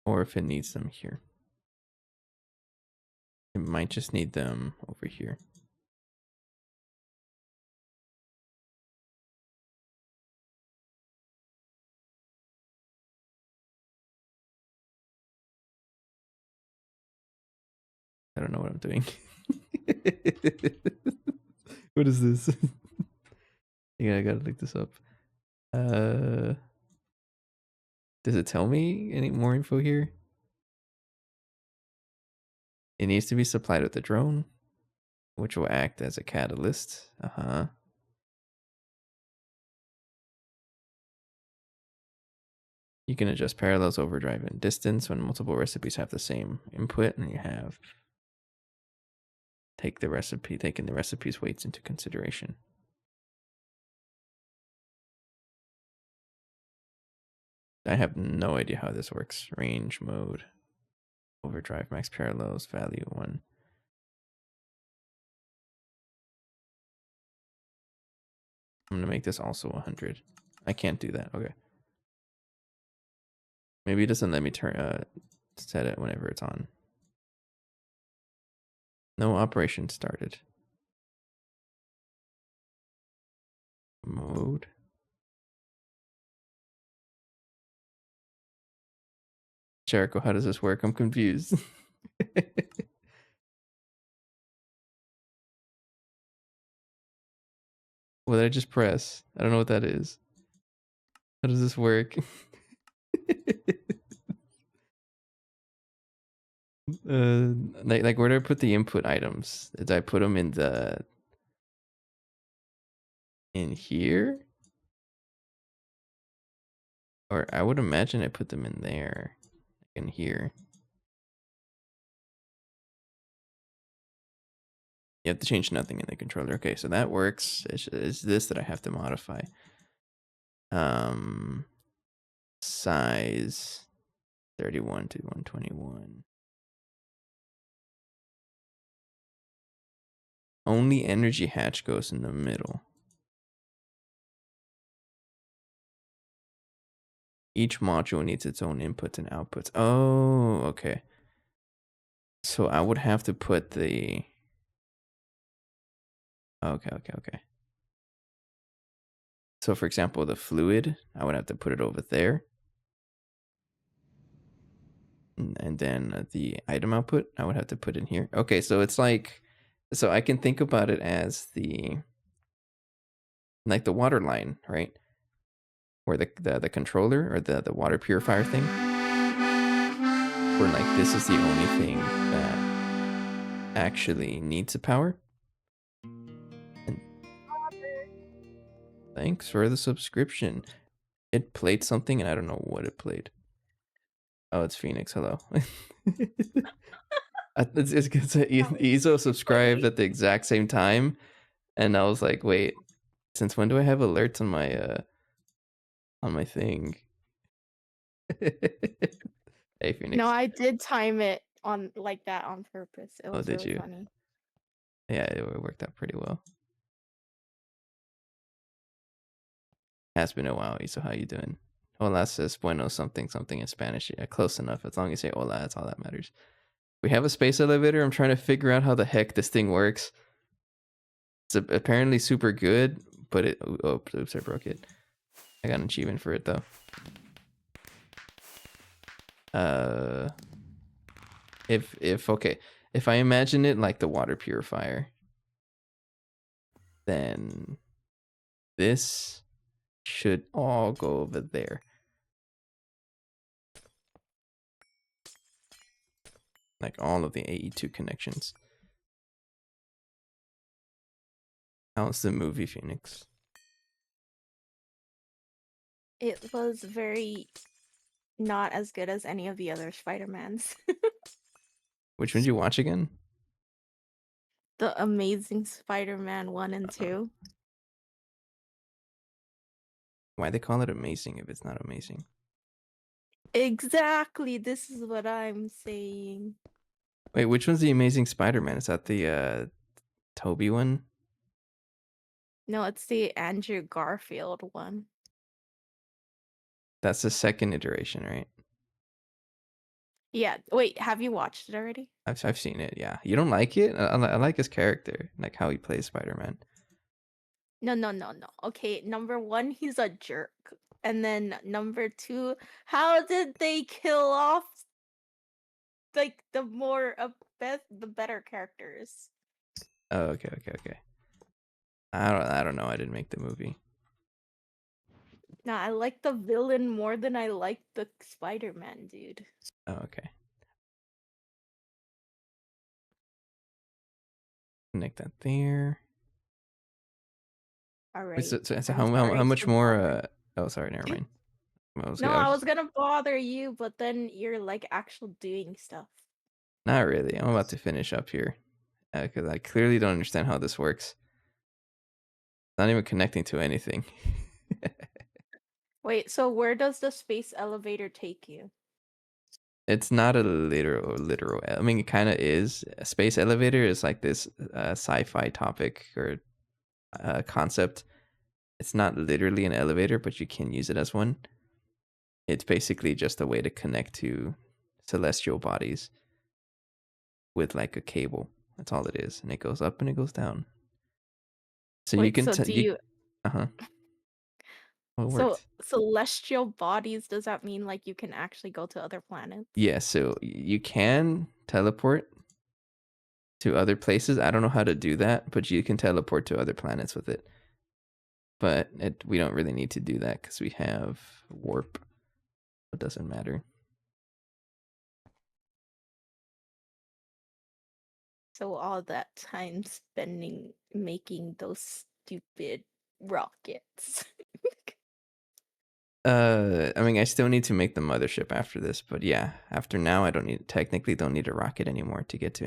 Or if it needs them here. It might just need them over here. I don't know what I'm doing. What is this? Yeah, I gotta look this up. Does it tell me any more info here? It needs to be supplied with the drone, which will act as a catalyst. You can adjust parallels, overdrive, and distance when multiple recipes have the same input, and you have taking the recipe's weights into consideration. I have no idea how this works. Range mode, overdrive, max parallels, value 1. I'm gonna make this also 100. I can't do that. Okay. Maybe it doesn't let me set it whenever it's on. No operation started. Mode. Jericho, how does this work? I'm confused. What did I just press? I don't know what that is. How does this work? Like where do I put the input items? Did I put them in here? Or I would imagine I put them in there, in here. You have to change nothing in the controller. Okay, so that works. It's this that I have to modify. Size 31 to 121. Only energy hatch goes in the middle. Each module needs its own inputs and outputs. Oh, okay. So I would have to put the... Okay. So for example, the fluid, I would have to put it over there. And then the item output, I would have to put in here. Okay, so it's like... So I can think about it as like the water line, right? Or the controller or the water purifier thing. Where like this is the only thing that actually needs a power. Thanks for the subscription. It played something and I don't know what it played. Oh, it's Phoenix. Hello. It's because Izo subscribed at the exact same time, and I was like, wait, since when do I have alerts on my thing? Hey, Phoenix. No, I did time it on like that on purpose. It Oh, was did really you? funny. Yeah, it worked out pretty well. Has been a while, Iso. How you doing? Hola says bueno something something in Spanish. Yeah, close enough. As long as you say hola, that's all that matters. We have a space elevator. I'm trying to figure out how the heck this thing works. It's apparently super good, but it... Oh, oops, I broke it. I got an achievement for it, though. If I imagine it like the water purifier, then this should all go over there. Like all of the AE2 connections. How's the movie, Phoenix? It was very not as good as any of the other Spider-Mans. Which one did you watch again? The Amazing Spider-Man 1 and 2. Why they call it amazing if it's not amazing? Exactly, this is what I'm saying. Wait, which one's the Amazing Spider-Man? Is that the Toby one? No, it's the Andrew Garfield one. That's the second iteration, right? Yeah, wait, have you watched it already? I've seen it. Yeah, you don't like it? I like his character, like how he plays Spider-Man. No. Okay, number 1, he's a jerk. And then number 2, how did they kill off like the better characters? Oh, okay. I don't know. I didn't make the movie. Nah, I like the villain more than I like the Spider-Man dude. Oh, okay. Connect that there. Alright. Wait, so I'm how sorry much to more? bother- Oh, sorry, never mind. I was gonna bother you, but then you're like actual doing stuff. Not really. I'm about to finish up here because I clearly don't understand how this works. Not even connecting to anything. Wait, so where does the space elevator take you? It's not a literal. I mean, it kind of is. A space elevator is like this sci-fi topic or concept. It's not literally an elevator, but you can use it as one. It's basically just a way to connect to celestial bodies with like a cable. That's all it is, and it goes up and it goes down. So Wait, you can. so do you? Uh-huh. Well, it So worked. celestial bodies, does that mean like you can actually go to other planets? Yeah, so you can teleport to other places. I don't know how to do that, but you can teleport to other planets with it. But we don't really need to do that because we have warp. It doesn't matter. So all that time spending making those stupid rockets. I mean, I still need to make the mothership after this, but yeah, after now, I technically don't need a rocket anymore to get to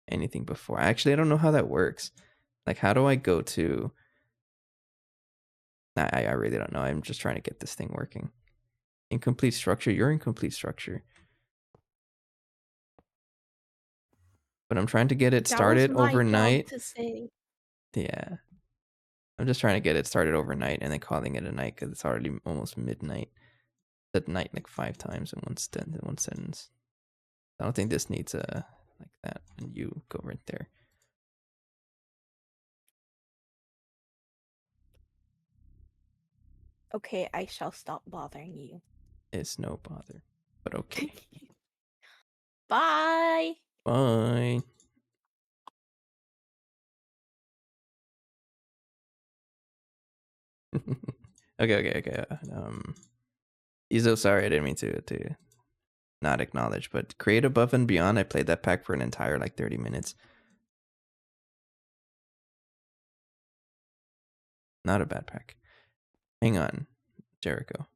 anything before. Actually, I don't know how that works. Like, how do I go to? I really don't know. I'm just trying to get this thing working. Incomplete structure. You're incomplete structure. But I'm trying to get it started that was my overnight. job to say. Yeah. I'm just trying to get it started overnight and then calling it a night because it's already almost midnight. Said night like 5 times in one sentence. I don't think this needs a like that. And you go right there. Okay, I shall stop bothering you. It's no bother. But okay. Bye. Bye. Okay. Izo, sorry, I didn't mean to not acknowledge, but create Above and Beyond. I played that pack for an entire like 30 minutes. Not a bad pack. Hang on, Jericho.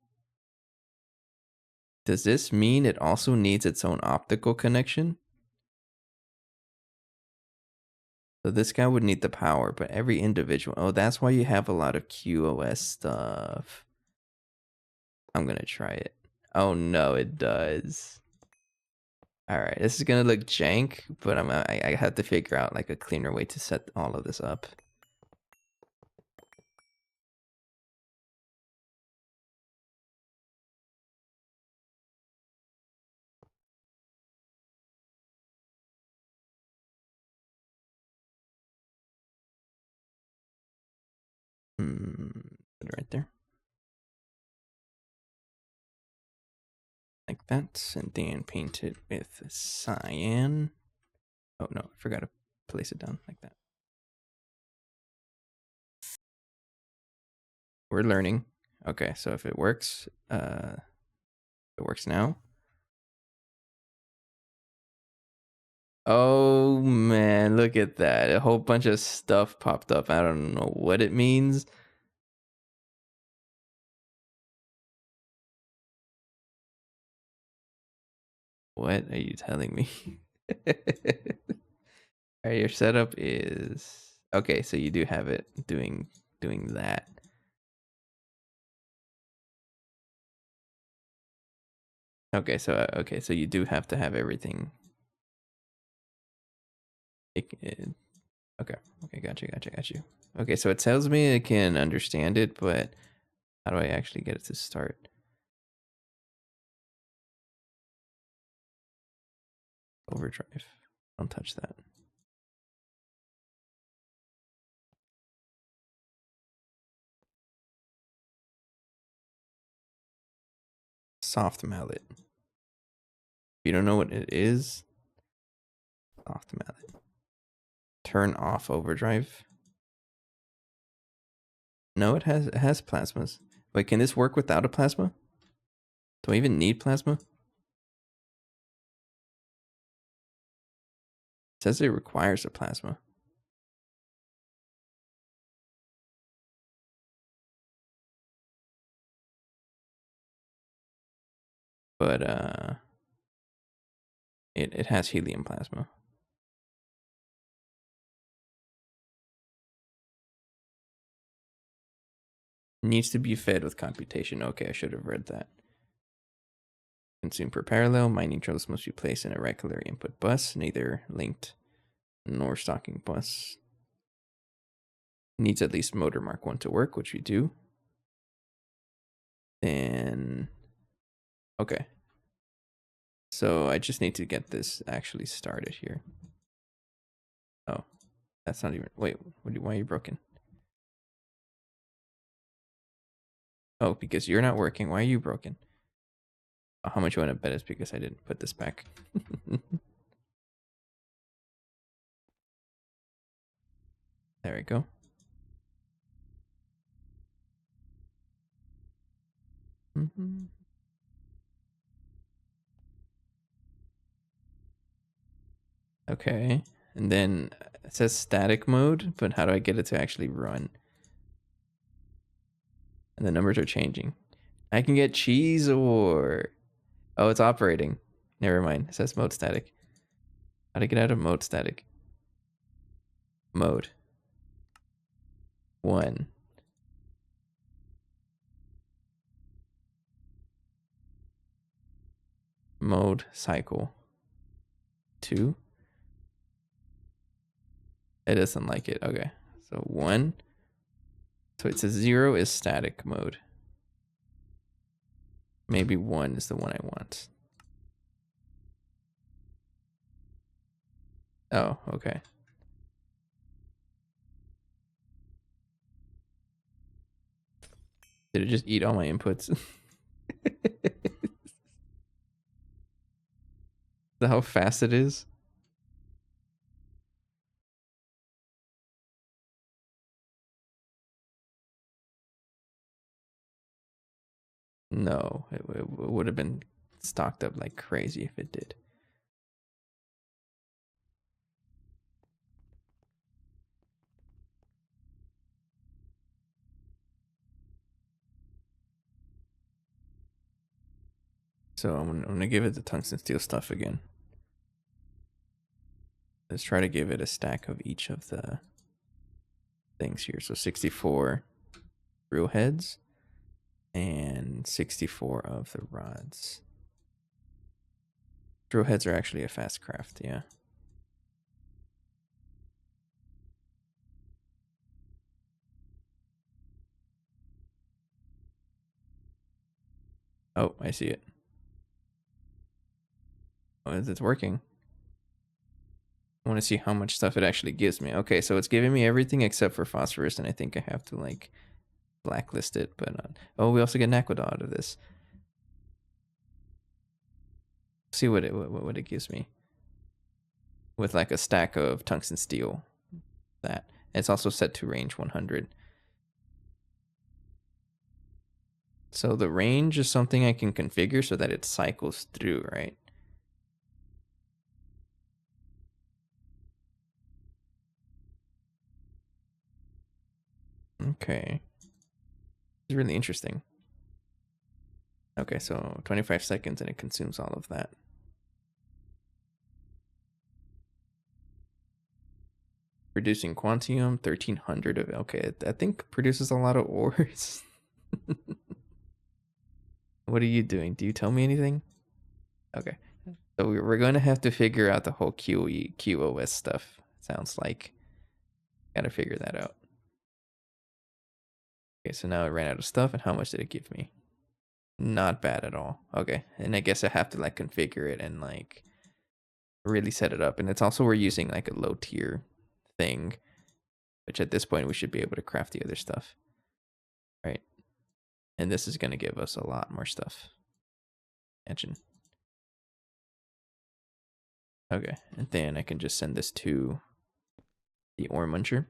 Does this mean it also needs its own optical connection? So this guy would need the power, but every individual... Oh, that's why you have a lot of QoS stuff. I'm gonna try it. Oh no, it does. Alright, this is gonna look jank, but I have to figure out like a cleaner way to set all of this up. Put it right there. Like that, and then paint it with cyan. Oh no, I forgot to place it down like that. We're learning. Okay, so if it works now. Oh man, look at that. A whole bunch of stuff popped up. I don't know what it means. What are you telling me? Alright, your setup is okay, so you do have it doing that. Okay, so you do have to have everything. Okay, got you. Okay, so it tells me it can understand it, but how do I actually get it to start? Overdrive. Don't touch that. Soft mallet. If you don't know what it is, soft mallet. Turn off overdrive. No, it has plasmas. Wait, can this work without a plasma? Do I even need plasma? It says it requires a plasma. But it has helium plasma. Needs to be fed with computation. Okay, I should have read that. Consume per parallel. Mining drills must be placed in a regular input bus, neither linked nor stocking bus. Needs at least motor mark 1 to work, which we do. Then, okay. So I just need to get this actually started here. Oh, that's not even, wait, why are you broken? Oh, because you're not working. Why are you broken? Oh, how much you want to bet is because I didn't put this back. There we go. Okay, and then it says static mode, but how do I get it to actually run? And the numbers are changing. I can get cheese or... Oh, it's operating. Never mind. It says mode static. How to get out of mode static? Mode. 1. Mode cycle. 2. It doesn't like it. Okay. So 1. So it says 0 is static mode. Maybe 1 is the one I want. Oh, okay. Did it just eat all my inputs? Is that how fast it is? No, it would have been stocked up like crazy if it did. So I'm gonna give it the tungsten steel stuff again. Let's try to give it a stack of each of the things here. So 64 drill heads and 64 of the rods. Drill heads are actually a fast craft, yeah. Oh, I see it. Oh, it's working. I want to see how much stuff it actually gives me. Okay, so it's giving me everything except for phosphorus, and I think I have to like blacklist it. But oh, we also get Naquadah out of this. See what it gives me with like a stack of tungsten steel. That it's also set to range 100. So the range is something I can configure so that it cycles through, right? Okay. It's really interesting. Okay, so 25 seconds and it consumes all of that. Producing quantium, 1300 of it. Okay, I think produces a lot of ores. What are you doing? Do you tell me anything? Okay. So we're going to have to figure out the whole QoS stuff. Sounds like. Gotta figure that out. Okay, so now it ran out of stuff, and how much did it give me? Not bad at all. Okay, and I guess I have to like configure it and like really set it up. And it's also we're using like a low tier thing, which at this point we should be able to craft the other stuff. Right. And this is gonna give us a lot more stuff. Engine. Okay, and then I can just send this to the ore muncher.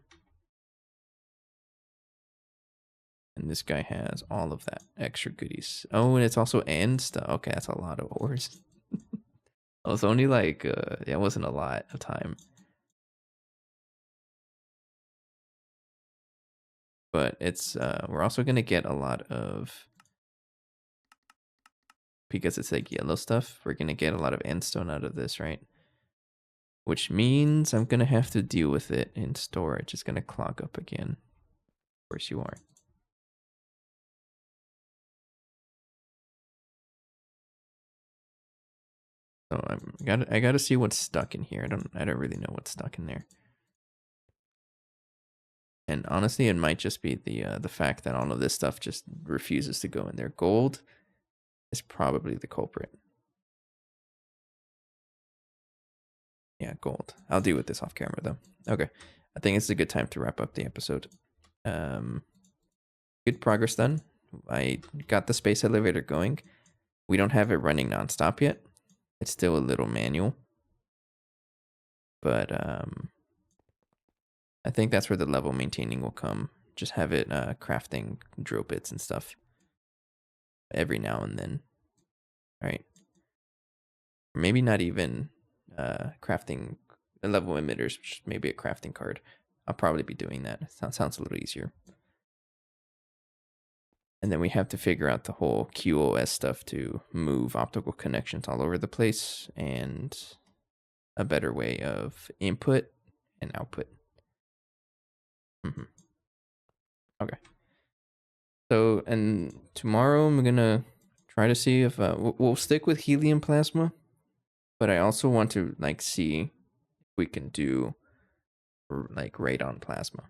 And this guy has all of that extra goodies. Oh, and it's also end stuff. Okay, that's a lot of ores. Oh, it's only like, it wasn't a lot of time. But it's, we're also going to get a lot of, because it's like yellow stuff, we're going to get a lot of end stone out of this, right? Which means I'm going to have to deal with it in storage. It's going to clog up again. Of course you are. So I gotta see what's stuck in here. I don't really know what's stuck in there. And honestly, it might just be the fact that all of this stuff just refuses to go in there. Gold is probably the culprit. Yeah, gold. I'll deal with this off camera though. Okay, I think it's a good time to wrap up the episode. Good progress done. I got the space elevator going. We don't have it running nonstop yet. It's still a little manual. But I think that's where the level maintaining will come. Just have it crafting drill bits and stuff every now and then. All right. Maybe not even crafting level emitters, just maybe a crafting card. I'll probably be doing that. Sounds a little easier. And then we have to figure out the whole QoS stuff to move optical connections all over the place and a better way of input and output. Okay. So, and tomorrow I'm gonna try to see if we'll stick with helium plasma, but I also want to like see if we can do like radon plasma.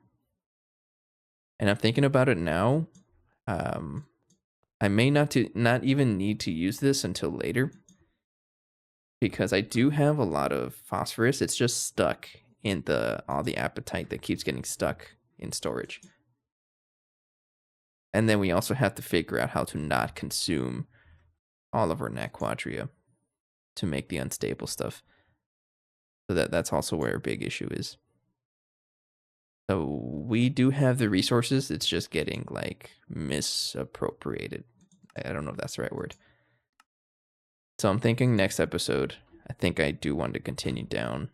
And I'm thinking about it now. I may not even need to use this until later because I do have a lot of phosphorus. It's just stuck in all the apatite that keeps getting stuck in storage. And then we also have to figure out how to not consume all of our Naquadria to make the unstable stuff. So that's also where a big issue is. So we do have the resources. It's just getting like misappropriated. I don't know if that's the right word. So I'm thinking next episode, I think I do want to continue down,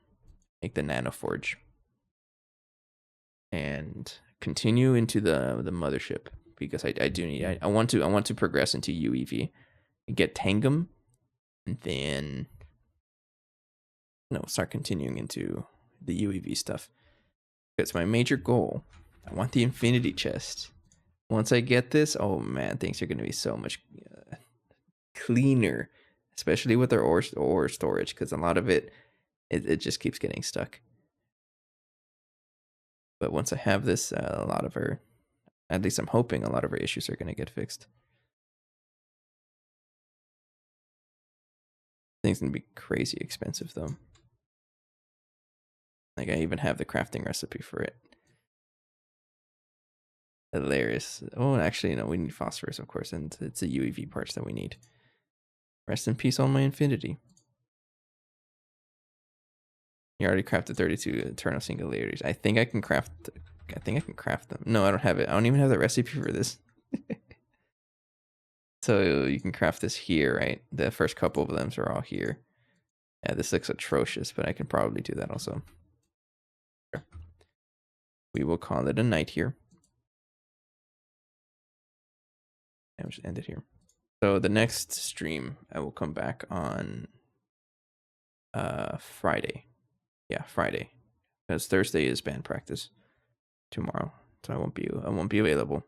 make the nanoforge, and continue into the mothership because I do need. I want to progress into UEV, get Tangum, And then start continuing into the UEV stuff. That's my major goal. I want the infinity chest. Once I get this, oh man, things are going to be so much cleaner, especially with our ore storage, because a lot of it just keeps getting stuck. But once I have this, a lot of our, at least I'm hoping, a lot of our issues are going to get fixed. Things going to be crazy expensive though. Like I even have the crafting recipe for it. Hilarious. Oh, actually, no, we need phosphorus, of course, and it's the UEV parts that we need. Rest in peace on my infinity. You already crafted 32 eternal singularities. I think I can craft them. No, I don't have it. I don't even have the recipe for this. So you can craft this here, right? The first couple of them are all here. Yeah, this looks atrocious, but I can probably do that also. Sure. We will call it a night here. I'll just end it here. So the next stream, I will come back on Friday. Yeah, Friday. Because Thursday is band practice tomorrow. So I won't be available.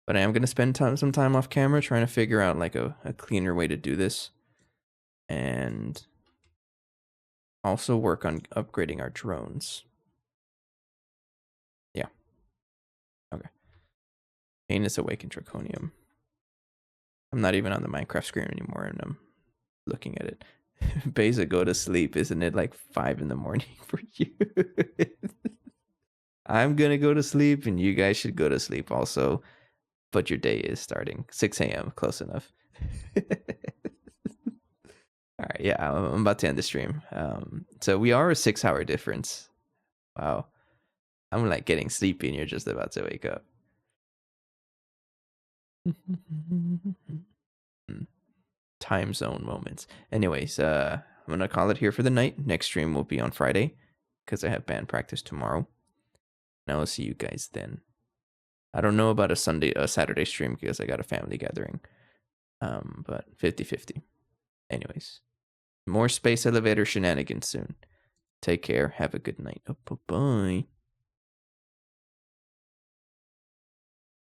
But I am gonna spend some time off camera trying to figure out like a cleaner way to do this. And also work on upgrading our drones. Yeah. Okay. Pain is awake in Draconium. I'm not even on the Minecraft screen anymore, and I'm looking at it. Beza, go to sleep. Isn't it like 5 in the morning for you? I'm gonna go to sleep, and you guys should go to sleep also. But your day is starting 6 a.m. Close enough. All right, yeah, I'm about to end the stream. So we are a 6-hour difference. Wow, I'm like getting sleepy, and you're just about to wake up. Time zone moments. Anyways, I'm gonna call it here for the night. Next stream will be on Friday because I have band practice tomorrow. And I will see you guys then. I don't know about a Saturday stream because I got a family gathering. But 50-50. Anyways, more space elevator shenanigans soon. Take care. Have a good night. Oh, bye-bye.